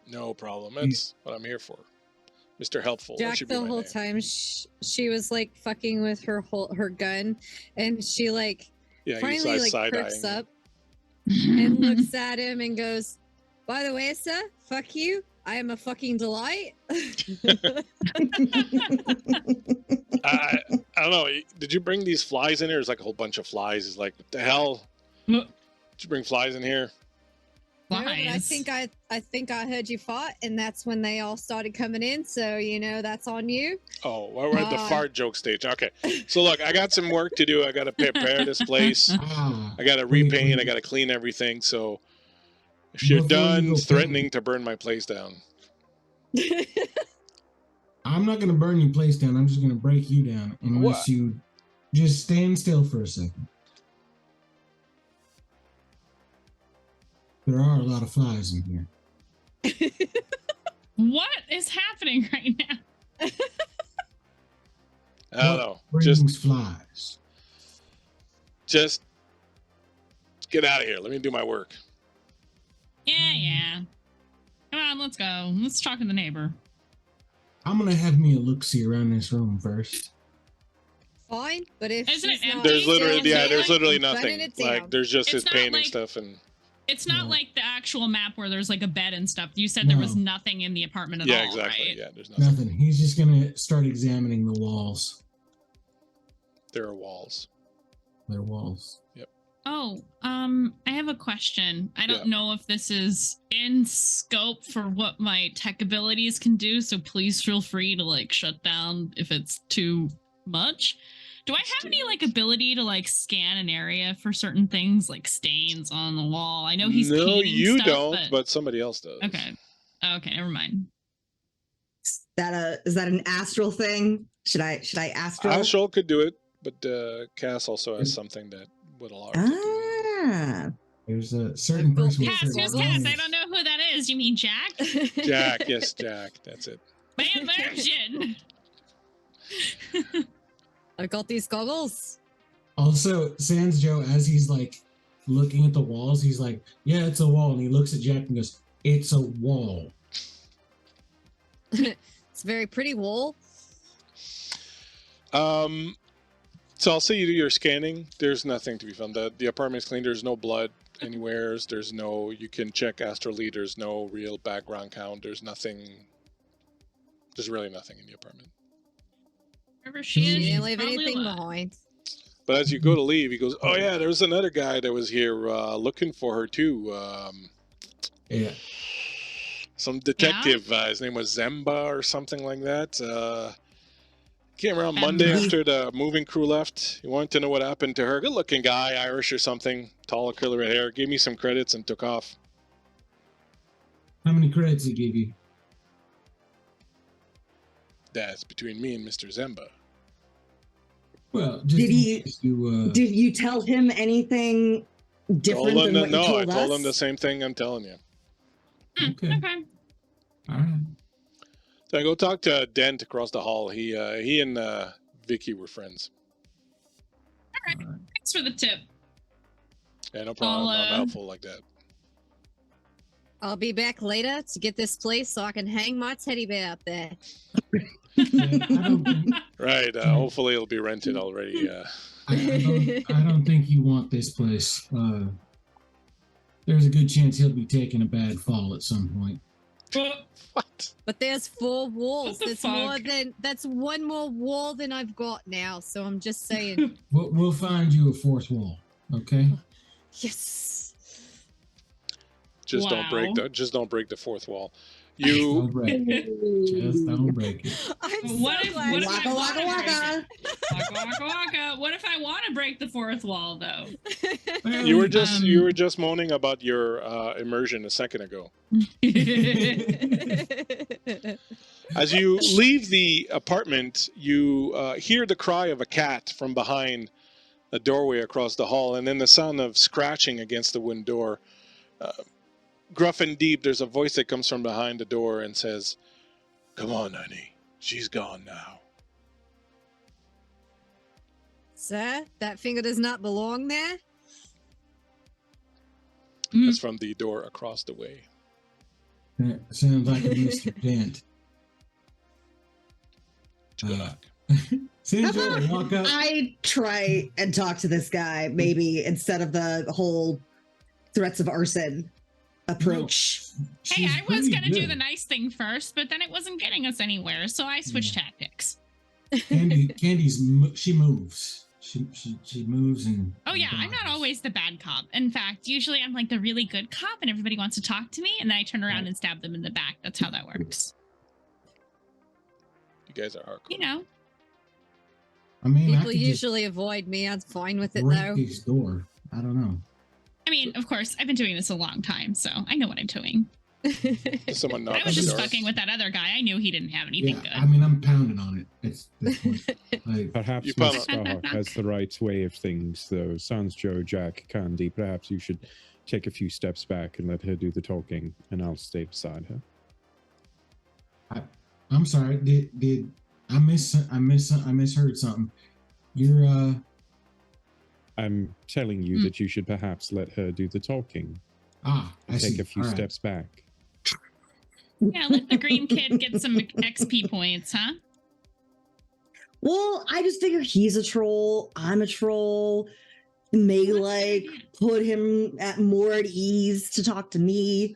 No problem. That's what I'm here for. Mr. Helpful. Jack, the whole time she was like fucking with her gun, and she finally perks up and looks at him and goes, "By the way, sir, fuck you. I am a fucking delight." I don't know. Did you bring these flies in here? There's like a whole bunch of flies. It's like, what the hell? Did you bring flies in here? No, I think I heard you fart, and that's when they all started coming in. So that's on you. Oh, well, we're at the fart joke stage. Okay, so look, I got some work to do. I got to prepare this place. I got to repaint. I got to clean everything. So if you're done threatening to burn my place down, I'm not going to burn your place down. I'm just going to break you down unless you just stand still for a second. There are a lot of flies in here. What is happening right now? I don't know. Brings flies. Just get out of here. Let me do my work. Yeah. Come on, let's go. Let's talk to the neighbor. I'm gonna have me a look-see around this room first. Fine, but if there's literally nothing. Like there's just his painting stuff and. It's not like the actual map where there's like a bed and stuff. You said there was nothing in the apartment at all, exactly. right? Yeah, there's nothing. He's just gonna start examining the walls. There are walls. They're walls. Yep. Oh, I have a question. I don't know if this is in scope for what my tech abilities can do, so please feel free to shut down if it's too much. Do I have any ability to scan an area for certain things like stains on the wall? I know he's painting stuff. No, you don't, but somebody else does. Okay, never mind. Is that an astral thing? Should I astral? Astral could do it, but Cass also has something that would allow her to do it. There's a certain person. Cass, who's Cass? I don't know who that is. You mean Jack? Jack, yes, Jack. That's it. My version. I got these goggles. Also, Sans Joe, as he's looking at the walls, he's like, "Yeah, it's a wall," and he looks at Jack and goes, "It's a wall." It's a very pretty wall. So I'll say you do your scanning. There's nothing to be found. The apartment's clean. There's no blood anywhere. You can check astrally. There's no real background count. There's nothing. There's really nothing in the apartment. Wherever she is, she didn't leave anything behind. But as you go to leave, he goes, "Oh yeah, there was another guy that was here looking for her too. Yeah. Some detective. His name was Zemba or something like that. Came around Monday He- after the moving crew left. He wanted to know what happened to her. Good-looking guy, Irish or something. Tall, curly hair. Gave me some credits and took off. How many credits he give you? That's between me and Mr. Zemba. Well, just Did in he- case you, Did you tell him anything different than what you I told told us? him the same thing I'm telling you. Okay. Okay. all right. So I go talk to Dent across the hall. He and Vicky were friends. All right. Thanks for the tip. Yeah, no problem. I'm I'll, helpful like that. I'll be back later to get this place so I can hang my teddy bear up there. Yeah, I don't think, Right. Hopefully it'll be rented already. I don't think you want this place. There's a good chance he'll be taking a bad fall at some point. What? But there's 4 walls. What the That's one more wall than I've got now. So I'm just saying. We'll find you a 4th wall. Okay. Yes. Just Wow. don't break the 4th wall. Don't You break it. Just don't break it. I'm What so if- glad. what if Waka I waka wanna break waka. Waka waka waka. What if I want to break the 4th wall though? Well, you were just moaning about your immersion a second ago. As you leave the apartment, you hear the cry of a cat from behind a doorway across the hall, and then the sound of scratching against the wooden door. Gruff and deep, there's a voice that comes from behind the door and says, "Come on, honey. She's gone now." Sir, that finger does not belong there. That's from the door across the way. That sounds like a Mr. Dent. Good luck. Sandra, walk up. I try and talk to this guy, maybe instead of the whole threats of arson approach. Hey, She's I was pretty gonna do good. the nice thing first, but then it wasn't getting us anywhere, so I switched tactics. She moves. She moves and. Oh yeah, I'm not dodges. always the bad cop. In fact, usually I'm like the really good cop, and everybody wants to talk to me, and then I turn around and stab them in the back. That's how that works. You guys are hardcore. You know. I mean, I People could just usually avoid me. I'm fine with it break though. his door. I don't know. I mean, of course, I've been doing this a long time, so I know what I'm doing. Does someone knock I on was the just door? fucking with that other guy. I knew he didn't have anything Yeah, good. I mean, I'm pounding on it. It's this point. Like, Perhaps You Miss found- Star has the right way of things, though. Sans Joe, Jack, Candy. Perhaps you should take a few steps back and let her do the talking, and I'll stay beside her. I'm sorry. Did I misheard something? You're I'm telling you that you should perhaps let her do the talking. I And see. take a few All right. steps back. Yeah, let the green kid get some XP points, huh? Well, I just figure he's a troll. I'm a troll. May Well, that's a like good idea. put him at more at ease to talk to me.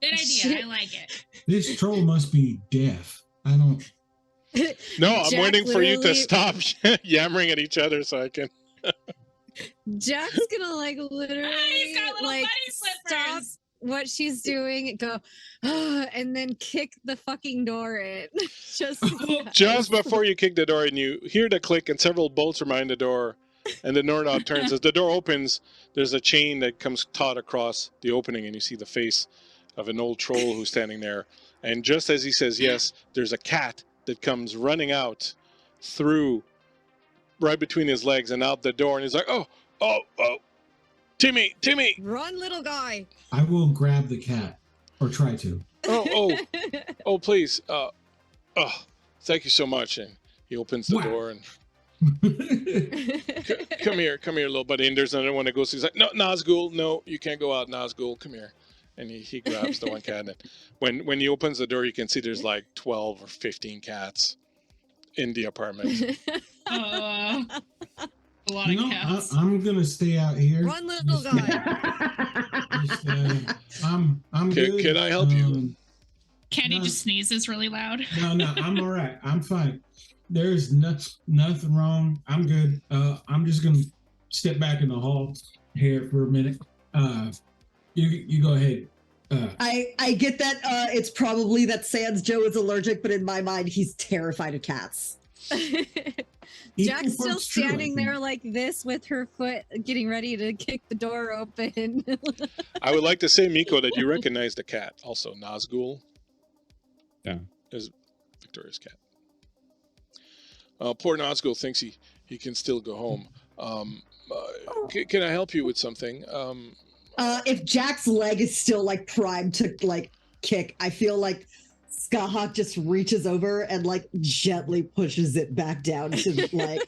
Good idea. Shit. I like it. This troll must be deaf. I don't. No, I'm Jack waiting for you to literally- stop yammering at each other so I can. Jack's gonna like literally He's got little like bunny stop slippers. what she's doing, go, and then kick the fucking door in. Just before you kick the door and you hear the click and several bolts remind the door, and the doorknob turns. As the door opens, there's a chain that comes taut across the opening, and you see the face of an old troll who's standing there. And just as he says yes, there's a cat that comes running out through right between his legs and out the door, and he's like, oh, Timmy, Run, little guy. I will grab the cat, or try to. oh, please, thank you so much. And he opens the Wow. door and come here, little buddy. And there's another one that goes. He's like, no, Nazgul, no, you can't go out, Nazgul, come here. And he grabs the one cat. And when he opens the door, you can see there's like 12 or 15 cats in the apartment. A lot You of know, cats. I'm gonna stay out here. Run, little Just, guy. I'm good. Can I help you? Candy no. just sneezes really loud. No, I'm all right. I'm fine. There's nothing wrong. I'm good. I'm just gonna step back in the hall here for a minute. You go ahead. I get that it's probably that Sans Joe is allergic, but in my mind, he's terrified of cats. Jack's still part's true, I standing there think. like this with her foot, getting ready to kick the door open. I would like to say, Miko, that you recognize the cat. Also, Nazgul. Yeah. Is Victoria's cat. Poor Nazgul thinks he can still go home. Can I help you with something? If Jack's leg is still like primed to like kick, I feel like Skahawk just reaches over and like gently pushes it back down to like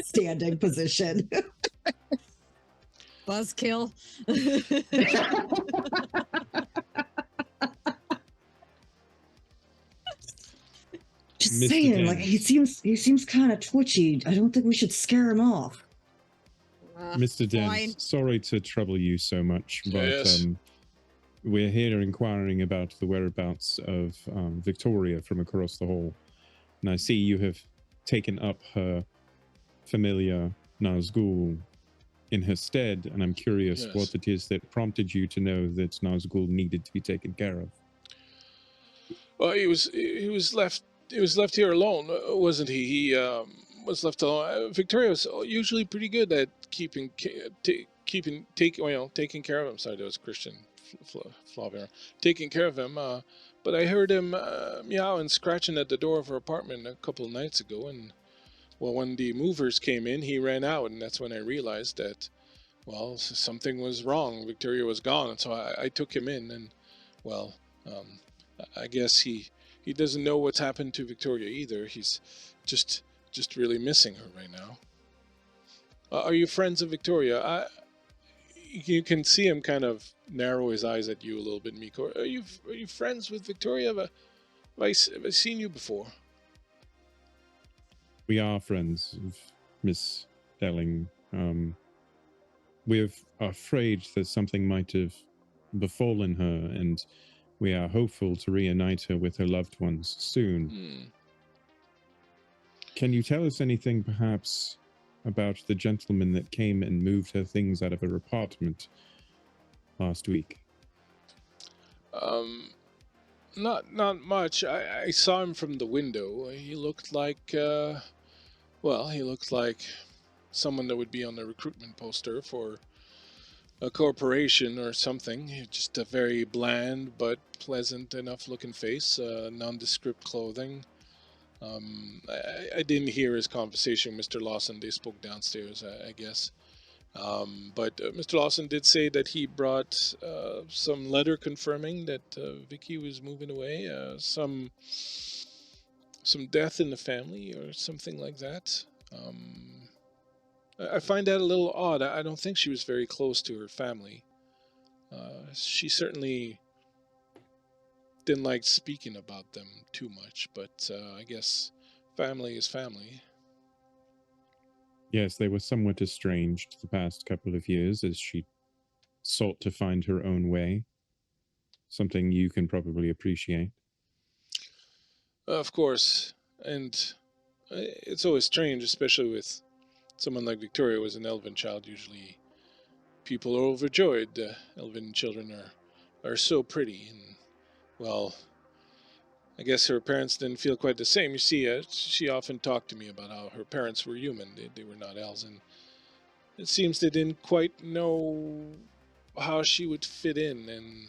standing position. Buzzkill. Just Mr. saying, like Daniels. he seems kind of twitchy. I don't think we should scare him off. Mr. Fine. Dent, sorry to trouble you so much, but Yes. we're here inquiring about the whereabouts of Victoria from across the hall. And I see you have taken up her familiar Nazgul in her stead, and I'm curious Yes. what it is that prompted you to know that Nazgul needed to be taken care of. Well, he was left here alone, wasn't he? He was left alone. Victoria was usually pretty good at taking care of him. Sorry, that was Christian Flaubert. Taking care of him. But I heard him meowing, scratching at the door of her apartment a couple of nights ago, and well, when the movers came in, he ran out, and that's when I realized that, well, something was wrong. Victoria was gone, and so I took him in, and well, I guess he doesn't know what's happened to Victoria either. He's just really missing her right now. Are you friends of Victoria? You can see him kind of narrow his eyes at you a little bit, Miko. Are you friends with Victoria? Have I seen you before? We are friends of Miss Delling. We're afraid that something might have befallen her, and we are hopeful to reunite her with her loved ones soon. Can you tell us anything, perhaps, about the gentleman that came and moved her things out of her apartment last week? Not much. I saw him from the window. He looked like, he looked like someone that would be on the recruitment poster for a corporation or something. Just a very bland but pleasant enough looking face, nondescript clothing. I didn't hear his conversation with Mr. Lawson. They spoke downstairs, I guess. But Mr. Lawson did say that he brought some letter confirming that Vicky was moving away, some death in the family or something like that. I find that a little odd. I don't think she was very close to her family. She certainly didn't like speaking about them too much, but I guess family is family. Yes, they were somewhat estranged the past couple of years as she sought to find her own way. Something you can probably appreciate. Of course, and it's always strange, especially with someone like Victoria, who was an elven child. Usually people are overjoyed. Elven children are so pretty, and well, I guess her parents didn't feel quite the same. You see, she often talked to me about how her parents were human. They were not elves, and it seems they didn't quite know how she would fit in, and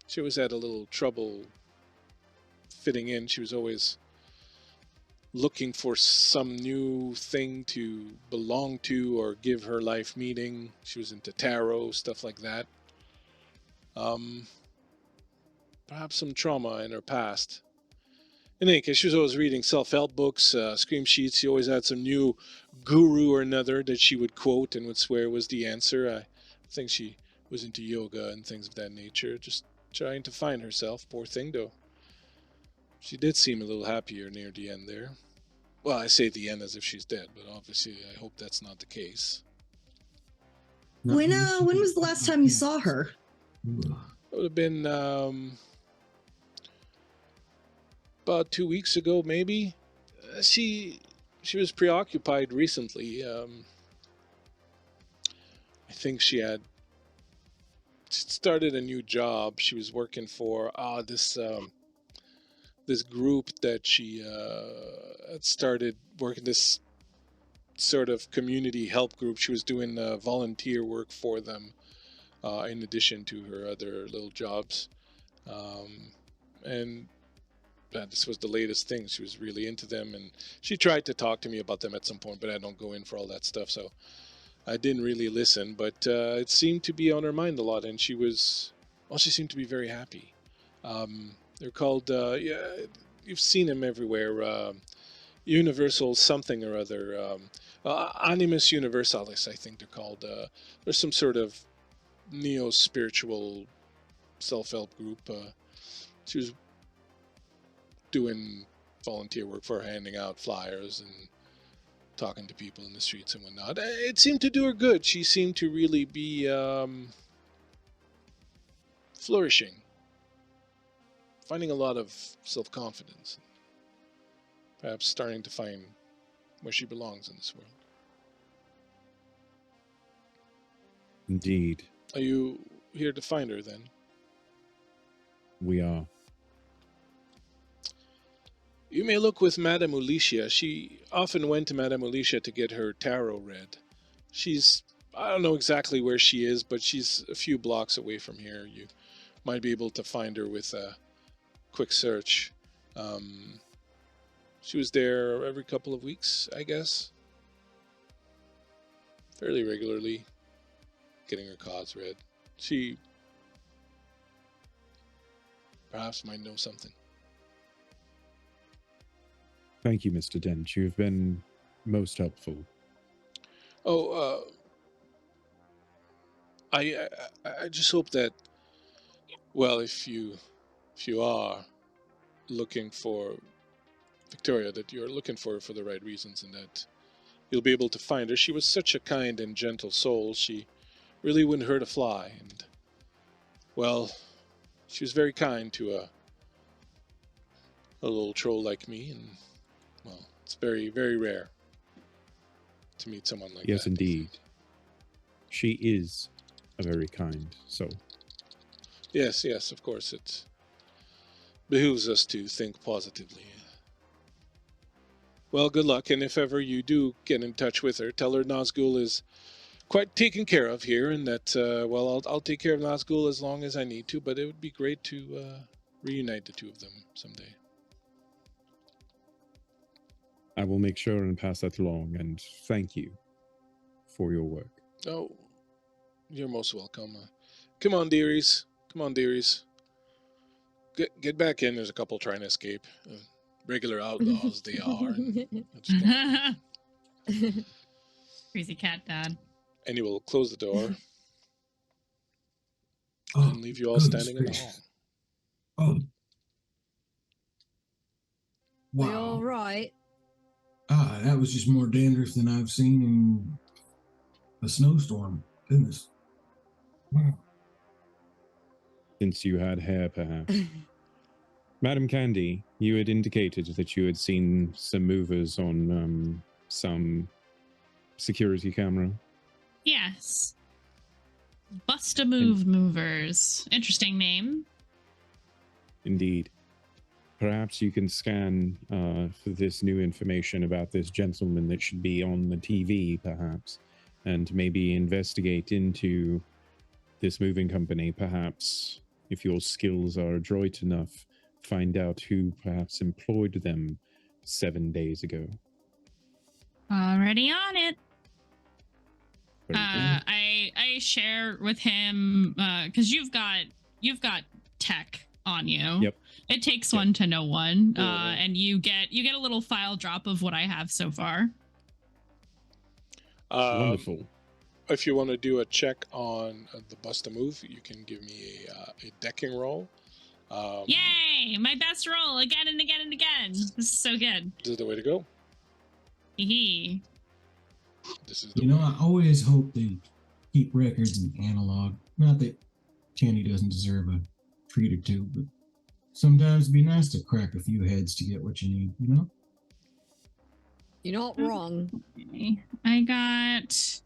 she always had a little trouble fitting in. She was always looking for some new thing to belong to or give her life meaning. She was into tarot, stuff like that. Perhaps some trauma in her past. In any case, she was always reading self-help books, scream sheets. She always had some new guru or another that she would quote and would swear was the answer. I think she was into yoga and things of that nature, just trying to find herself. Poor thing, though. She did seem a little happier near the end there. Well, I say the end as if she's dead, but obviously I hope that's not the case. When was the last time you saw her? It would have been about 2 weeks ago, maybe. She was preoccupied recently. I think she had started a new job. She was working for this this group that she had started working, this sort of community help group. She was doing volunteer work for them in addition to her other little jobs. And this was the latest thing. She was really into them, and she tried to talk to me about them at some point, but I don't go in for all that stuff, so I didn't really listen. But it seemed to be on her mind a lot, and she seemed to be very happy. They're called, you've seen them everywhere, Universal something or other, Animus Universalis, I think they're called. There's some sort of neo-spiritual self-help group. She was doing volunteer work for her, handing out flyers and talking to people in the streets and whatnot. It seemed to do her good. She seemed to really be flourishing, finding a lot of self-confidence, perhaps starting to find where she belongs in this world. Indeed. Are you here to find her, then? We are. You may look with Madame Alicia. She often went to Madame Alicia to get her tarot read. I don't know exactly where she is, but she's a few blocks away from here. You might be able to find her with a quick search. She was there every couple of weeks, I guess. Fairly regularly, getting her cards read. She perhaps might know something. Thank you, Mr. Dent. You've been most helpful. Oh, I just hope that, well, if you are looking for Victoria, that you're looking for her for the right reasons, and that you'll be able to find her. She was such a kind and gentle soul. She really wouldn't hurt a fly, and, well, she was very kind to a little troll like me, and, well, it's very, very rare to meet someone like that. Yes, indeed. She is a very kind soul. Yes, of course. It behooves us to think positively. Well, good luck, and if ever you do get in touch with her, tell her Nazgul is quite taken care of here, and that, well, I'll take care of Nazgul as long as I need to, but it would be great to reunite the two of them someday. I will make sure and pass that along, and thank you for your work. Oh, you're most welcome. Come on, dearies. Come on, dearies. Get back in. There's a couple trying to escape. Regular outlaws they are. Crazy cat dad. And he will close the door Oh, and leave you all standing in the hall. Oh. We Wow. all right? That was just more dandruff than I've seen in a snowstorm. Goodness. Wow. Since you had hair, perhaps. Madam Candy, you had indicated that you had seen some movers on some security camera. Yes. Bust-a-Move Movers. Interesting name. Indeed. Perhaps you can scan for this new information about this gentleman that should be on the TV, perhaps, and maybe investigate into this moving company. Perhaps, if your skills are adroit enough, find out who perhaps employed them 7 days ago. Already on it. Very good. I share with him because you've got tech on you. Yep. It takes one to know one, Mhm. and you get a little file drop of what I have so far. Wonderful. If you want to do a check on the Bust-a-Move, you can give me a decking roll. Yay! My best roll again and again and again. This is so good. This is the way to go. Hee. This is the You know, way. I always hope they keep records in analog. Not that Candy doesn't deserve a treat or two, but sometimes it'd be nice to crack a few heads to get what you need, you know? You're not wrong. I got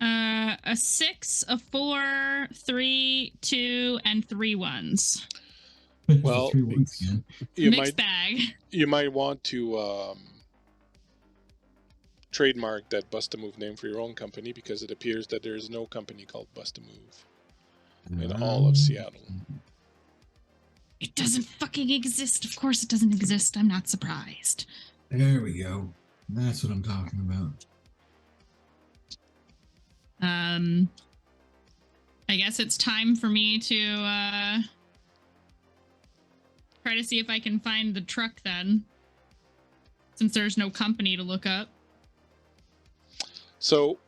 a 6, a 4, 3, 2, and 3 1s. Well, 3 once again. You Mixed bag. You might want to trademark that Bust a Move name for your own company, because it appears that there is no company called Bust a Move in all of Seattle. It doesn't fucking exist. Of course it doesn't exist. I'm not surprised. There we go. That's what I'm talking about. I guess it's time for me to try to see if I can find the truck then, since there's no company to look up. So,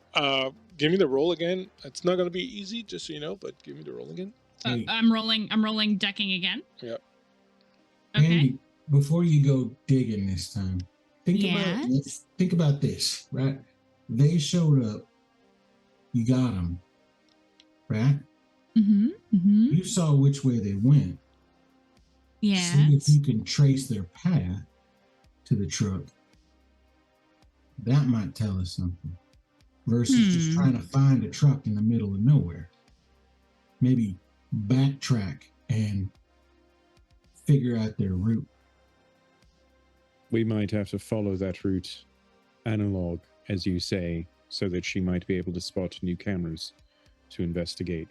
give me the roll again. It's not going to be easy, just so you know, but give me the roll again. I'm rolling decking again. Yep. Okay. Andy, before you go digging this time, think about this, right? They showed up. You got them, right? Mm-hmm. Mm-hmm. You saw which way they went. Yeah. See if you can trace their path to the truck. That might tell us something. Versus just trying to find a truck in the middle of nowhere. Maybe backtrack and figure out their route. We might have to follow that route analog, as you say, so that she might be able to spot new cameras to investigate.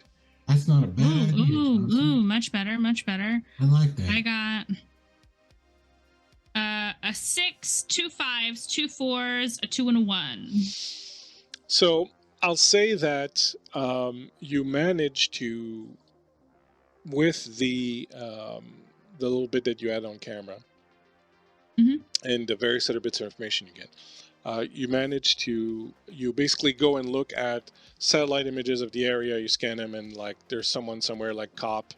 That's not a bad idea. Ooh, much better, much better. I like that. I got a 6, 2 5s, 2 4s, a 2, and a 1. So I'll say that you managed to, with the little bit that you had on camera, and the various other bits of information you get, you manage to, you basically go and look at satellite images of the area, you scan them, and like there's someone somewhere like cop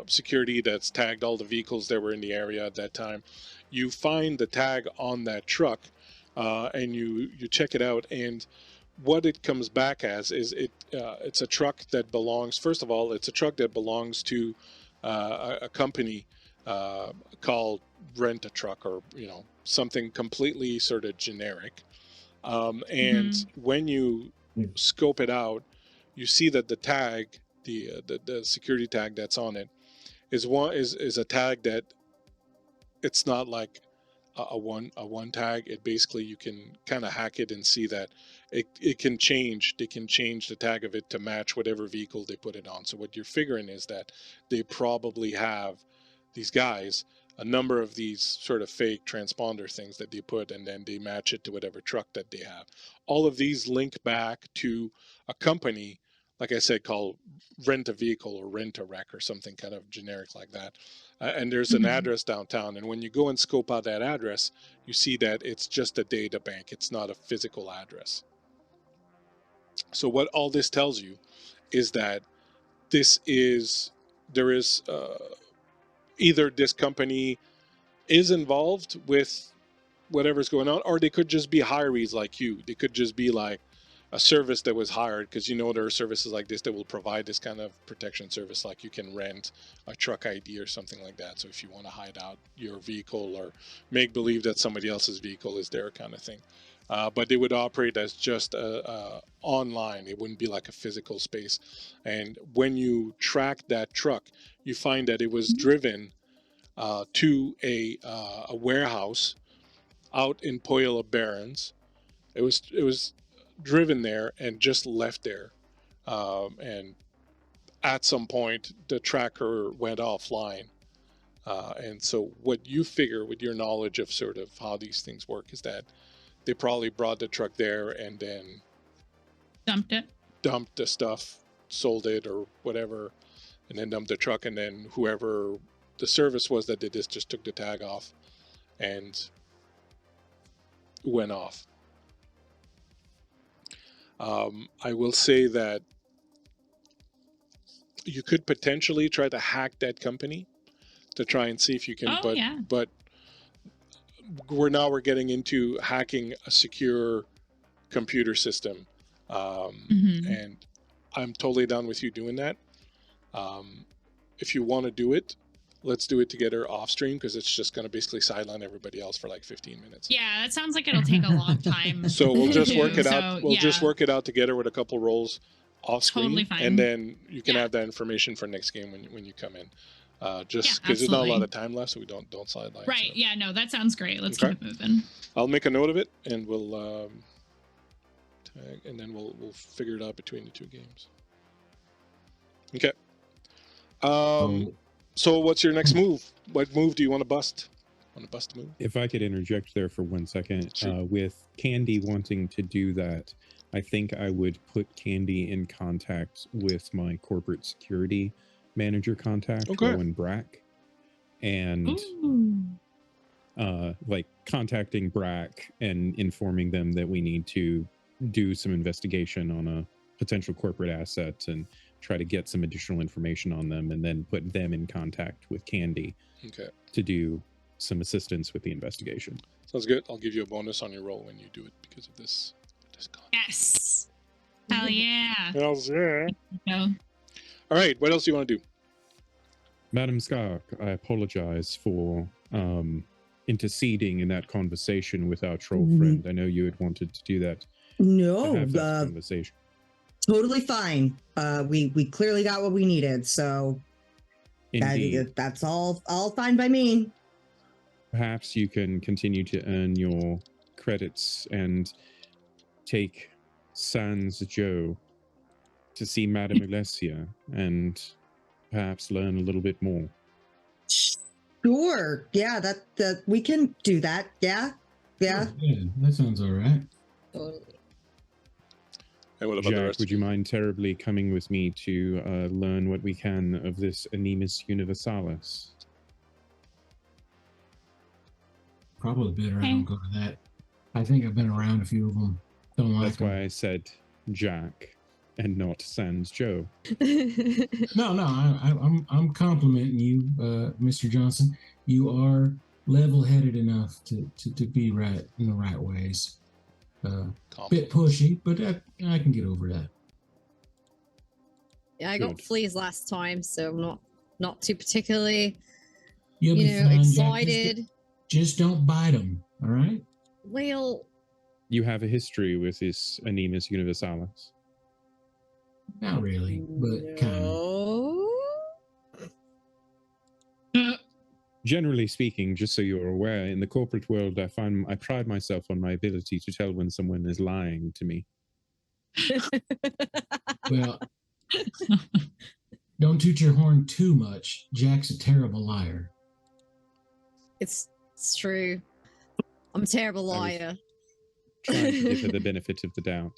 security that's tagged all the vehicles that were in the area at that time. You find the tag on that truck, and you check it out, and what it comes back as is it's a truck that belongs, first of all, it's a truck that belongs to a company called Rent a Truck, or something completely sort of generic. And when you scope it out, you see that the tag, the security tag that's on it, is a tag that it's not like a one tag. It basically, you can kind of hack it and see that it can change. They can change the tag of it to match whatever vehicle they put it on. So what you're figuring is that they probably have, these guys, a number of these sort of fake transponder things that they put, and then they match it to whatever truck that they have. All of these link back to a company, like I said, called Rent a Vehicle or Rent a Wreck or something kind of generic like that. And there's an address downtown. And when you go and scope out that address, you see that it's just a data bank. It's not a physical address. So what all this tells you is that there is either this company is involved with whatever's going on, or they could just be hirees like you. They could just be like a service that was hired, because there are services like this that will provide this kind of protection service, like you can rent a truck ID or something like that. So if you want to hide out your vehicle or make believe that somebody else's vehicle is there, kind of thing. But they would operate as just online. It wouldn't be like a physical space. And when you track that truck, you find that it was driven to a warehouse out in Poyala Barrens. It was driven there and just left there. And at some point, the tracker went offline. And so what you figure with your knowledge of sort of how these things work is that they probably brought the truck there and then dumped the stuff, sold it or whatever, and then dumped the truck, and then whoever the service was that did this just took the tag off and went off. I will say that you could potentially try to hack that company to try and see if you can, but we're getting into hacking a secure computer system. And I'm totally down with you doing that. If you want to do it, let's do it together off stream, because it's just going to basically sideline everybody else for like 15 minutes. Yeah, that sounds like it'll take a long time. So we'll just work it out. We'll just work it out together with a couple rolls. off screen, Totally fine. and then you can Yeah. have that information for next game when you come in. Just Yeah, because there's not a lot absolutely. of time left, so we don't sideline. Right. So Yeah. No, that sounds great. Let's Okay. keep it moving. I'll make a note of it, and we'll tag, and then we'll figure it out between the two games. Okay. So what's your next move? What move do you want to bust? Want to bust a move? If I could interject there for 1 second, Sure. with Candy wanting to do that, I think I would put Candy in contact with my corporate security manager contact, Okay. Rowan Brack, and Ooh. like contacting Brack and informing them that we need to do some investigation on a potential corporate asset and try to get some additional information on them, and then put them in contact with Candy Okay. to do some assistance with the investigation. Sounds good. I'll give you a bonus on your roll when you do it because of this content. Yes. Hell yeah. Hells yeah. No. All right. What else do you want to do? Madam Skark, I apologize for interceding in that conversation with our troll friend. I know you had wanted to do that. No, to have that conversation. totally fine. We clearly got what we needed, so Indeed. that's all fine by me. Perhaps you can continue to earn your credits and take Sans Joe to see Madame Alessia and perhaps learn a little bit more. Sure. Yeah, that we can do that. Yeah. Yeah. Oh, yeah, that sounds all right. Totally. And what about the Jack, rest? would you mind terribly coming with me to learn what we can of this Animus Universalis? Probably better I Okay. don't go to that. I think I've been around a few of them. Don't like That's them. why I said Jack and not Sans Joe. No, I'm complimenting you, Mr. Johnson. You are level-headed enough to be right in the right ways. Bit pushy, but I can get over that. Yeah, I got Good. fleas last time, so I'm not too particularly, You'll be fine, Jack. excited. Just don't bite them, all right? Well, You have a history with this Animus Universalis. Not really, but kind of. no. Generally speaking, just so you're aware, in the corporate world, I pride myself on my ability to tell when someone is lying to me. Well, don't toot your horn too much. Jack's a terrible liar. It's true. I'm a terrible was- liar. Trying to give her the benefit of the doubt.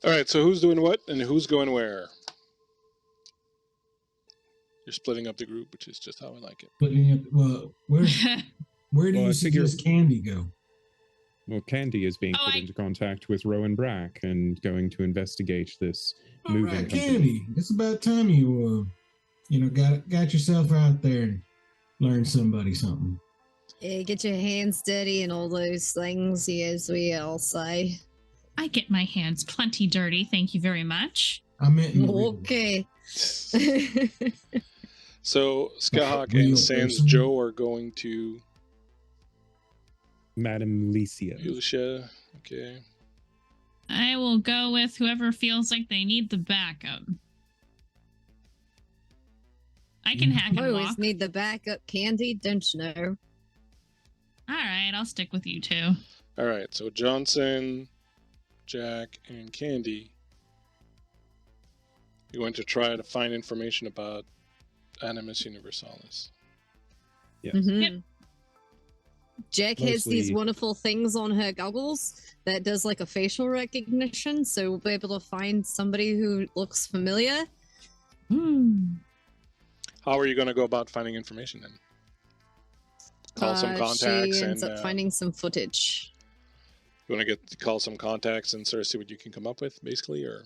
All right. So who's doing what and who's going where? You're splitting up the group, which is just how I like it. But well, where do Well, you I figure- suggest Candy go? Well, Candy is being Oh, put into contact with Rowan Brack and going to investigate this All moving right, company. Candy. It's about time you got yourself out there and learned somebody something. Yeah, get your hands dirty and all those things, as we all say. I get my hands plenty dirty. Thank you very much. I meant in the real way. Okay. So Skyhawk Real and Sans person. Joe are going to Madame Alicia. Lucia. Okay. I will go with whoever feels like they need the backup. I can hack I and always walk. need the backup, Candy, don't you know? All right, I'll stick with you two. All right. So Johnson, Jack, and Candy. You want to try to find information about Animus Universalis. Yes. Mhm. Yep. Jack has these Mostly- wonderful things on her goggles that does like a facial recognition, so we'll be able to find somebody who looks familiar. How are you going to go about finding information then? Call some contacts She ends and up finding some footage. you want to call some contacts and sort of see what you can come up with, basically, or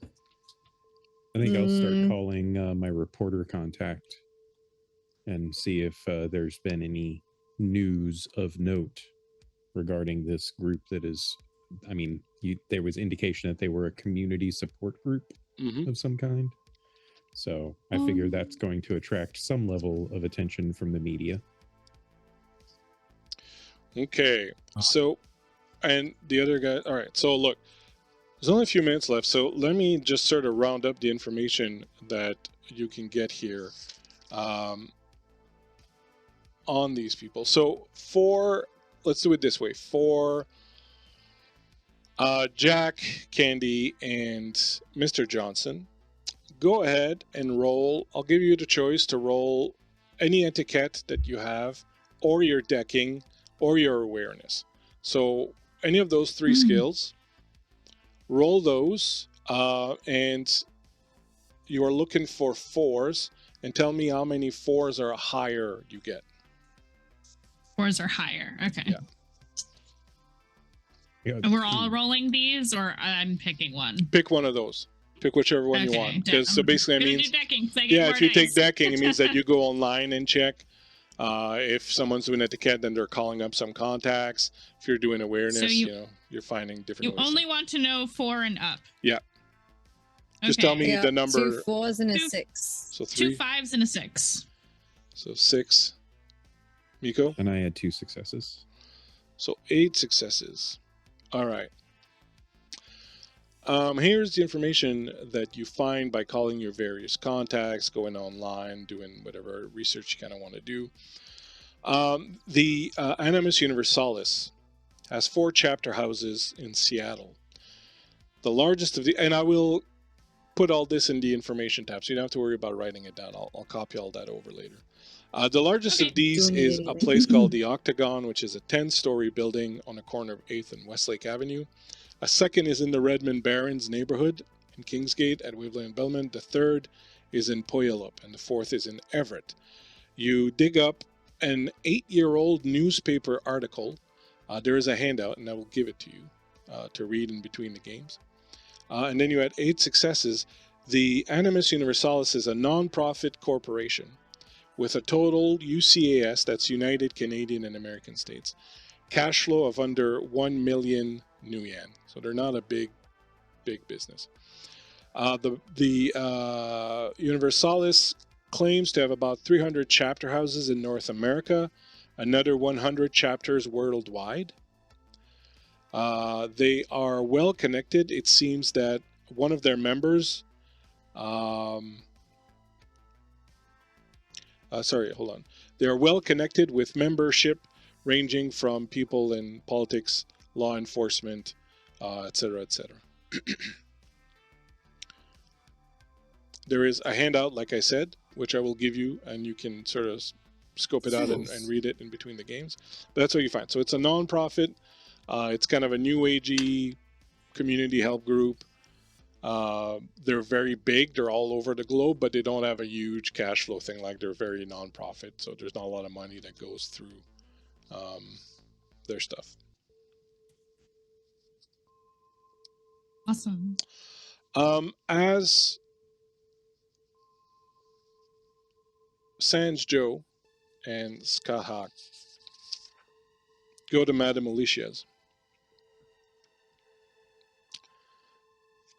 I think I'll start Mm. calling my reporter contact and see if there's been any news of note regarding this group that is, I mean, there was indication that they were a community support group Mhm. of some kind. So I figure that's going to attract some level of attention from the media. Okay. So, and the other guy. All right. So look, There's only a few minutes left, so let me just sort of round up the information that you can get here on these people. So let's do it this way. For Jack, Candy, and Mr. Johnson, go ahead and roll. I'll give you the choice to roll any etiquette that you have, or your decking, or your awareness. So any of those three skills, roll those, and you are looking for 4s, and tell me how many 4s or higher you get. 4s or higher. Okay. Yeah. And we're all rolling these, or I'm picking one? Pick one of those. Pick whichever one you want. Because so basically it means, if you take decking, it means that you go online and check. If someone's doing etiquette, then they're calling up some contacts. If you're doing awareness, so you're finding different ways. You only want to know 4 and up. Yeah. Just tell me the number. 2 4s and a 6. So 3. 2 5s and a 6. So 6. Miko? And I had 2 successes. So 8 successes. All right. Here's the information that you find by calling your various contacts, going online, doing whatever research you kind of want to do. The Animus Universalis has 4 chapter houses in Seattle. The largest of the, and I will put all this in the information tab, so you don't have to worry about writing it down. I'll copy all that over later. The largest of these is a place called the Octagon, which is a 10-story building on the corner of 8th and Westlake Avenue. A second is in the Redmond Barrens neighborhood in Kingsgate at Waverly and Belmont. The third is in Puyallup, and the fourth is in Everett. You dig up an 8-year-old newspaper article. There is a handout, and I will give it to you to read in between the games. And then you had 8 successes. The Animus Universalis is a non-profit corporation with a total UCAS, that's United Canadian and American States, cash flow of under 1 million new yen. So they're not a big business. The Universalis claims to have about 300 chapter houses in North America, another 100 chapters worldwide. They are well connected. It seems that one of their members, they are well connected with membership ranging from people in politics, law enforcement, etc., etc. There is a handout, like I said, which I will give you, and you can sort of scope it out and read it in between the games. But that's what you find. So it's a non-profit. It's kind of a new agey community help group. They're very big. They're all over the globe, but they don't have a huge cash flow thing. Like, they're very non-profit, so there's not a lot of money that goes through their stuff. Awesome. As Sans Joe and Skahak go to Madame Alicia's,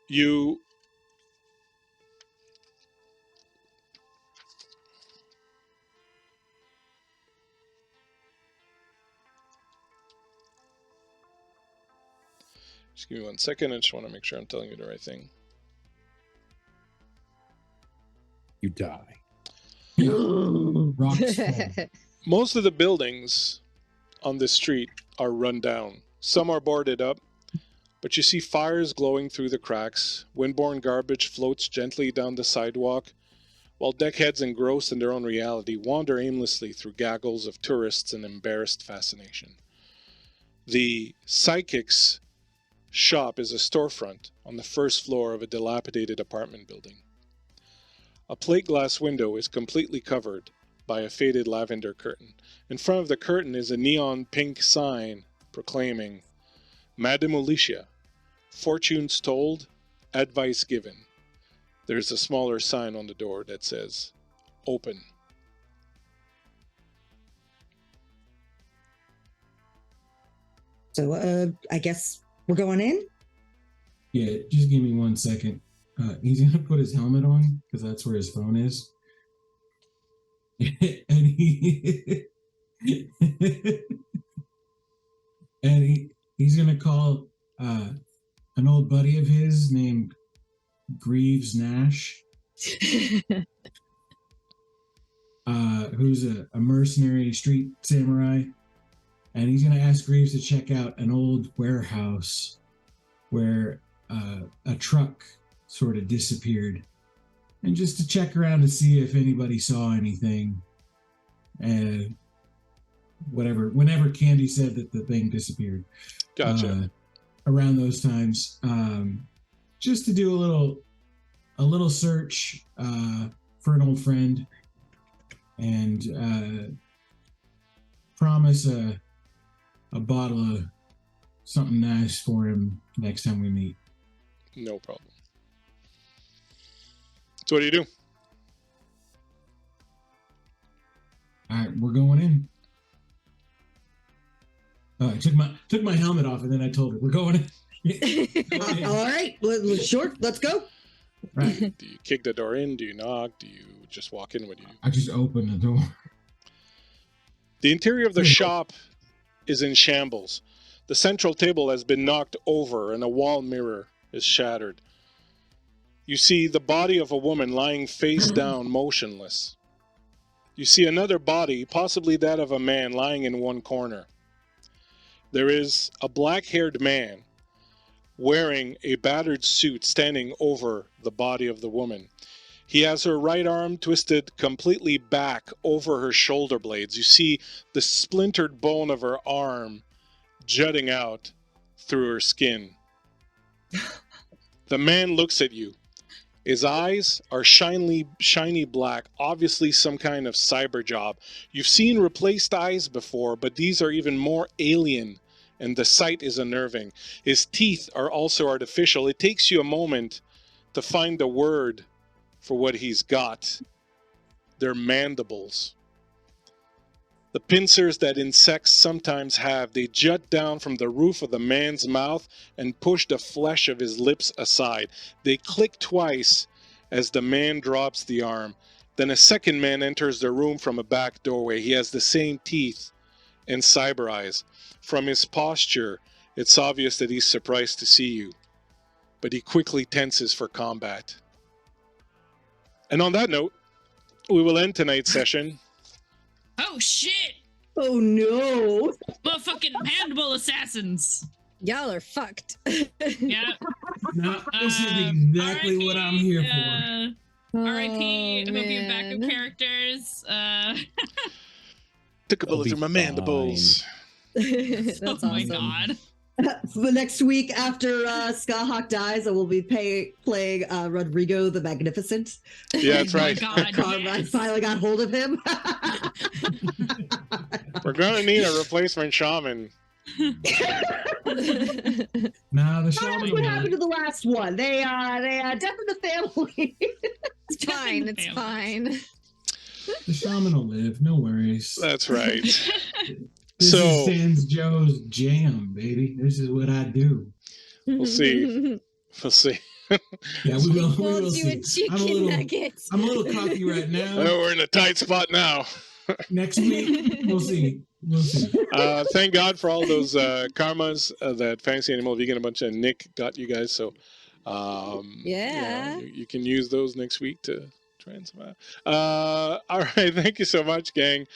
you just give me 1 second. I just want to make sure I'm telling you the right thing. You die. Rocks fall. Most of the buildings on this street are run down. Some are boarded up, but you see fires glowing through the cracks. Windborne garbage floats gently down the sidewalk, while deckheads engrossed in their own reality wander aimlessly through gaggles of tourists in embarrassed fascination. The psychic's shop is a storefront on the first floor of a dilapidated apartment building. A plate glass window is completely covered by a faded lavender curtain. In front of the curtain is a neon pink sign proclaiming, Madame Alicia, fortunes told, advice given. There's a smaller sign on the door that says, open. So I guess we're going in? Yeah, just give me 1 second. He's gonna put his helmet on because that's where his phone is. and he's gonna call an old buddy of his named Greaves Nash, who's a mercenary street samurai. And he's going to ask Greaves to check out an old warehouse where a truck sort of disappeared. And just to check around to see if anybody saw anything. And whenever Candy said that the thing disappeared. Gotcha. Around those times. Just to do a little search for an old friend. And promise a bottle of something nice for him next time we meet. No problem. So what do you do? All right, we're going in. I took my helmet off, and then I told her we're going in. All right, sure, let's go. Right. Do you kick the door in? Do you knock? Do you just walk in? What do you do? I just opened the door. The interior of the shop is in shambles. The central table has been knocked over and a wall mirror is shattered. You see the body of a woman lying face down, motionless. You see another body, possibly that of a man, lying in one corner. There is a black-haired man wearing a battered suit standing over the body of the woman. He has her right arm twisted completely back over her shoulder blades. You see the splintered bone of her arm jutting out through her skin. The man looks at you. His eyes are shiny black, obviously some kind of cyber job. You've seen replaced eyes before, but these are even more alien, and the sight is unnerving. His teeth are also artificial. It takes you a moment to find the word for what he's got. They're mandibles. The pincers that insects sometimes have, they jut down from the roof of the man's mouth and push the flesh of his lips aside. They click twice as the man drops the arm. Then a second man enters the room from a back doorway. He has the same teeth and cyber eyes. From his posture, it's obvious that he's surprised to see you, but he quickly tenses for combat. And on that note, we will end tonight's session. Oh shit! Oh no! Motherfucking mandible assassins! Y'all are fucked. Yeah. No, this is exactly what I'm here for. R.I.P. Oh, I hope you have man. backup characters. Took a I'll bullet be through my mandibles. That's Oh my awesome. god. The next week after Skahawk dies, I will be playing Rodrigo the Magnificent. Yeah, that's Oh my right. god, I yes. finally got hold of him. We're going to need a replacement shaman. Nah, the That's shaman. what happened to the last one. They death in the family. It's fine. It's fine. The shaman will live. No worries. That's right. This So- is Sans Joe's jam, baby. This is what I do. We'll see. We'll see. Yeah, we will. We Won't will do a see. chicken nugget. I'm a little cocky right now. Oh, we're in a tight spot now. Next week, we'll see. We'll see. Thank God for all those karmas that Fantasy Animal Vegan, a bunch of Nick got you guys. So, Yeah. you can use those next week to try and survive. All right. Thank you so much, gang,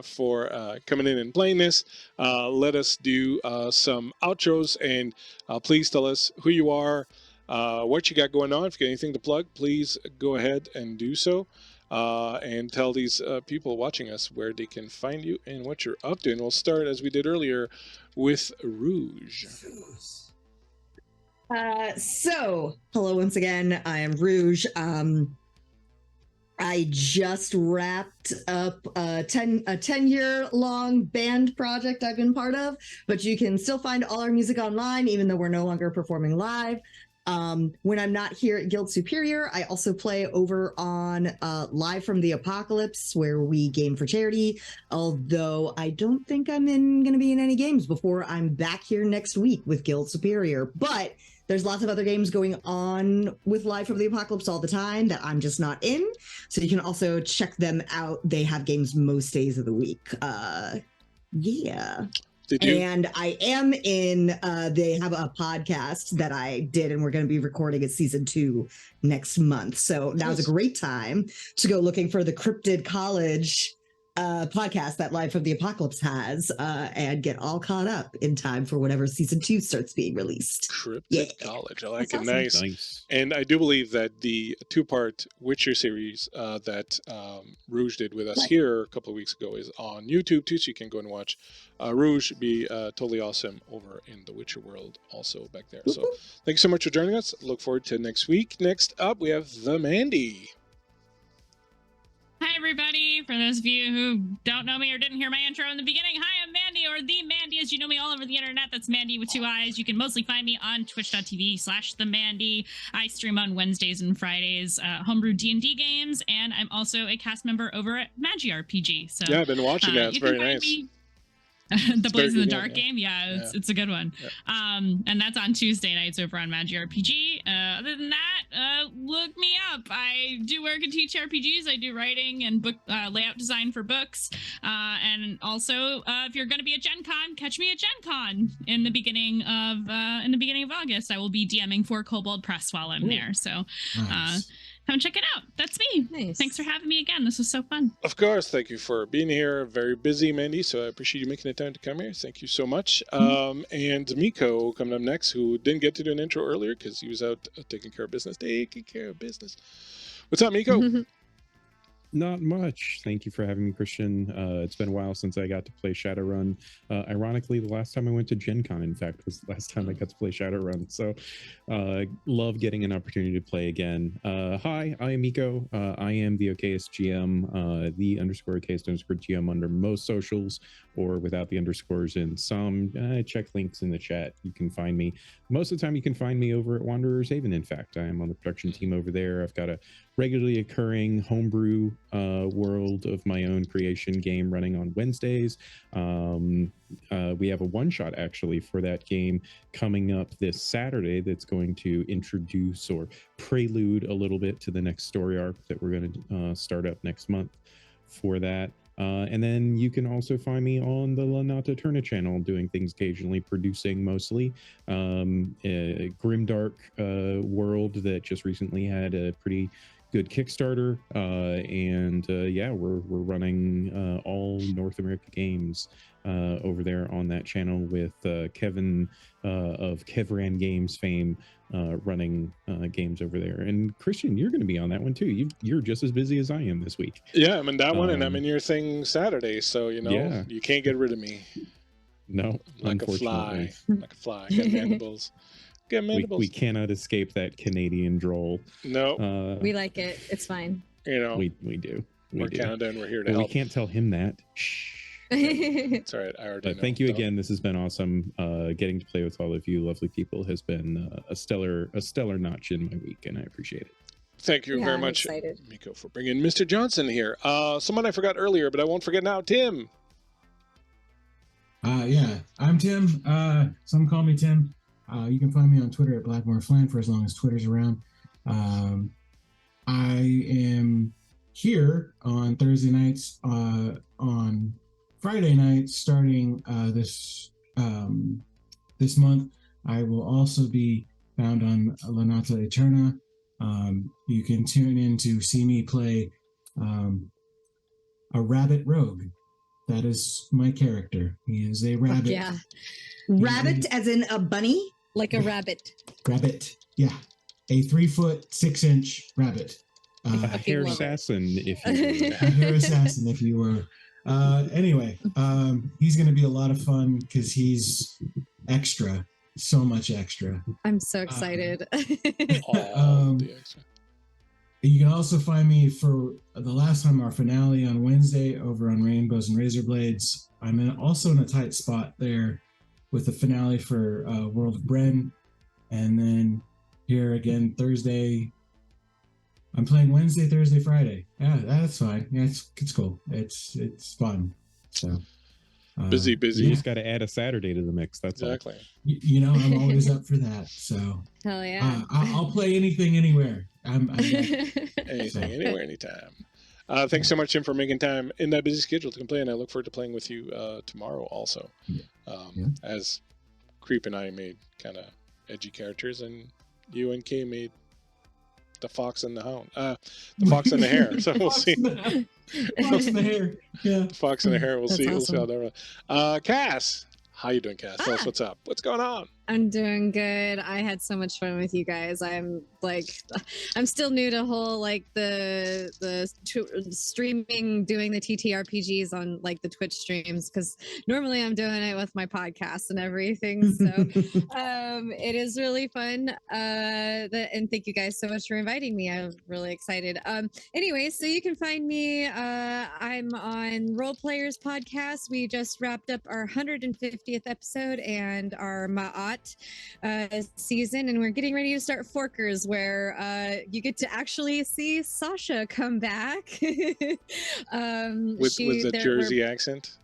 for coming in and playing this. Let us do some outros, and please tell us who you are, what you got going on. If you got anything to plug, please go ahead and do so. And tell these people watching us where they can find you and what you're up to. And we'll start, as we did earlier, with Rouge. So, hello once again. I am Rouge. I just wrapped up a 10-year-long band project I've been part of, but you can still find all our music online, even though we're no longer performing live. When I'm not here at Guild Superior, I also play over on Live from the Apocalypse, where we game for charity, although I don't think I'm going to be in any games before I'm back here next week with Guild Superior. But there's lots of other games going on with Live from the Apocalypse all the time that I'm just not in. So you can also check them out. They have games most days of the week. Yeah. Did you? And I am in, they have a podcast that I did, and we're going to be recording at season 2 next month. So now's a great time to go looking for the Cryptid College podcast that Live from the Apocalypse has and get all caught up in time for whenever season 2 starts being released. Cryptid College. I like That's it. awesome. Nice. And I do believe that the 2-part Witcher series that Rouge did with us here a couple of weeks ago is on YouTube too, so you can go and watch Rouge be totally awesome over in the Witcher world also back there. So thank you so much for joining us. Look forward to next week. Next up, we have the Mandy. Hi, everybody. For those of you who don't know me or didn't hear my intro in the beginning, hi, I'm Mandy, or the Mandy, as you know me all over the internet. That's Mandy with 2 eyes. You can mostly find me on twitch.tv/themandy. I stream on Wednesdays and Fridays, homebrew D&D games, and I'm also a cast member over at Magi RPG. So Yeah, I've been watching that. It's very nice. The Blaze in the good Dark game, game, it's a good one. And that's on Tuesday nights over on Magi RPG. Other than that, look me up. I do work and teach RPGs. I do writing and book layout design for books. And also, if you're going to be at Gen Con, catch me at Gen Con in the beginning of August. I will be DMing for Kobold Press while I'm there. So come check it out. That's me. Nice. Thanks for having me again. This was so fun. Of course. Thank you for being here. Very busy, Mandy, so I appreciate you making the time to come here. Thank you so much. And Miko coming up next, who didn't get to do an intro earlier because he was out taking care of business. What's up, Miko? Not much. Thank you for having me, Christian. It's been a while since I got to play Shadowrun. Ironically, the last time I went to Gen Con, in fact, was the last time I got to play Shadowrun. So love getting an opportunity to play again. Hi, I am Miko. I am the OKS GM, the _OKS_GM under most socials, or without the underscores in some. Check links in the chat. You can find me. Most of the time, you can find me over at Wanderer's Haven, in fact. I am on the production team over there. I've got a regularly occurring homebrew world of my own creation game running on Wednesdays. We have a one-shot actually for that game coming up this Saturday that's going to introduce or prelude a little bit to the next story arc that we're going to start up next month for that. And then you can also find me on the Lanata Turna channel doing things occasionally, producing mostly. A grimdark world that just recently had a pretty good Kickstarter, and yeah, we're running all North America games over there on that channel with Kevin of Kevran Games fame running games over there. And Christian, you're going to be on that one too. You're just as busy as I am this week. Yeah, I'm in that one, and I'm in your thing Saturday, so you know you can't get rid of me. No, like a fly, like a fly. Got mandibles. We cannot escape that Canadian drawl. No, we like it. It's fine. You know, we do. We're Canada, and we're here to help. We can't tell him that. Shh. It's all right. I already know. Thank you again. This has been awesome. Getting to play with all of you lovely people has been a stellar notch in my week, and I appreciate it. Thank you very much, Miko, for bringing Mr. Johnson here. Someone I forgot earlier, but I won't forget now. Tim. Yeah, I'm Tim. Some call me Tim. You can find me on Twitter at BlackmoreFlan for as long as Twitter's around. I am here on Thursday nights, on Friday nights, starting this month. I will also be found on Lanata Eterna. You can tune in to see me play a rabbit rogue. That is my character. He is a rabbit. Yeah. Rabbit as in a bunny? Like a rabbit. Rabbit. Yeah. A 3-foot 6-inch rabbit. A hair assassin, if you were. A hair assassin, if you were. Anyway, he's going to be a lot of fun because he's extra. So much extra. I'm so excited. You can also find me for the last time, our finale on Wednesday over on Rainbows and Razor Blades. I'm also in a tight spot there with the finale for World of Bren. And then here again Thursday. I'm playing Wednesday, Thursday, Friday. Yeah, that's fine. Yeah, it's cool. It's fun. So busy. You just got to add a Saturday to the mix. That's exactly. You know, I'm always up for that. So hell yeah. I'll play anything, anywhere. I'm anything, anywhere, anytime. Thanks so much, Tim, for making time in that busy schedule to play, and I look forward to playing with you tomorrow also. As Creep and I made kind of edgy characters, and you and Kay made the fox and the hound. The fox and the hare. So we'll see. Fox and the hare. Yeah. Fox and the hare. We'll That's see. We'll see how awesome. that runs. Cass, how you doing, Cass? Tell us what's up. What's going on? I'm doing good. I had so much fun with you guys. I'm still new to whole like the streaming, doing the TTRPGs on like the Twitch streams, because normally I'm doing it with my podcast and everything. So it is really fun. And thank you guys so much for inviting me. I'm really excited. Anyway, so you can find me. I'm on Role Players Podcast. We just wrapped up our 150th episode and our Ma'at season, and we're getting ready to start Forkers, where you get to actually see Sasha come back. With the Jersey accent.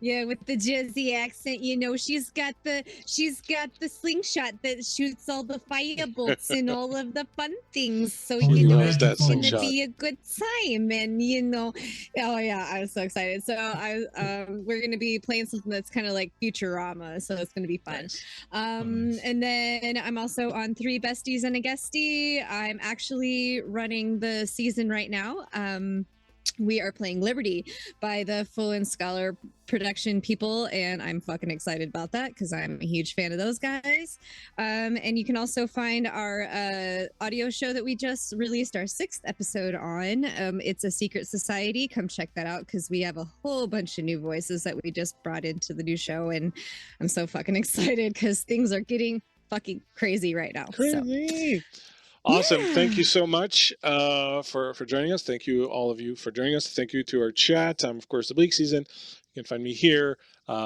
Yeah, with the Jersey accent, you know, she's got the slingshot that shoots all the fire bolts and all of the fun things. So you know, it's gonna be a good time, and you know, oh yeah, I was so excited. So we're gonna be playing something that's kind of like Futurama, so it's gonna be fun. Nice. And then I'm also on 3 Besties and a Guestie. I'm actually running the season right now. We are playing Liberty by the Full and Scholar production people, and I'm fucking excited about that because I'm a huge fan of those guys. And you can also find our audio show that we just released our 6th episode on. It's a secret society. Come check that out because we have a whole bunch of new voices that we just brought into the new show, and I'm so fucking excited because things are getting fucking crazy right now. Crazy. So. Awesome. Yeah. Thank you so much for joining us. Thank you, all of you, for joining us. Thank you to our chat. I'm, of course, the Bleakseason. You can find me here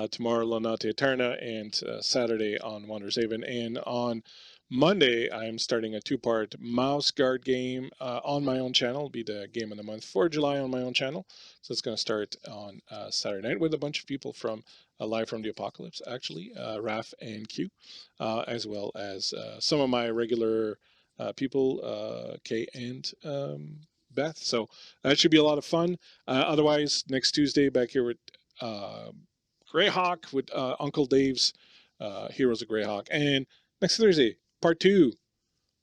tomorrow, La Notte Eterna, and Saturday on Wander's Haven. And on Monday, I'm starting a 2-part Mouse Guard game on my own channel. It'll be the game of the month for July on my own channel. So it's going to start on Saturday night with a bunch of people from Live from the Apocalypse, actually, Raph and Q, as well as some of my regular people, Kay and Beth. So that should be a lot of fun. Otherwise, next Tuesday back here with Greyhawk with Uncle Dave's Heroes of Greyhawk. And next Thursday, part two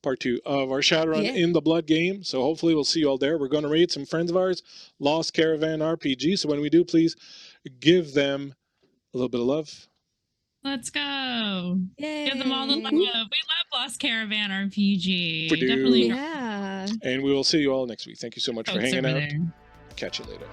of our Shadowrun in the Blood game. So hopefully we'll see you all there. We're going to raid some friends of ours, Lost Caravan RPG. So when we do, please give them a little bit of love. Let's go. Yay. Give them all the love. We love Lost Caravan RPG. We do. Definitely. Yeah. And we will see you all next week. Thank you so much for hanging out. There. Catch you later.